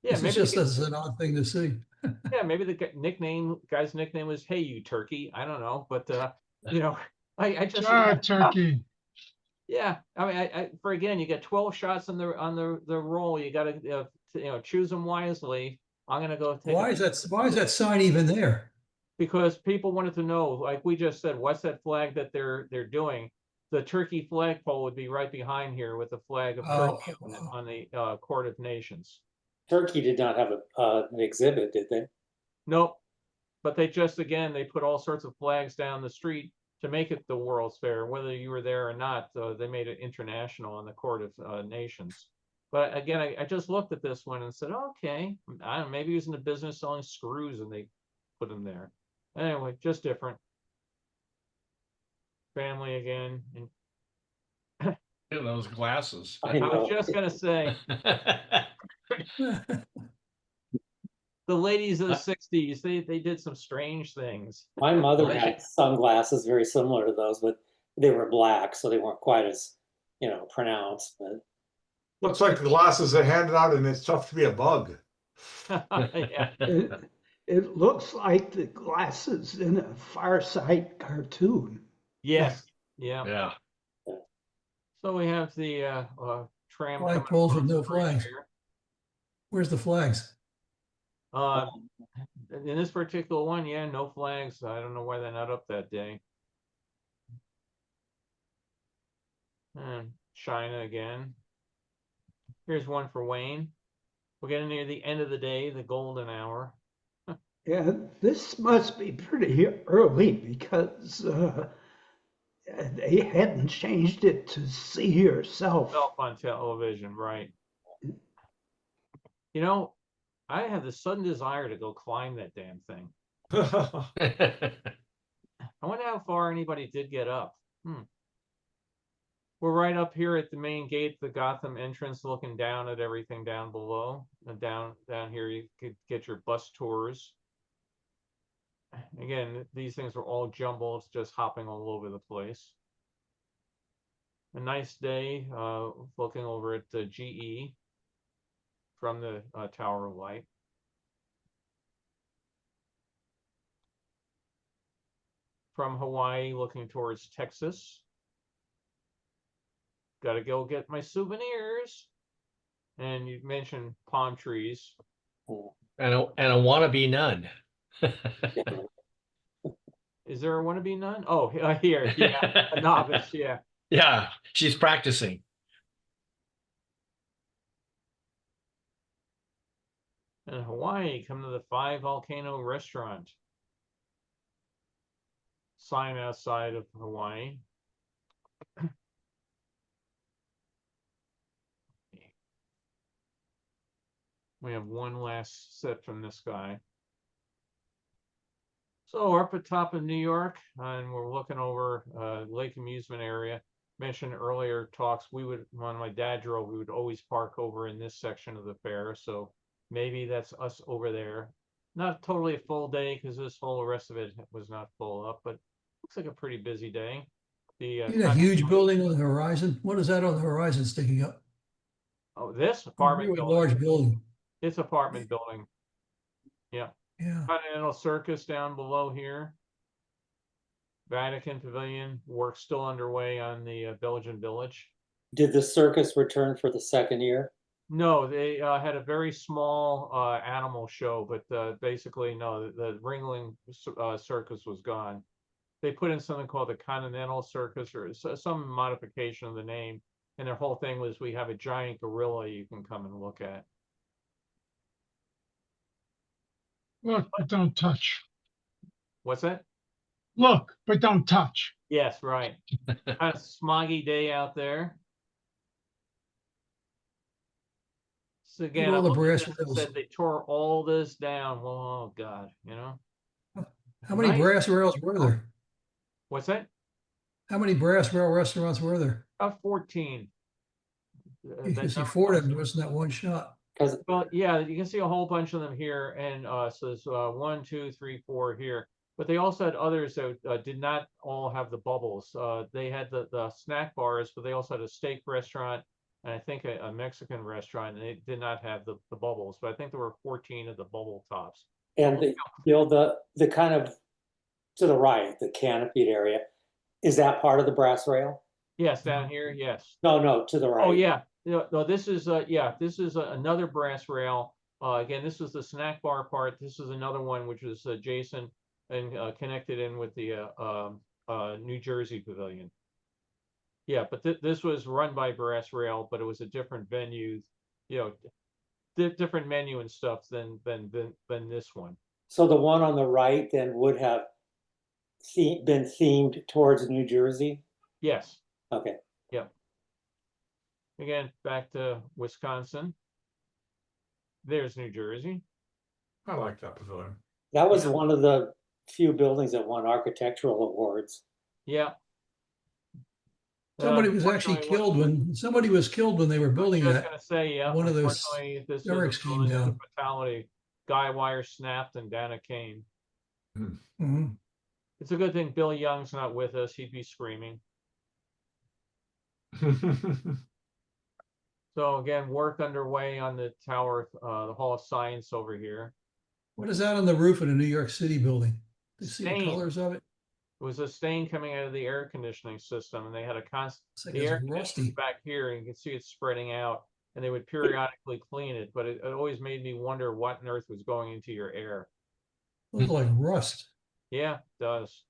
yeah, This maybe is just the, as an odd thing to see. yeah, maybe the guy's nickname was "Hey You Turkey." I don't know, but you know, I just Turkey. yeah. I mean, I for again, you get 12 shots on the roll. You got to you know, choose them wisely. I'm gonna go take. Why is that sign even there? Because people wanted to know, like we just said, what's that flag that they're doing? The Turkey flagpole would be right behind here with the flag of Turkey on the Court of Nations. Turkey did not have an exhibit, did they? Nope. But they just, again, they put all sorts of flags down the street to make it the World's Fair. Whether you were there or not, they made it international on the Court of Nations. But again, I just looked at this one and said, okay, I don't know, maybe he was in the business selling screws and they put him there. Anyway, just different. Family again. And Those glasses. I was just gonna say, the ladies of the 60s, they did some strange things. My mother had sunglasses very similar to those, but they were black, so they weren't quite as, pronounced, but. Looks like the glasses they handed out, and it's tough to be a bug. Yeah. It looks like the glasses in a Far Side cartoon. Yes. Yeah. Yeah. So we have the tram. coming Flagpoles with across no the bridge flags. here. Where's the flags? In this particular one, yeah, no flags. I don't know why they're not up that day. And China again. Here's one for Wayne. We're getting near the end of the day, the golden hour. Yeah, this must be pretty early because they hadn't changed it to see yourself. Self on television, right? You know, I have the sudden desire to go climb that damn thing. I wonder how far anybody did get up. We're right up here at the main gate, the Gotham entrance, looking down at everything down below. And down here, you could get your bus tours. Again, these things are all jumbled, it's just hopping all over the place. A nice day, looking over at the GE from the Tower of Light. From Hawaii, looking towards Texas. Got to go get my souvenirs. And you mentioned palm trees. And a wannabe nun. Is there a wannabe nun? Oh, here, yeah, a novice, yeah. Yeah, she's practicing. In Hawaii, come to the Five Volcano Restaurant. Sign outside of Hawaii. We have one last set from this guy. So we're up at top of New York, and we're looking over Lake Amusement area. Mentioned earlier talks, when my dad drove, we would always park over in this section of the fair. So maybe that's us over there. Not totally a full day because this whole rest of it was not full up, but looks like a pretty busy day. The See that huge building on the horizon? What is that on the horizon sticking up? Oh, this apartment Really building. large building. It's apartment building. Yeah. Yeah. Continental Circus down below here. Vatican Pavilion, work still underway on the Belgian Village. Did the circus return for the second year? No, they had a very small animal show, but basically, no, the Ringling Circus was gone. They put in something called the Continental Circus or some modification of the name. And their whole thing was, we have a giant gorilla you can come and look at. Look, but don't touch. What's that? Look, but don't touch. Yes, right. Kind of smoggy day out there. So again, all the brass said rails. they tore all this down. Well, oh God, How many Nice. brass rails were there? What's that? How many brass rail restaurants were there? About 14. You That can see number 4 of was- them just in that one shot. Well, yeah, you can see a whole bunch of them here, and so there's 1, 2, 3, 4 here. But they also had others that did not all have the bubbles. They had the snack bars, but they also had a steak restaurant and I think a Mexican restaurant, and they did not have the bubbles. But I think there were 14 of the bubble tops. And the kind of to the right, the canopied area, is that part of the brass rail? Yes, down here, yes. No, to the right. Oh yeah, no, this is this is another brass rail. Again, this is the snack bar part. This is another one which is adjacent and connected in with the New Jersey Pavilion. Yeah, but this was run by Brass Rail, but it was a different venue, different menu and stuff than this one. So the one on the right then would have been themed towards New Jersey? Yes. Okay. Yeah. Again, back to Wisconsin. There's New Jersey. I like that pavilion. That was one of the few buildings that won architectural awards. Yeah. Somebody was actually killed when they were building I was that. gonna say, yeah. One of those unfortunately, this derricks is came a down. fatality. Guy wire snapped and down it came. Mhm. It's a good thing Bill Young's not with us. He'd be screaming. So again, work underway on the tower, the Hall of Science over here. What is that on the roof of the New York City building? Do you see the Stain. colors of it? It was a stain coming out of the air conditioning system, and they had a constant, It's like the it's air conditioning rusty. back here, and you can see it spreading out, and they would periodically clean it, but it always made me wonder what on earth was going into your air. Looks like rust. Yeah, it does.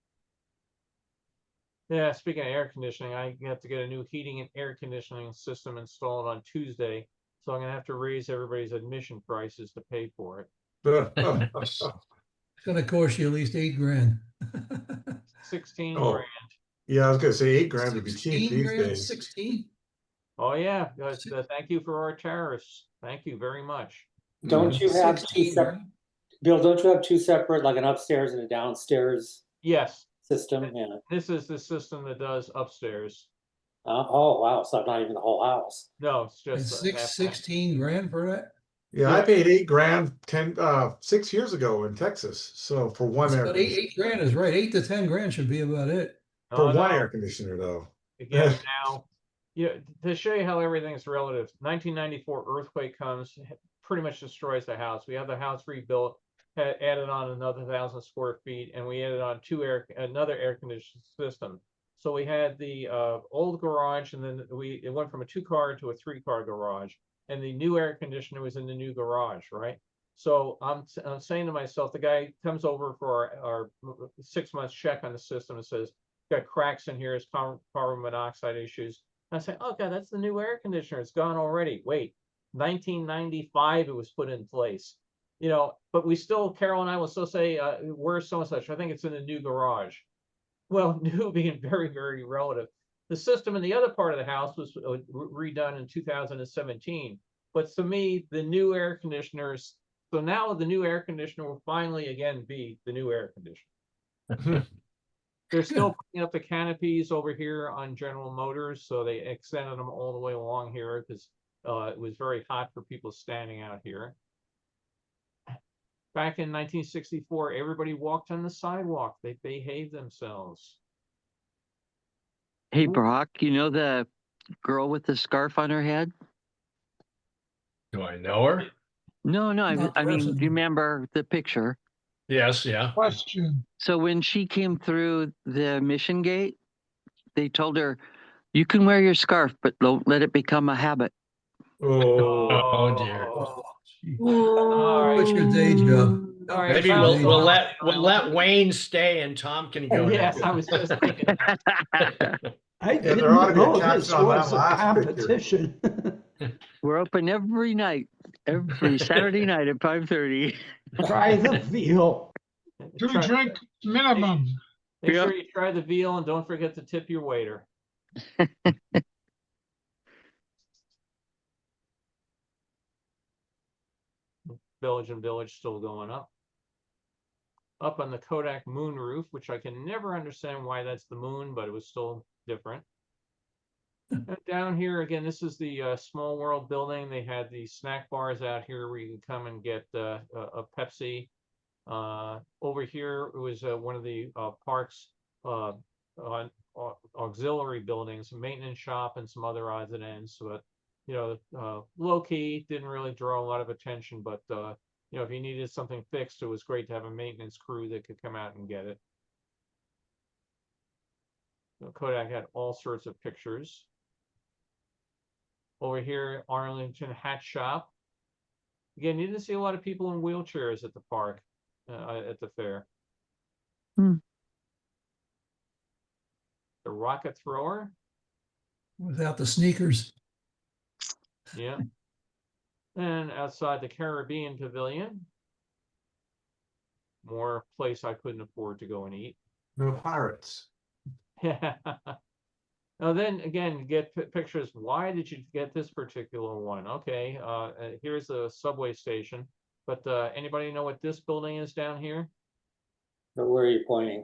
Yeah, speaking of air conditioning, I have to get a new heating and air conditioning system installed on Tuesday. So I'm gonna have to raise everybody's admission prices to pay for it. It's gonna cost you at least $8 grand. 16 Oh. grand. Yeah, I was gonna say 8 grand would be cheap 16 these grand, days. 16? Oh, yeah. Thank you for our tariffs. Thank you very much. Don't you have two 16 separate, grand? Bill, don't you have two separate, like an upstairs and a downstairs Yes, system? Yeah. this is the system that does upstairs. Oh, wow. So not even the whole house. No, it's And just six, half- 16 grand for that? Yeah, I paid 8 grand 6 years ago in Texas. So for one air But eight grand is right. 8 to 10 grand should be about it. for Oh, one no. air conditioner though. Again, now, yeah, to show you how everything's relative, 1994 earthquake comes, pretty much destroys the house. We have the house rebuilt, added on another 1,000 square feet, and we added on another air conditioning system. So we had the old garage, and then it went from a 2-car to a 3-car garage, and the new air conditioner was in the new garage, right? So I'm saying to myself, the guy comes over for our 6 months check on the system and says, got cracks in here, it's carbon monoxide issues. And I say, oh God, that's the new air conditioner. It's gone already. Wait, 1995 it was put in place. You know, but we still, Carol and I will still say, where's so and such? I think it's in the new garage. Well, new being very, very relative. The system in the other part of the house was redone in 2017. But to me, the new air conditioners, so now the new air conditioner will finally again be the new air conditioner. They're still putting up the canopies over here on General Motors, so they extended them all the way along here because it was very hot for people standing out here. Back in 1964, everybody walked on the sidewalk. They behaved themselves. Hey, Brock, you know the girl with the scarf on her head? Do I know her? Not No, I mean, do personally. you remember the picture? Yes, yeah. Question. So when she came through the mission gate, they told her, you can wear your scarf, but don't let it become a habit. Oh dear. Oh, gee. All right. What's your day job? All right, Maybe well, we'll let Wayne stay and Tom can go. Yes, next. I was just thinking that. I there didn't ought to be a know caption this on that was a last picture. competition. We're open every night, every Saturday night at 5:30. Try the veal. 2 Try- drink minimum. Make Yeah. sure you try the veal and don't forget to tip your waiter. Belgian Village still going up. Up on the Kodak moon roof, which I can never understand why that's the moon, but it was still different. And down here again, this is the Small World building. They had the snack bars out here where you can come and get a Pepsi. Over here it was one of the parks auxiliary buildings, maintenance shop, and some other odds and ends. But you know, low key, didn't really draw a lot of attention. But you know, if you needed something fixed, it was great to have a maintenance crew that could come out and get it. So Kodak had all sorts of pictures. Over here, Arlington Hat Shop. Again, you didn't see a lot of people in wheelchairs at the park, at the fair. Hmm. The rocket thrower. Without the sneakers. Yeah. And outside the Caribbean Pavilion. More place I couldn't afford to go and eat. No pirates. Yeah. Now then again, get pictures. Why did you get this particular one? Okay, here's a subway station. But anybody know what this building is down here? Where are you pointing?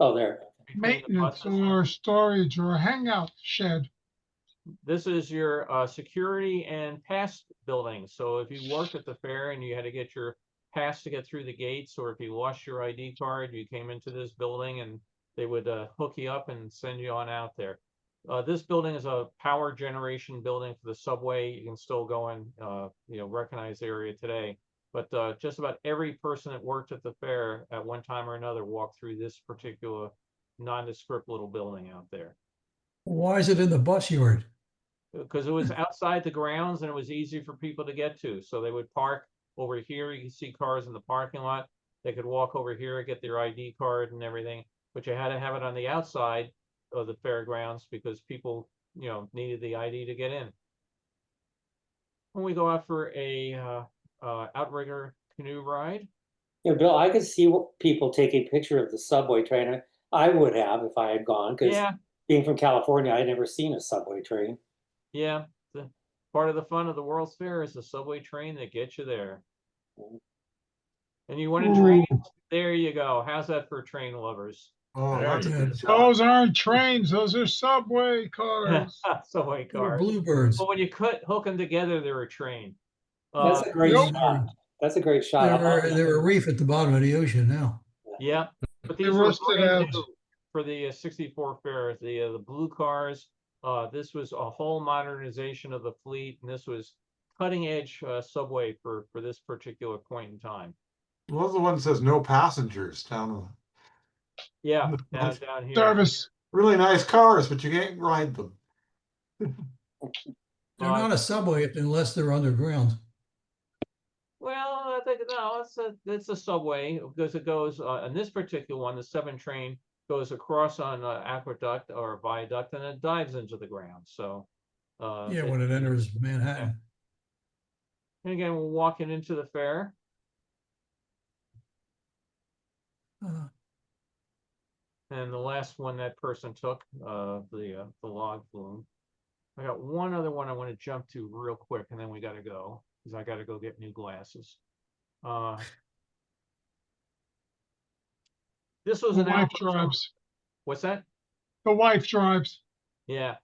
Oh, there. Between the Maintenance buses? or storage or hangout shed. This is your security and pass building. So if you worked at the fair and you had to get your pass to get through the gates, or if you lost your ID card, you came into this building and they would hook you up and send you on out there. This building is a power generation building for the subway. You can still go and, recognize the area today. But just about every person that worked at the fair at one time or another walked through this particular nondescript little building out there. Why is it in the bus yard? Because it was outside the grounds and it was easy for people to get to. So they would park over here. You can see cars in the parking lot. They could walk over here and get their ID card and everything. But you had to have it on the outside of the fairgrounds because people, needed the ID to get in. When we go out for a outrigger canoe ride. Yeah, Bill, I could see people taking a picture of the subway train. I would have if I had gone, because Yeah, being from California, I'd never seen a subway train. yeah. The part of the fun of the World's Fair is the subway train that gets you there. And you want to train? There you go. How's that for train lovers? Oh, that's a good shot. Those aren't trains, those are subway cars. Subway They were cars. bluebirds. But when you hook them together, they're a train. That's a great Nope. shot. That's a great shot. They're a reef at the bottom of the ocean now. Yeah, but They these were rusted brand out. new for the 64 fair. The blue cars. This was a whole modernization of the fleet, and this was cutting edge subway for this particular point in time. Well, those are the one that says no passengers down. Yeah, down here. Service. Really nice cars, but you can't ride them. They're not a subway unless they're underground. Well, I think no, it's a subway because it goes on this particular one. The 7 train goes across on aqueduct or viaduct and it dives into the ground. So Yeah, when it enters Manhattan. and again, we're walking into the fair. And the last one that person took, the log flume. I got one other one I want to jump to real quick, and then we got to go because I got to go get new glasses. This was The an wife album from- drives. What's that? The wife drives. Yeah,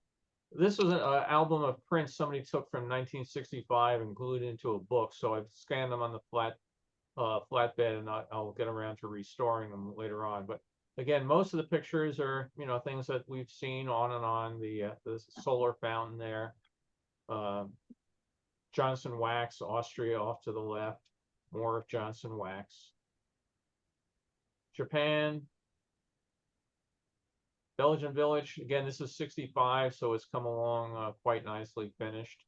this was an album of prints somebody took from 1965 and glued into a book. So I've scanned them on the flatbed, and I'll get around to restoring them later on. But again, most of the pictures are, things that we've seen on and on. The solar fountain there, Johnson Wax, Austria off to the left, more of Johnson Wax. Japan, Belgian Village. Again, this is 65, so it's come along quite nicely finished.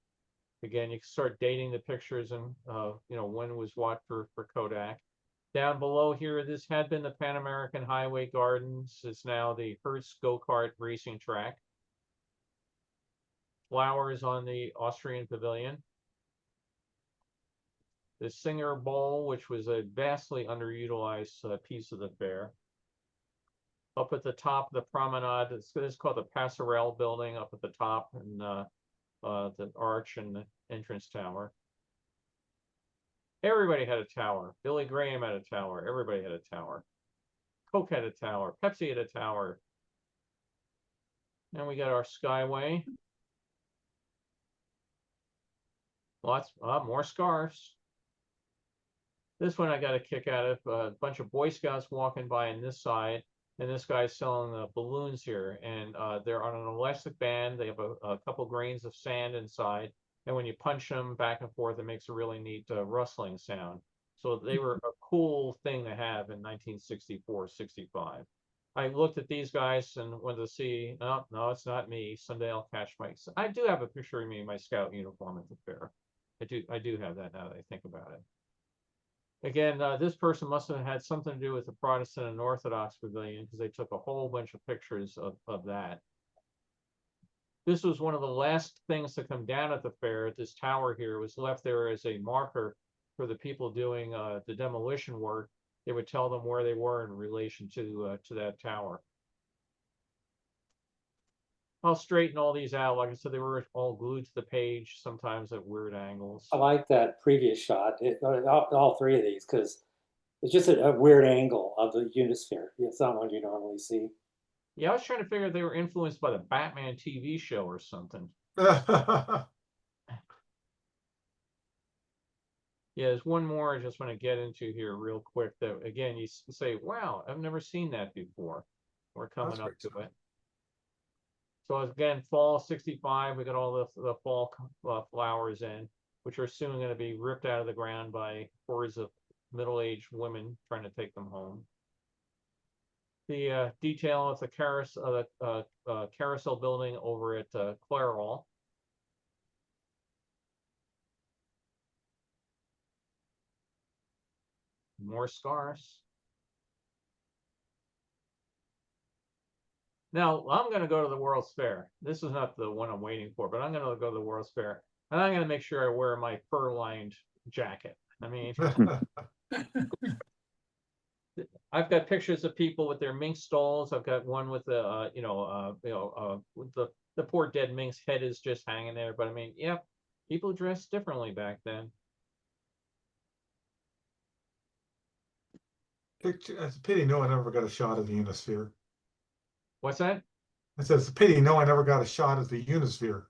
Again, you can start dating the pictures and, when was what for Kodak. Down below here, this had been the Pan American Highway Gardens. It's now the Hertz Go-Kart racing track. Flowers on the Austrian Pavilion. The Singer Bowl, which was a vastly underutilized piece of the fair. Up at the top of the promenade, it's called the Passerelle building up at the top, and the arch and the entrance tower. Everybody had a tower. Billy Graham had a tower. Everybody had a tower. Coke had a tower. Pepsi had a tower. And we got our Skyway. Lots more scarves. This one I got a kick out of. A bunch of Boy Scouts walking by on this side, and this guy's selling balloons here. And they're on an elastic band. They have a couple grains of sand inside. And when you punch them back and forth, it makes a really neat rustling sound. So they were a cool thing to have in 1964, 65. I looked at these guys and wanted to see, no, it's not me. Someday I'll catch my. I do have a picture of me in my scout uniform at the fair. I do have that now that I think about it. Again, this person must have had something to do with the Protestant and Orthodox Pavilion because they took a whole bunch of pictures of that. This was one of the last things to come down at the fair. This tower here was left there as a marker for the people doing the demolition work. They would tell them where they were in relation to that tower. I'll straighten all these out. Like I said, they were all glued to the page, sometimes at weird angles. I like that previous shot, all 3 of these, because it's just a weird angle of the Unisphere. It's not one you normally see. Yeah, I was trying to figure if they were influenced by the Batman TV show or something. Yeah, there's one more I just want to get into here real quick that, again, you say, wow, I've never seen that before. We're coming up to it. So again, fall 65, we got all the fall flowers in, which are soon going to be ripped out of the ground by hordes of middle-aged women trying to take them home. The detail of the carousel building over at Clairol. More scarves. Now, I'm going to go to the World's Fair. This is not the one I'm waiting for, but I'm going to go to the World's Fair. And I'm going to make sure I wear my fur-lined jacket. I mean, I've got pictures of people with their mink stalls. I've got one with the, with the poor dead mink's head is just hanging there. But I mean, yeah, people dressed differently back then. It's a pity no one ever got a shot of the Unisphere. What's that? I said, it's a pity no one ever got a shot of the Unisphere.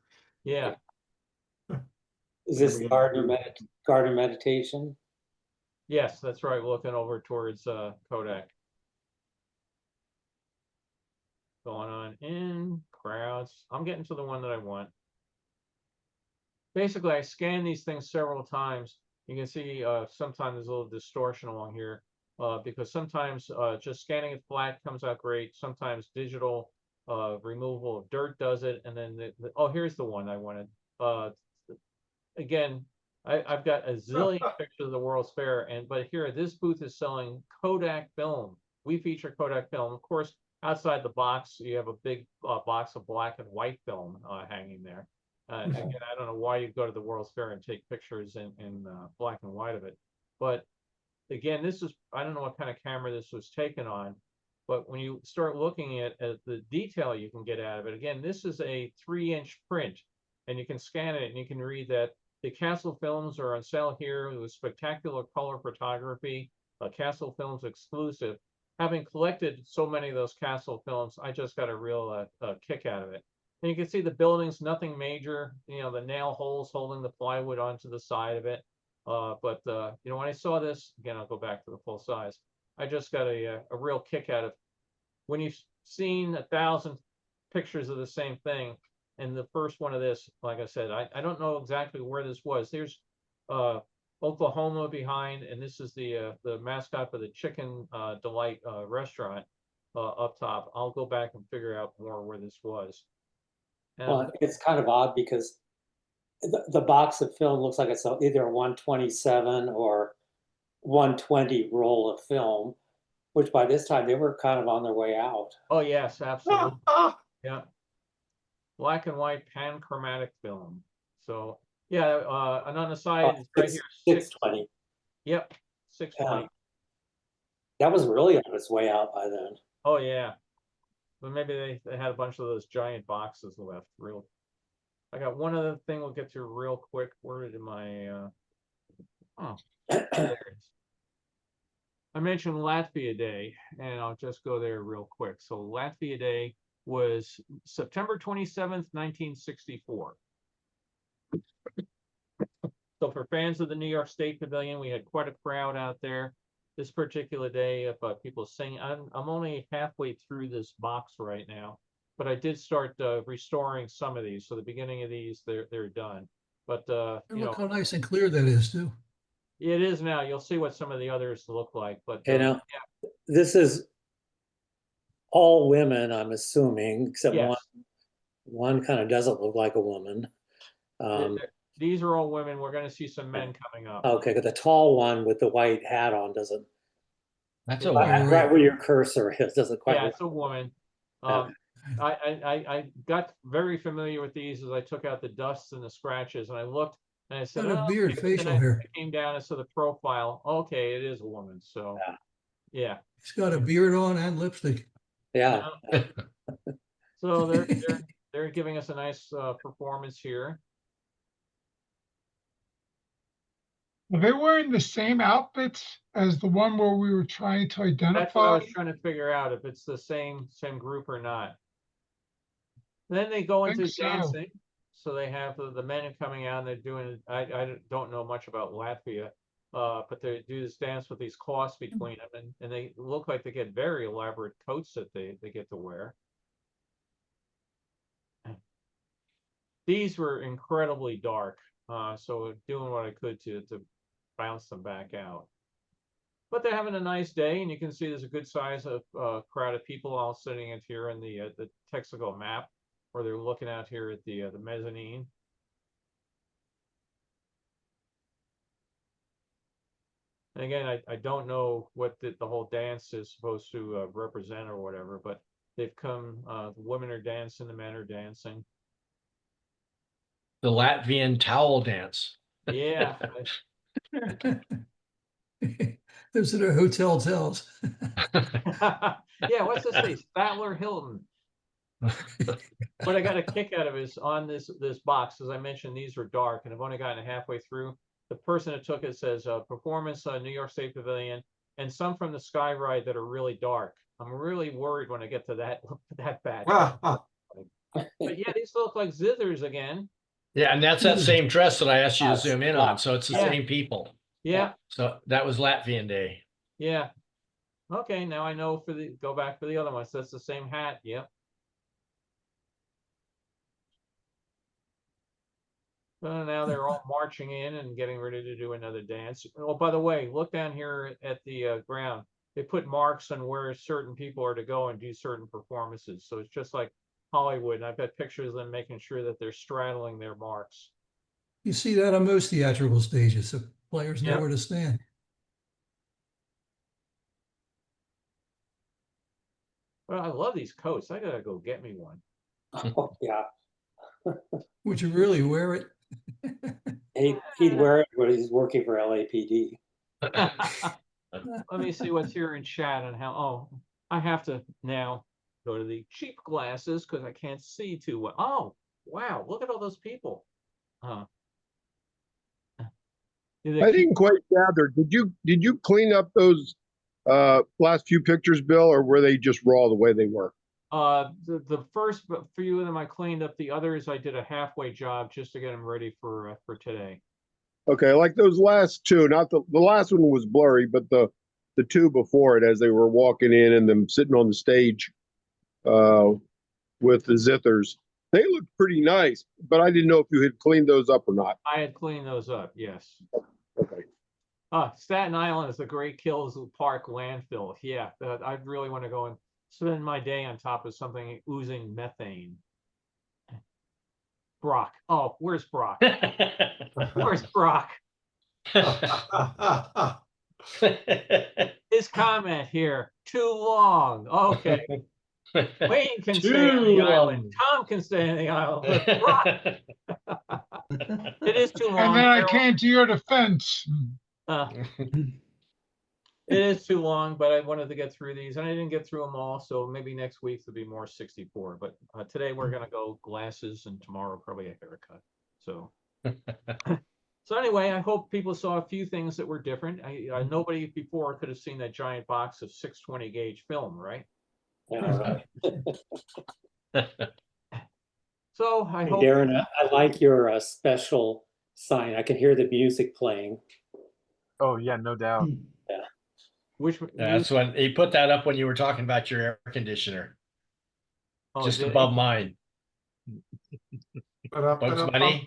Yeah. Is this Gardner Meditation? Yes, that's right. Looking over towards Kodak. Going on in crowds. I'm getting to the one that I want. Basically, I scan these things several times. You can see sometimes there's a little distortion along here because sometimes just scanning it flat comes out great. Sometimes digital removal of dirt does it. And then, oh, here's the one I wanted. Again, I've got a zillion pictures of the World's Fair, but here, this booth is selling Kodak film. We feature Kodak film. Of course, outside the box, you have a big box of black and white film hanging there. Again, I don't know why you go to the World's Fair and take pictures in black and white of it. But again, this is, I don't know what kind of camera this was taken on, but when you start looking at the detail you can get out of it, again, this is a 3-inch print, and you can scan it and you can read that the Castle films are on sale here with spectacular color photography, Castle Films exclusive. Having collected so many of those Castle films, I just got a real kick out of it. And you can see the buildings, nothing major, the nail holes holding the plywood onto the side of it. But when I saw this, again, I'll go back to the full size. I just got a real kick out of when you've seen 1,000 pictures of the same thing. And the first one of this, like I said, I don't know exactly where this was. There's Oklahoma behind, and this is the mascot for the Chicken Delight restaurant up top. I'll go back and figure out more where this was. Well, it's kind of odd because the box of film looks like it's either a 127 or 120 roll of film, which by this time they were kind of on their way out. Oh yes, absolutely. Yeah. Black and white panchromatic film. So yeah, and on the side it's right here 620. Yep, 620. That was really on its way out by then. Oh yeah, but maybe they had a bunch of those giant boxes left. I got one other thing we'll get to real quick. Where did my oh, there it is. I mentioned Latvia Day, and I'll just go there real quick. So Latvia Day was September 27th, 1964. So for fans of the New York State Pavilion, we had quite a crowd out there this particular day of people singing. I'm only halfway through this box right now, but I did start restoring some of these. So the beginning of these, they're done. But look how nice and clear that is too. It is now. You'll see what some of the others look like. But yeah. This is all women, I'm assuming, except yes. one kind of doesn't look like a woman. These are all women. We're going to see some men coming up. Okay, but the tall one with the white hat on doesn't. That's a right where your cursor is doesn't quite. Yeah, it's a woman. I got very familiar with these as I took out the dusts and the scratches, and I looked and I said, a beard, facial hair. I came down and saw the profile. Okay, it is a woman. So yeah. He's got a beard on and lipstick. Yeah. So they're giving us a nice performance here. Are they wearing the same outfits as the one where we were trying to identify? That's what I was trying to figure out, if it's the same group or not. Then they go into dancing. So they have the men coming out and they're doing, I don't know much about Latvia, but they do this dance with these cloths between them, and they look like they get very elaborate coats that they get to wear. these were incredibly dark. So doing what I could to bounce them back out. But they're having a nice day, and you can see there's a good size of crowd of people all sitting in here in the Texaco map, where they're looking out here at the mezzanine. And again, I don't know what the whole dance is supposed to represent or whatever, but they've come, the women are dancing, the men are dancing. The Latvian towel dance. Yeah. Those are the hotel tells. Yeah, what's this say? Statler Hilton. What I got a kick out of is on this box, as I mentioned, these are dark, and I've only gotten halfway through. The person that took it says performance New York State Pavilion, and some from the Sky Ride that are really dark. I'm really worried when I get to that batch. But yeah, these look like zithers again. Yeah, and that's that same dress that I asked you to zoom in on. So it's the Yeah. same people. Yeah. So that was Latvian Day. Yeah. Okay, now I know go back for the other ones. That's the same hat. Yep. So now they're all marching in and getting ready to do another dance. Oh, by the way, look down here at the ground. They put marks on where certain people are to go and do certain performances. So it's just like Hollywood. And I've got pictures of them making sure that they're straddling their marks. You see that on most theatrical stages, so players know Yep. where to stand. Well, I love these coats. I gotta go get me one. Oh, yeah. Would you really wear it? He'd wear it when he's working for LAPD. Let me see what's here in chat and how. Oh, I have to now go to the cheap glasses because I can't see too well. Oh, wow! Look at all those people. I didn't quite gather. Did you clean up those last few pictures, Bill, or were they just raw the way they were? The first few of them I cleaned up. The others I did a halfway job just to get them ready for today. Okay, like those last two. Not the last one was blurry, but the two before it, as they were walking in and them sitting on the stage with the zithers, they looked pretty nice. But I didn't know if you had cleaned those up or not. I had cleaned those up. Yes. Okay. Staten Island is a Great Kills Park landfill. Yeah, I really want to go and spend my day on top of something oozing methane. Brock. Oh, where's Brock? Where's Brock? His comment here, too long. Okay. Wayne can stay on the island. Tom can stay on the island. But Brock. It is too long. And then I Carol. came to your defense. It is too long, but I wanted to get through these, and I didn't get through them all. So maybe next week there'll be more 64. But today we're gonna go glasses, and tomorrow probably a haircut. So, so anyway, I hope people saw a few things that were different. Nobody before could have seen that giant box of 620 gauge film, right? Yeah, right. So I Hey, hope. Darren, I like your special sign. I can hear the music playing. Oh yeah, no doubt. Which That's when he put that up when you were talking about your air conditioner, oh, just did- above mine. Bugs Bunny.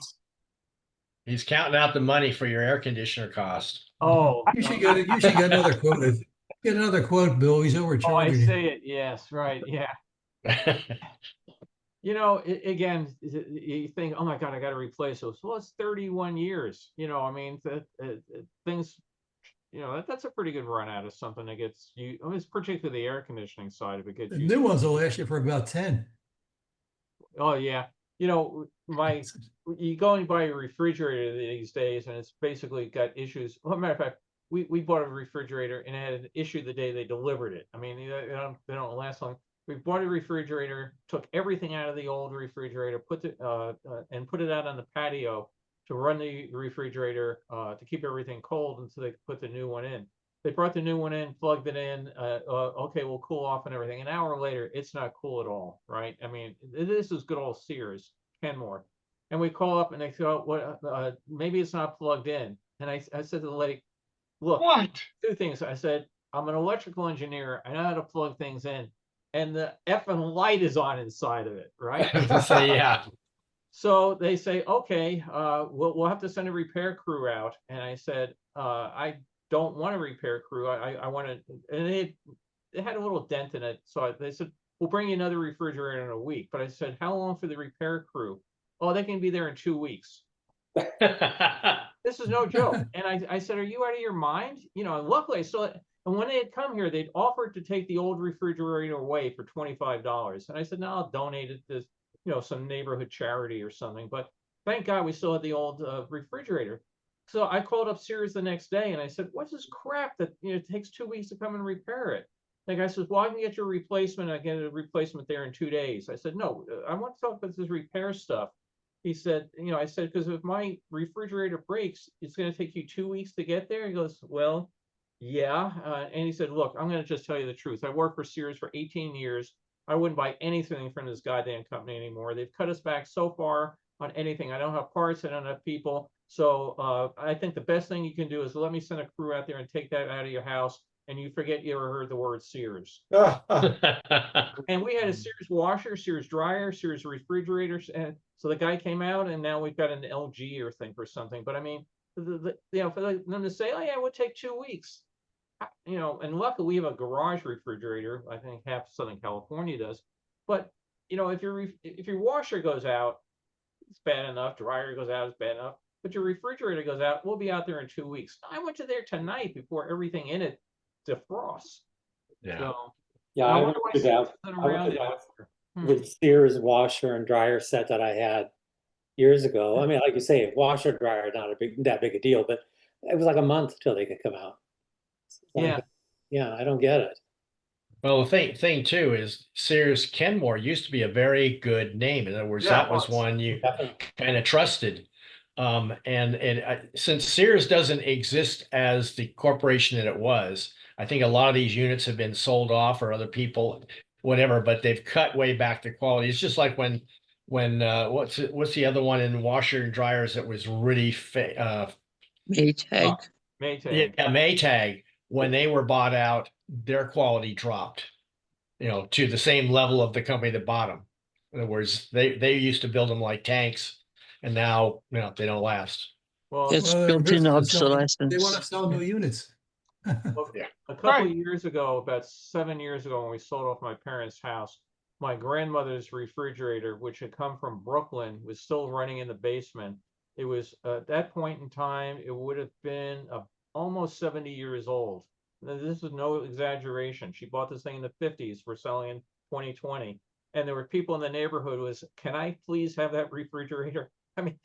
He's counting out the money for your air conditioner cost. Oh, You should get another quote. Get another quote, Bill. He's oh, I overcharging you. say it. Yes, right. Yeah. You know, again, you think, oh my God, I got to replace those. Well, it's 31 years. You know, I mean, things, you know, that's a pretty good run out of something that gets you. I mean, it's particularly the air conditioning side of it gets The you. new ones will last you for about 10. Oh yeah, you know, you go and buy a refrigerator these days, and it's basically got issues. Well, matter of fact, we bought a refrigerator and it had an issue the day they delivered it. I mean, they don't last long. We bought a refrigerator, took everything out of the old refrigerator, put it out on the patio to run the refrigerator to keep everything cold until they could put the new one in. They brought the new one in, plugged it in. Okay, we'll cool off and everything. An hour later, it's not cool at all, right? I mean, this is good old Sears, Kenmore. And we call up and they go, "What? Maybe it's not plugged in." And I said to the lady, "Look, What? two things." I said, "I'm an electrical engineer. I know how to plug things in, and the effing light is on inside of it, right?" So yeah. So they say, okay, we'll have to send a repair crew out. And I said, I don't want a repair crew. I want to, and it had a little dent in it. So they said, we'll bring you another refrigerator in a week. But I said, how long for the repair crew? Oh, they can be there in 2 weeks. This is no joke. And I said, are you out of your mind? You know, and luckily, and when they had come here, they'd offered to take the old refrigerator away for $25. And I said, no, I'll donate it to, some neighborhood charity or something. But thank God we still had the old refrigerator. So I called up Sears the next day and I said, what's this crap that, it takes 2 weeks to come and repair it? The guy says, well, I can get your replacement. I get a replacement there in 2 days. I said, no, I want to talk about this repair stuff. He said, I said, because if my refrigerator breaks, it's going to take you 2 weeks to get there. He goes, well, yeah. And he said, look, I'm going to just tell you the truth. I worked for Sears for 18 years. I wouldn't buy anything from this goddamn company anymore. They've cut us back so far on anything. I don't have parts. I don't have people. So I think the best thing you can do is let me send a crew out there and take that out of your house. And you forget you ever heard the word Sears. And we had a Sears washer, Sears dryer, Sears refrigerators. And so the guy came out and now we've got an LG or thing for something. But I mean, for them to say, oh yeah, it would take 2 weeks. And luckily we have a garage refrigerator. I think half Southern California does. But if your washer goes out, it's bad enough. Dryer goes out, it's bad enough. But your refrigerator goes out, we'll be out there in 2 weeks. I went to there tonight before everything in it defrosts. Yeah. So, Yeah, I went through that. The Sears washer and dryer set that I had years ago. I mean, like you say, washer dryer not that big a deal, but it was like a month till they could come out. Yeah, I don't get it. Well, the thing too is Sears Kenmore used to be a very good name. In other words, that was one you kind of trusted. Since Sears doesn't exist as the corporation that it was, I think a lot of these units have been sold off or other people, whatever, but they've cut way back the quality. It's just like when what's the other one in washer and dryers that was really Maytag. Maytag. Yeah, Maytag. When they were bought out, their quality dropped, to the same level of the company that bought them. In other words, they used to build them like tanks, and now they don't last. Well, It's built-in obsolescence. They want to sell new units. A couple of years ago, about 7 years ago, when we sold off my parents' house, my grandmother's refrigerator, which had come from Brooklyn, was still running in the basement. It was at that point in time, it would have been almost 70 years old. This is no exaggeration. She bought this thing in the 50s. We're selling in 2020. And there were people in the neighborhood who was, can I please have that refrigerator? I mean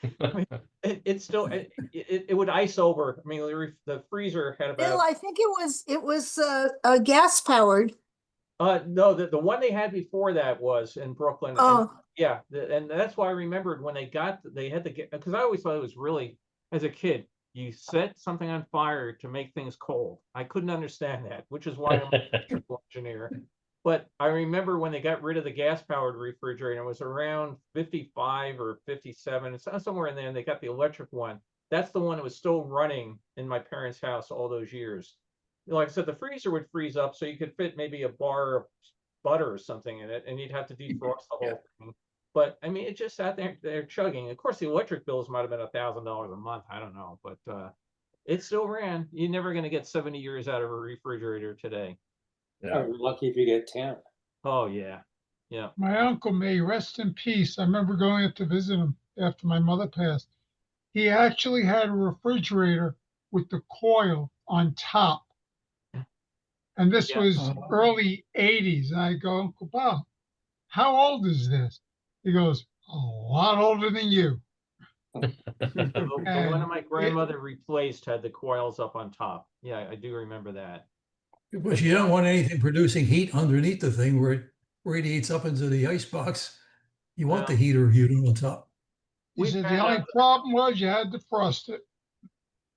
it's still, it would ice over. I mean, the freezer had about. Bill, I think it was gas powered. No, the one they had before that was in Brooklyn. Oh. And that's why I remembered when they had to get, because I always thought it was really, as a kid, you set something on fire to make things cold. I couldn't understand that, which is why I'm an electrical engineer. But I remember when they got rid of the gas-powered refrigerator, it was around 55 or 57, it's somewhere in there, and they got the electric one. That's the one that was still running in my parents' house all those years. Like I said, the freezer would freeze up so you could fit maybe a bar of butter or something in it, and you'd have to defrost the whole thing. But I mean, it just sat there, they're chugging. Of course, the electric bills might have been $1,000 a month. I don't know, but it still ran. You're never going to get 70 years out of a refrigerator today. Yeah. You're lucky if you get 10. Oh yeah, yeah. My uncle, may rest in peace. I remember going up to visit him after my mother passed. He actually had a refrigerator with the coil on top. And this was early 80s. And I go, Uncle Bob, how old is this? He goes, a lot older than you. The one that my grandmother replaced had the coils up on top. Yeah, I do remember that. But you don't want anything producing heat underneath the thing where it radiates up into the icebox. You want the heater unit on top. He said the only problem was you had to frost it.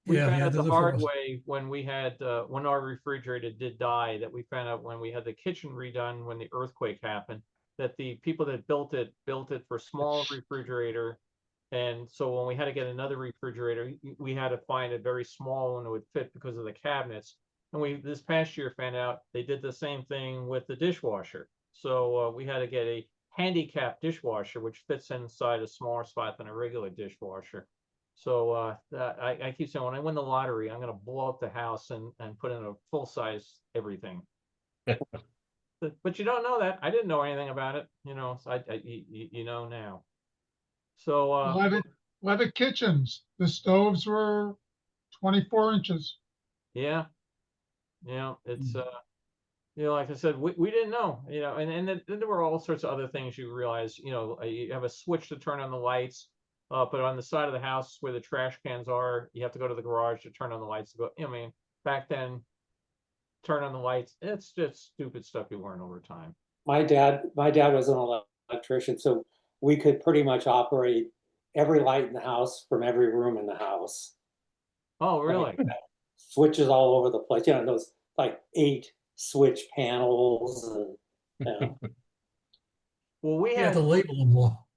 We found out the hard way when we had when our refrigerator did die, that we found out when we had the kitchen redone when the earthquake happened, that the people that built it for small refrigerator. And so when we had to get another refrigerator, we had to find a very small one that would fit because of the cabinets. And we this past year found out they did the same thing with the dishwasher. So we had to get a handicap dishwasher, which fits inside a smaller spot than a regular dishwasher. So I keep saying when I win the lottery, I'm going to blow up the house and put in a full size everything. But you don't know that. I didn't know anything about it, you know. So you know now. So leather kitchens. The stoves were 24 inches. yeah, it's you know, like I said, we didn't know, you know, and then there were all sorts of other things you realize, you know, you have a switch to turn on the lights, but on the side of the house where the trash cans are, you have to go to the garage to turn on the lights to go. I mean, back then, turn on the lights. It's just stupid stuff you learn over time. My dad was an electrician, so we could pretty much operate every light in the house from every room in the house. Oh, really? Switches all over the place. You know, those like 8 switch panels and you know. Well, we You have have to label them all.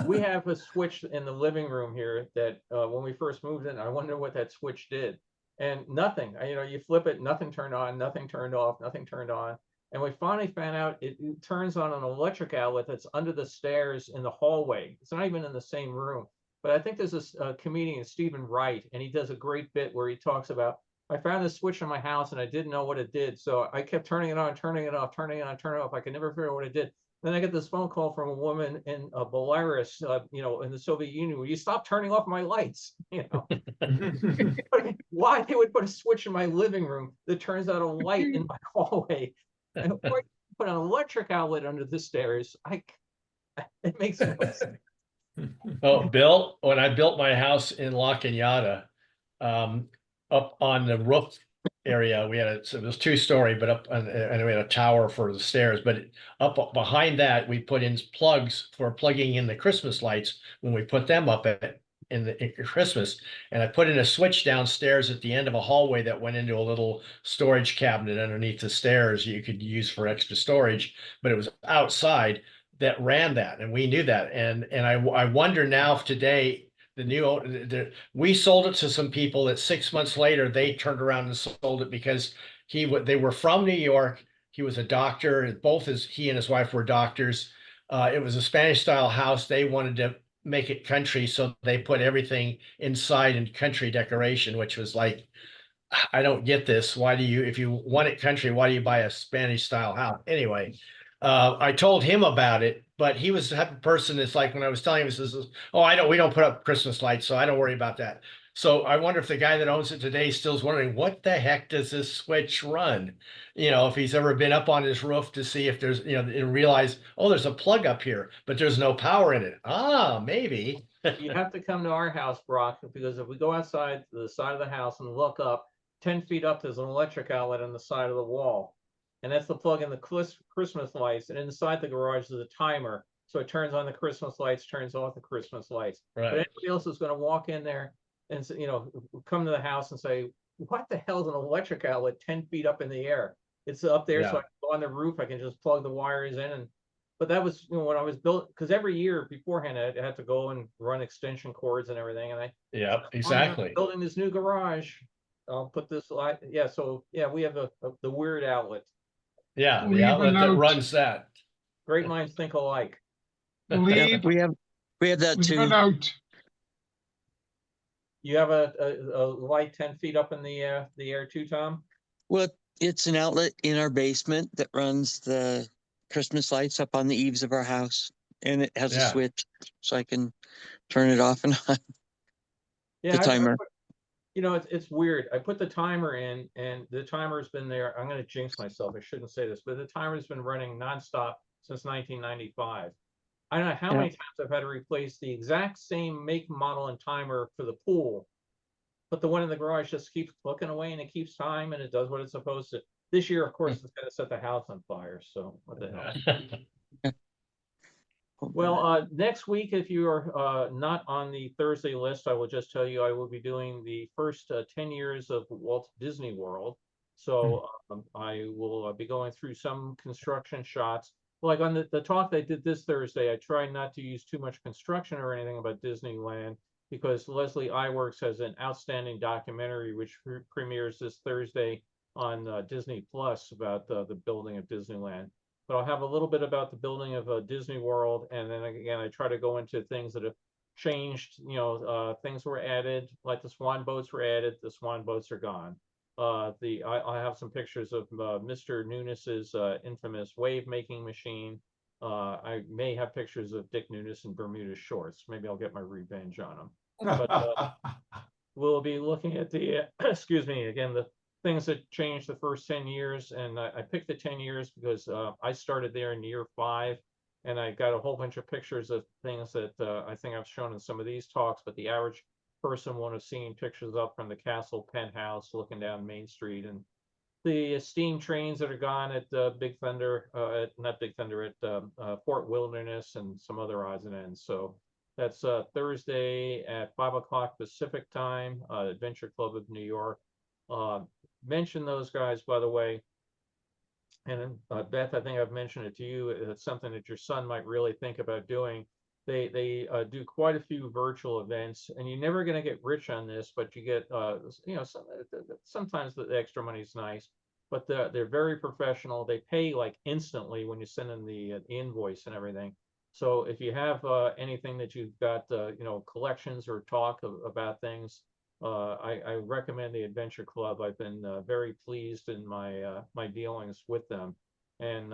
we have a switch in the living room here that when we first moved in, I wonder what that switch did. And nothing, you know, you flip it, nothing turned on, nothing turned off, nothing turned on. And we finally found out it turns on an electric outlet that's under the stairs in the hallway. It's not even in the same room. But I think there's this comedian, Stephen Wright, and he does a great bit where he talks about, I found this switch in my house and I didn't know what it did. So I kept turning it on, turning it off, turning it on, turning it off. I could never figure out what it did. Then I get this phone call from a woman in Belarus, you know, in the Soviet Union. Will you stop turning off my lights? You know, why they would put a switch in my living room that turns out a light in my hallway, and put an electric outlet under the stairs. It makes no sense. Oh, Bill, when I built my house in La Cañada, up on the roof area, we had so it was 2-story, but up on, and we had a tower for the stairs, but up behind that, we put in plugs for plugging in the Christmas lights when we put them up in Christmas. And I put in a switch downstairs at the end of a hallway that went into a little storage cabinet underneath the stairs you could use for extra storage, but it was outside that ran that, and we knew that. And I wonder now if today we sold it to some people that 6 months later they turned around and sold it because they were from New York. He was a doctor. He and his wife were doctors. It was a Spanish style house. They wanted to make it country, so they put everything inside in country decoration, which was like, I don't get this. If you want it country, why do you buy a Spanish style house? Anyway, I told him about it, but he was the type of person that's like, when I was telling him, he says, oh, we don't put up Christmas lights, so I don't worry about that. So I wonder if the guy that owns it today still is wondering, what the heck does this switch run? You know, if he's ever been up on his roof to see if there's, you know, and realize, oh, there's a plug up here, but there's no power in it. Maybe. You have to come to our house, Brock, because if we go outside to the side of the house and look up, 10 feet up, there's an electric outlet on the side of the wall. And that's the plug in the Christmas lights. And inside the garage is a timer. So it turns on the Christmas lights, turns off the Christmas lights. Right. But anybody else is going to walk in there and, you know, come to the house and say, what the hell is an electric outlet 10 feet up in the air? It's up there, so I can go on the roof. I can just plug the wires in. But that was, you know, when I was built, because every year beforehand, I had to go and run extension cords and everything. And Exactly. Building this new garage, I'll put this light. Yeah. So yeah, we have the weird outlet. Yeah, the outlet that runs that. Great minds think alike. Leave. We have that Leave a too. note. You have a light 10 feet up in the air too, Tom? Well, it's an outlet in our basement that runs the Christmas lights up on the eaves of our house, and it has a switch, so I can turn it off and on. Yeah, the timer. You know, it's weird. I put the timer in, and the timer's been there. I'm going to jinx myself. I shouldn't say this, but the timer's been running nonstop since 1995. I don't know how many times I've had to replace the exact same make, model, and timer for the pool, but the one in the garage just keeps clicking away, and it keeps time, and it does what it's supposed to. This year, of course, it's going to set the house on fire. So what the hell? Well, next week, if you are not on the Thursday list, I will just tell you I will be doing the first 10 years of Walt Disney World. So I will be going through some construction shots. Like on the talk they did this Thursday, I try not to use too much construction or anything about Disneyland, because Leslie Iwerks has an outstanding documentary which premieres this Thursday on Disney Plus about the building of Disneyland. but I'll have a little bit about the building of Disney World, and then again, I try to go into things that have changed. Things were added, like the swan boats were added. The swan boats are gone. I have some pictures of Mr. Nunes's infamous wave making machine. I may have pictures of Dick Nunes in Bermuda shorts. Maybe I'll get my revenge on him. But we'll be looking at the excuse me, again, the things that changed the first 10 years. And I picked the 10 years because I started there in year 5, and I got a whole bunch of pictures of things that I think I've shown in some of these talks, but the average person won't have seen pictures up from the castle penthouse looking down Main Street, and the steam trains that are gone at Big Thunder, not Big Thunder, at Fort Wilderness, and some other odds and ends. So that's Thursday at 5 o'clock Pacific time, Adventure Club of New York. Mention those guys, by the way. And Beth, I think I've mentioned it to you. It's something that your son might really think about doing. They do quite a few virtual events, and you're never going to get rich on this, but you get sometimes the extra money is nice, but they're very professional. They pay like instantly when you send in the invoice and everything. So if you have anything that you've got, collections or talk about things, I recommend the Adventure Club. I've been very pleased in my dealings with them, and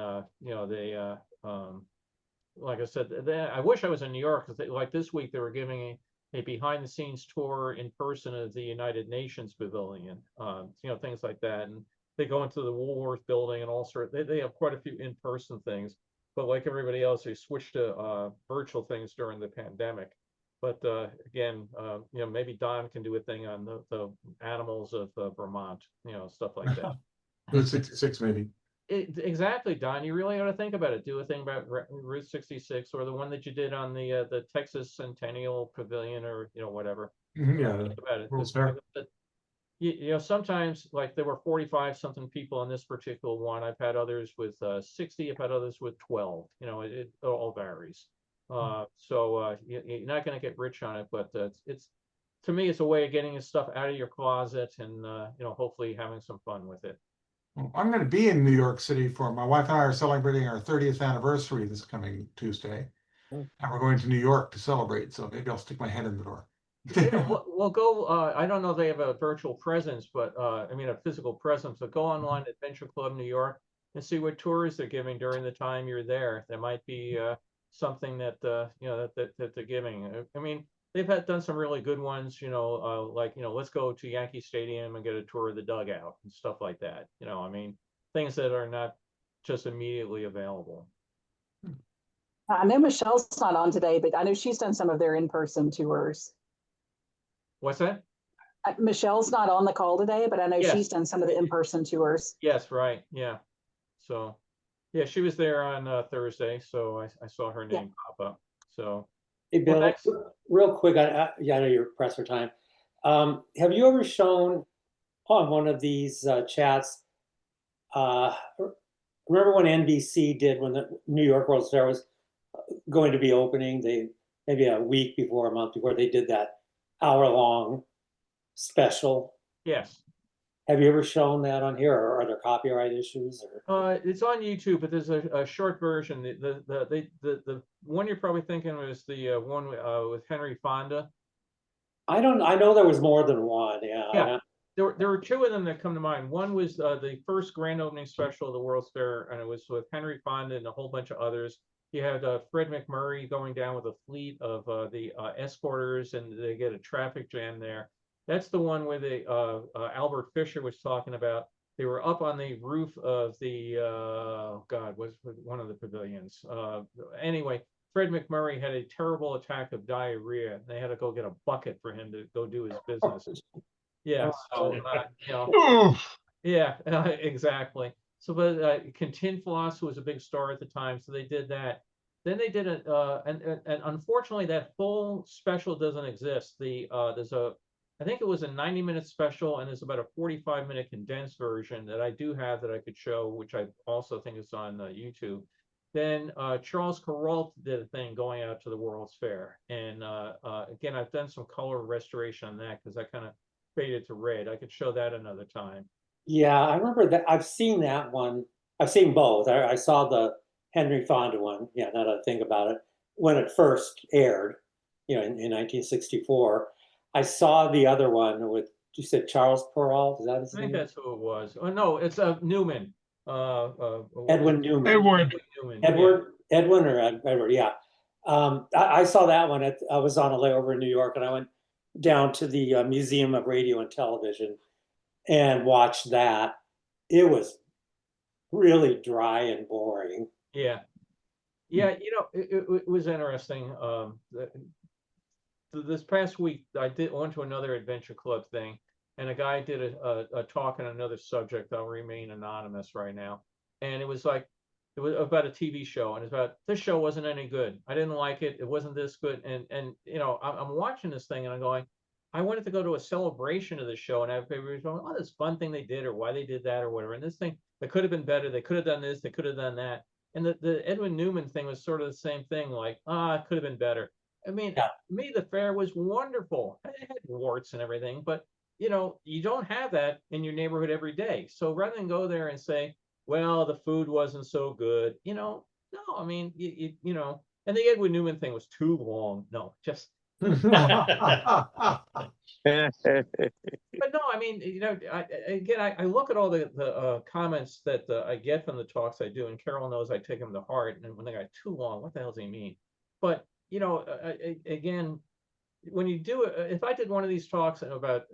they. Like I said, I wish I was in New York, because like this week they were giving a behind the scenes tour in person of the United Nations Pavilion, things like that. And they go into the Woolworth building and all sorts. They have quite a few in-person things, but like everybody else, they switched to virtual things during the pandemic. But again, maybe Don can do a thing on the animals of Vermont, stuff like that. Route 66 maybe. Exactly, Don. You really ought to think about it. Do a thing about Route 66, or the one that you did on the Texas Centennial Pavilion, or whatever. Yeah, Think about it. World's Fair. Sometimes, like, there were 45 something people on this particular one. I've had others with 60. I've had others with 12. It all varies. So you're not going to get rich on it, but it's to me, it's a way of getting your stuff out of your closet, and hopefully having some fun with it. Well, I'm going to be in New York City for my wife and I are celebrating our 30th anniversary this coming Tuesday. And we're going to New York to celebrate. So maybe I'll stick my head in the door. Well, go. I don't know if they have a virtual presence, but a physical presence. But go online to Adventure Club New York and see what tours they're giving during the time you're there. There might be something that that they're giving. They've done some really good ones. Let's go to Yankee Stadium and get a tour of the dugout and stuff like that. Things that are not just immediately available. I know Michelle's not on today, but I know she's done some of their in-person tours. What's that? Michelle's not on the call today, but I know Yes. she's done some of the in-person tours. Yes, right. Yeah. So, yeah, she was there on Thursday, so I saw her name pop up. So, Hey, Bill, thanks. real quick, I know you're pressed for time. Have you ever shown on one of these chats, remember when NBC did, when the New York World's Fair was going to be opening, maybe a week before, a month before, they did that hour-long special? Yes. Have you ever shown that on here, or are there copyright issues? Or It's on YouTube, but there's a short version. The one you're probably thinking was the one with Henry Fonda. I know there was more than one. Yeah. There were two of them that come to mind. One was the first grand opening special of the World's Fair, and it was with Henry Fonda and a whole bunch of others. You had Fred McMurray going down with a fleet of the escorters, and they get a traffic jam there. That's the one where Albert Fisher was talking about. They were up on the roof of the was one of the pavilions. Anyway, Fred McMurray had a terrible attack of diarrhea. They had to go get a bucket for him to go do his business. Yeah, so yeah, exactly. So, but Cantinflas was a big star at the time, so they did that. Then they did it, and unfortunately, that full special doesn't exist. I think it was a 90-minute special, and there's about a 45-minute condensed version that I do have that I could show, which I also think is on YouTube. Then Charles Kuralt did a thing going out to the World's Fair. And again, I've done some color restoration on that because I kind of faded to red. I could show that another time. Yeah, I remember that. I've seen that one. I've seen both. I saw the Henry Fonda one. Yeah, now that I think about it, when it first aired, in 1964. I saw the other one with, you said Charles Perrault, is that his I think name? that's who it was. Oh, no, it's Newman. Edwin Newman. Edward. Newman. Yeah. Edwin or Edward, yeah. I saw that one. I was on a layover in New York, and I went down to the Museum of Radio and Television and watched that. It was really dry and boring. Yeah. Yeah, it was interesting. This past week, I went to another adventure club thing, and a guy did a talk on another subject. I'll remain anonymous right now. And it was about a TV show, and it's about, this show wasn't any good. I didn't like it. It wasn't this good. And I'm watching this thing, and I'm going, I wanted to go to a celebration of the show, and everybody's going, oh, this fun thing they did, or why they did that, or whatever. And this thing, it could have been better. They could have done this. They could have done that. And the Edwin Newman thing was sort of the same thing, like, it could have been better. I mean, Yeah. to me, the fair was wonderful. It had warts and everything, but you don't have that in your neighborhood every day. So rather than go there and say, well, the food wasn't so good, no, I mean, and the Edwin Newman thing was too long. No, just, but no, I mean, I look at all the comments that I get from the talks I do, and Carol knows I take them to heart. And when they got too long, what the hell does he mean? But again, when you do it, if I did one of these talks about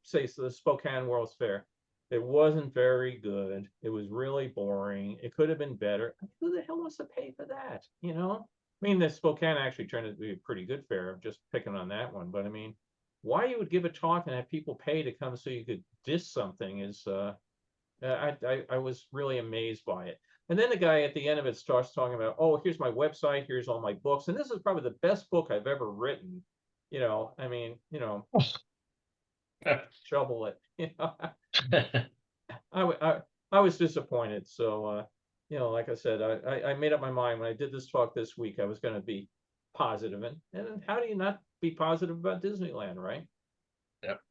say the Spokane World's Fair, it wasn't very good. It was really boring. It could have been better. Who the hell wants to pay for that? I mean, the Spokane actually turned out to be a pretty good fair. I'm just picking on that one, but I mean, why you would give a talk and have people pay to come so you could diss something is I was really amazed by it. And then the guy at the end of it starts talking about, oh, here's my website, here's all my books, and this is probably the best book I've ever written. I mean, shovel it. I was disappointed. So like I said, I made up my mind when I did this talk this week, I was going to be positive. And how do you not be positive about Disneyland, right? Yep.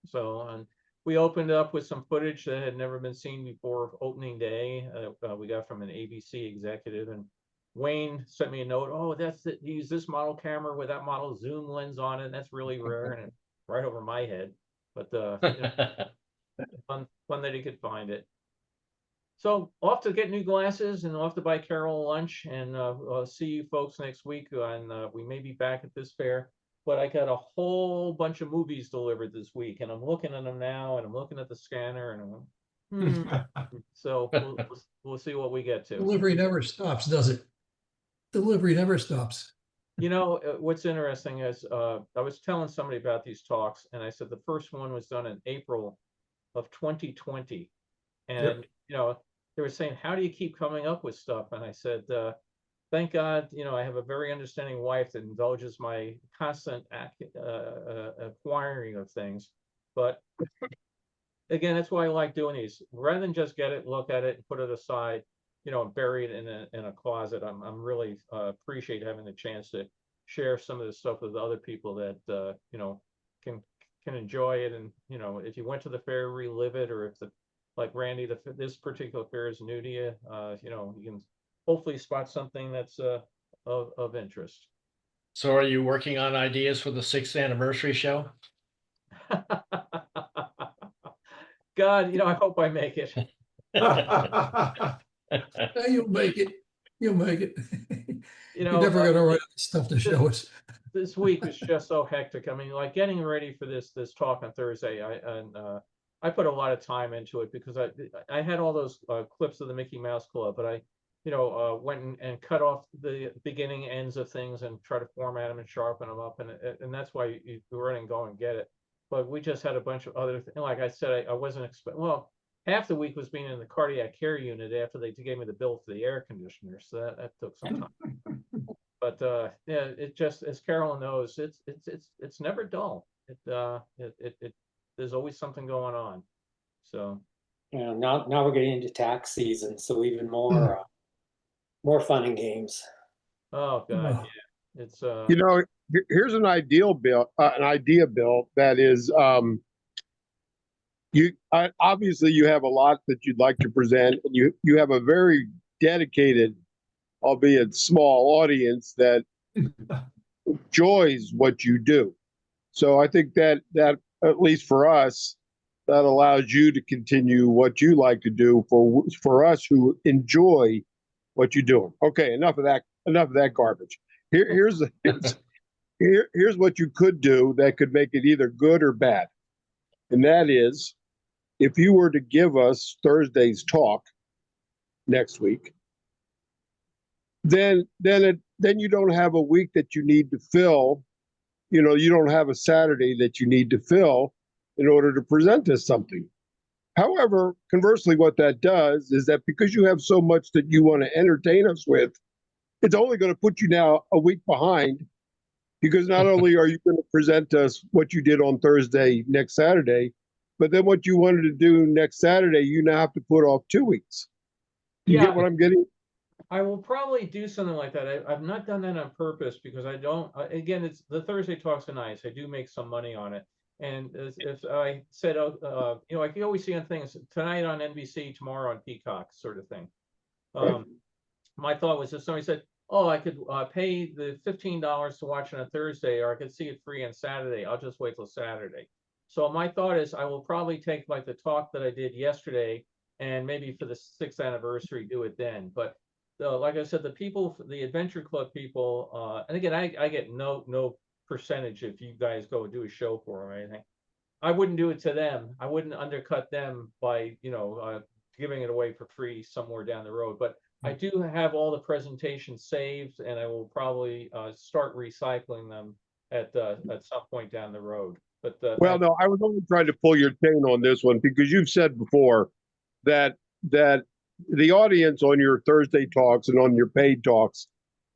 So, we opened up with some footage that had never been seen before opening day. We got from an ABC executive, and Wayne sent me a note. Oh, use this model camera with that model zoom lens on it. That's really rare, and right over my head. But fun that he could find it. So off to get new glasses and off to buy Carol lunch, and I'll see you folks next week. And we may be back at this fair. But I got a whole bunch of movies delivered this week, and I'm looking at them now, and I'm looking at the scanner, and so we'll see what we get to. Delivery never stops, does it? Delivery never stops. What's interesting is I was telling somebody about these talks, and I said the first one was done in April of 2020, and they were saying, how do you keep coming up with stuff? And I said, thank God, I have a very understanding wife that indulges my constant acquiring of things. But again, that's why I like doing these. Rather than just get it, look at it, and put it aside, and bury it in a closet. I'm really appreciate having the chance to share some of this stuff with other people that can enjoy it. And if you went to the fair, relive it, or if like Randy, this particular fair is new to you, you can hopefully spot something that's of interest. So are you working on ideas for the 6th anniversary show? God, I hope I make it. You'll make it. You'll make it. You're never going to write stuff to show us. This week was just so hectic. I mean, like getting ready for this talk on Thursday, I put a lot of time into it because I had all those clips of the Mickey Mouse Club, but I went and cut off the beginning ends of things and try to format them and sharpen them up, and that's why you run and go and get it. But we just had a bunch of other things. Like I said, I wasn't expecting. Well, half the week was being in the cardiac care unit after they gave me the bill for the air conditioner, so that took some time. But yeah, it just, as Carol knows, it's never dull. There's always something going on. So now we're getting into tax season, so even more more fun and games. Oh God, yeah. It's here's an idea, Bill, that is obviously you have a lot that you'd like to present, and you have a very dedicated, albeit small audience that enjoys what you do. So I think that at least for us, that allows you to continue what you like to do for us who enjoy what you're doing. Okay, enough of that garbage. Here's what you could do that could make it either good or bad. And that is, if you were to give us Thursday's talk next week, then you don't have a week that you need to fill. You don't have a Saturday that you need to fill in order to present us something. However, conversely, what that does is that because you have so much that you want to entertain us with, it's only going to put you now a week behind, because not only are you going to present us what you did on Thursday next Saturday, but then what you wanted to do next Saturday, you now have to put off 2 weeks. You get what I'm getting? I will probably do something like that. I've not done that on purpose because I don't, again, it's the Thursday talks are nice. I do make some money on it. And if I said, I can always see on things tonight on NBC, tomorrow on Peacock, sort of thing. My thought was if somebody said, oh, I could pay the $15 to watch on a Thursday, or I could see it free on Saturday, I'll just wait till Saturday. So my thought is I will probably take like the talk that I did yesterday and maybe for the 6th anniversary, do it then. But like I said, the people, the Adventure Club people, and again, I get no percentage if you guys go do a show for them or anything. I wouldn't do it to them. I wouldn't undercut them by, giving it away for free somewhere down the road. But I do have all the presentations saved, and I will probably start recycling them at some point down the road. But well, no, I was only trying to pull your chain on this one because you've said before that the audience on your Thursday talks and on your paid talks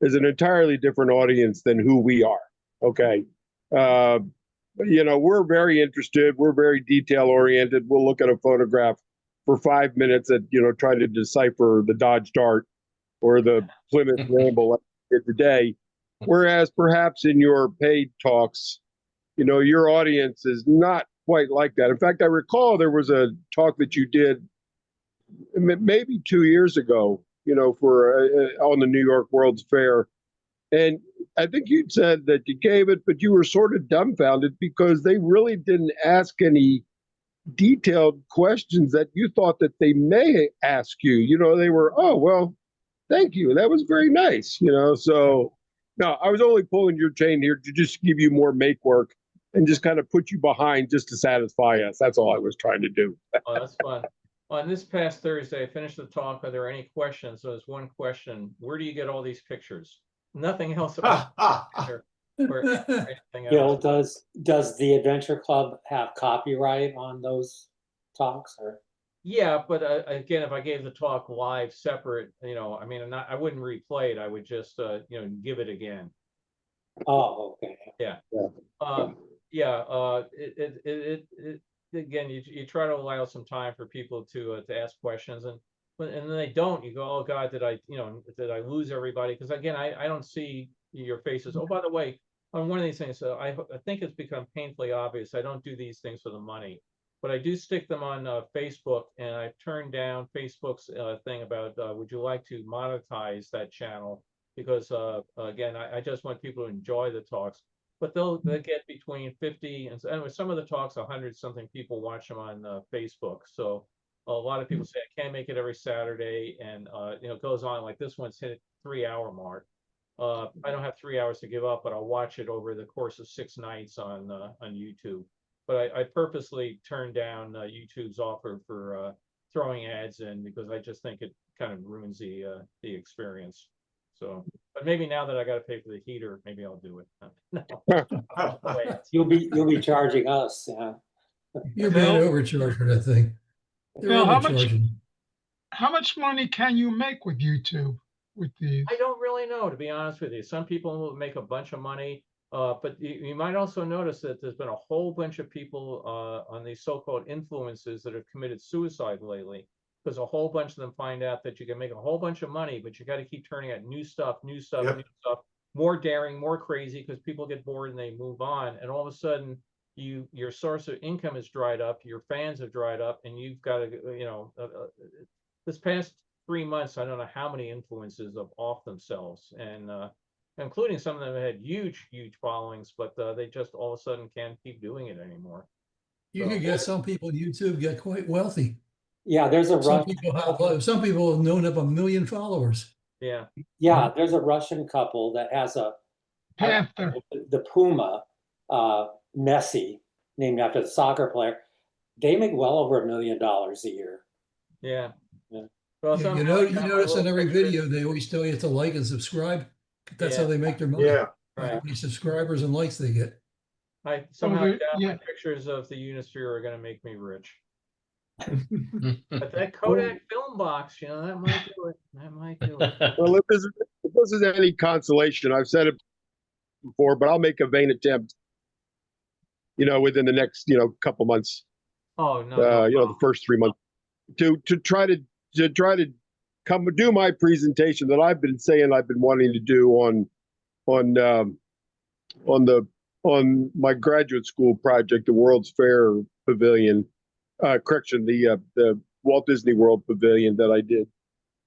is an entirely different audience than who we are. Okay. We're very interested. We're very detail oriented. We'll look at a photograph for 5 minutes at, trying to decipher the Dodge Dart or the Plymouth Ramble like today. Whereas perhaps in your paid talks, your audience is not quite like that. In fact, I recall there was a talk that you did maybe 2 years ago, for on the New York World's Fair. And I think you'd said that you gave it, but you were sort of dumbfounded because they really didn't ask any detailed questions that you thought that they may ask you. They were, oh, well, thank you. That was very nice, So, no, I was only pulling your chain here to just give you more make work and just kind of put you behind just to satisfy us. That's all I was trying to do. Oh, that's fun. On this past Thursday, I finished the talk. Are there any questions? So there's one question. Where do you get all these pictures? Nothing else about or anything else. Does the Adventure Club have copyright on those talks? Or yeah, but again, if I gave the talk live separate, I wouldn't replay it. I would just give it again. Oh, okay. Yeah. Again, you try to allow some time for people to ask questions, and then they don't. You go, oh God, did I lose everybody? Because again, I don't see your faces. Oh, by the way, on one of these things, I think it's become painfully obvious. I don't do these things for the money, but I do stick them on Facebook, and I've turned down Facebook's thing about would you like to monetize that channel? Because again, I just want people to enjoy the talks. But they'll get between 50 and with some of the talks, 100-something people watch them on Facebook. So a lot of people say I can't make it every Saturday, and it goes on like this one's hit 3-hour mark. I don't have 3 hours to give up, but I'll watch it over the course of 6 nights on YouTube. But I purposely turned down YouTube's offer for throwing ads in because I just think it kind of ruins the experience. So, but maybe now that I got to pay for the heater, maybe I'll do it. You'll be charging us. Yeah. You're being overcharged for that thing. Bill, how much money can you make with YouTube with these? I don't really know, to be honest with you. Some people will make a bunch of money, but you might also notice that there's been a whole bunch of people on these so-called influencers that have committed suicide lately. Because a whole bunch of them find out that you can make a whole bunch of money, but you got to keep turning out new stuff, more daring, more crazy, because people get bored and they move on. And all of a sudden, your source of income is dried up, your fans have dried up, and you've got to, this past 3 months, I don't know how many influencers of off themselves, and including some of them had huge followings, but they just all of a sudden can't keep doing it anymore. You So- could get some people on YouTube get quite wealthy. Yeah, there's a Some Russian, people have known up 1 million followers. Yeah. yeah, there's a Russian couple that has Panther. the Puma, Messi, named after the soccer player. They make well over $1 million a year. Yeah. Yeah. Well, You somehow know, I you got my notice in little every picture. video, they always tell you to like and subscribe. That's how Yeah. they make their money. Yeah. How Right. many subscribers and likes they get. I somehow there- doubt yeah. my pictures of the Unisphere are gonna make me rich. But that Kodak film box, you know, that might do it. That might do it. Well, if this is any consolation, I've said it before, but I'll make a vain attempt. Within the next, couple months. Oh, no. The first 3 months, to try to come do my presentation that I've been saying I've been wanting to do on my graduate school project, the World's Fair Pavilion, the Walt Disney World Pavilion that I did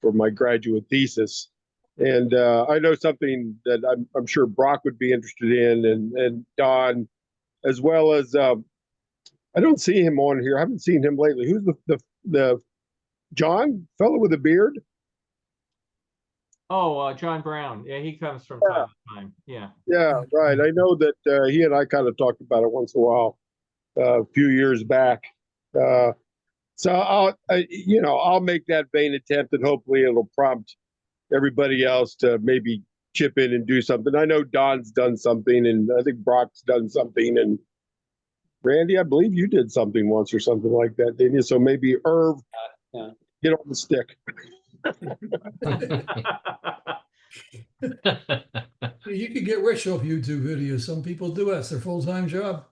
for my graduate thesis. And I know something that I'm sure Brock would be interested in, and Don, as well as I don't see him on here. I haven't seen him lately. Who's the John fellow with a beard? Oh, John Brown. Yeah, he comes from time to time. Yeah. Yeah, right. I know that he and I kind of talked about it once in a while, a few years back. So I'll make that vain attempt, and hopefully it'll prompt everybody else to maybe chip in and do something. I know Don's done something, and I think Brock's done something, and Randy, I believe you did something once or something like that, didn't you? So maybe Irv, get on the stick. You could get rich off YouTube videos. Some people do. That's their full-time job.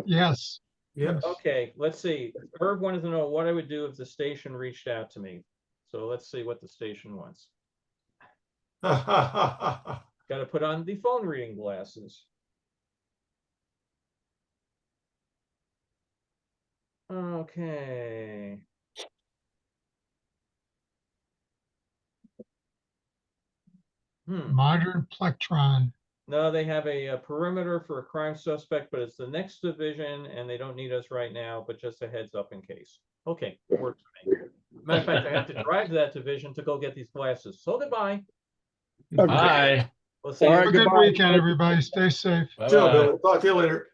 Yes. Yes. Okay, let's see. Herb wanted to know what I would do if the station reached out to me. So let's see what the station wants. Got to put on the phone reading glasses. Okay. Modern Plectron. No, they have a perimeter for a crime suspect, but it's the next division and they don't need us right now, but just a heads up in case. Okay, works for me. Matter of fact, I have to drive to that division to go get these glasses. So goodbye. Okay. Bye. We'll see All you. right, Have a good goodbye. weekend, everybody. Stay safe. Ciao, Bill. Talk to you later.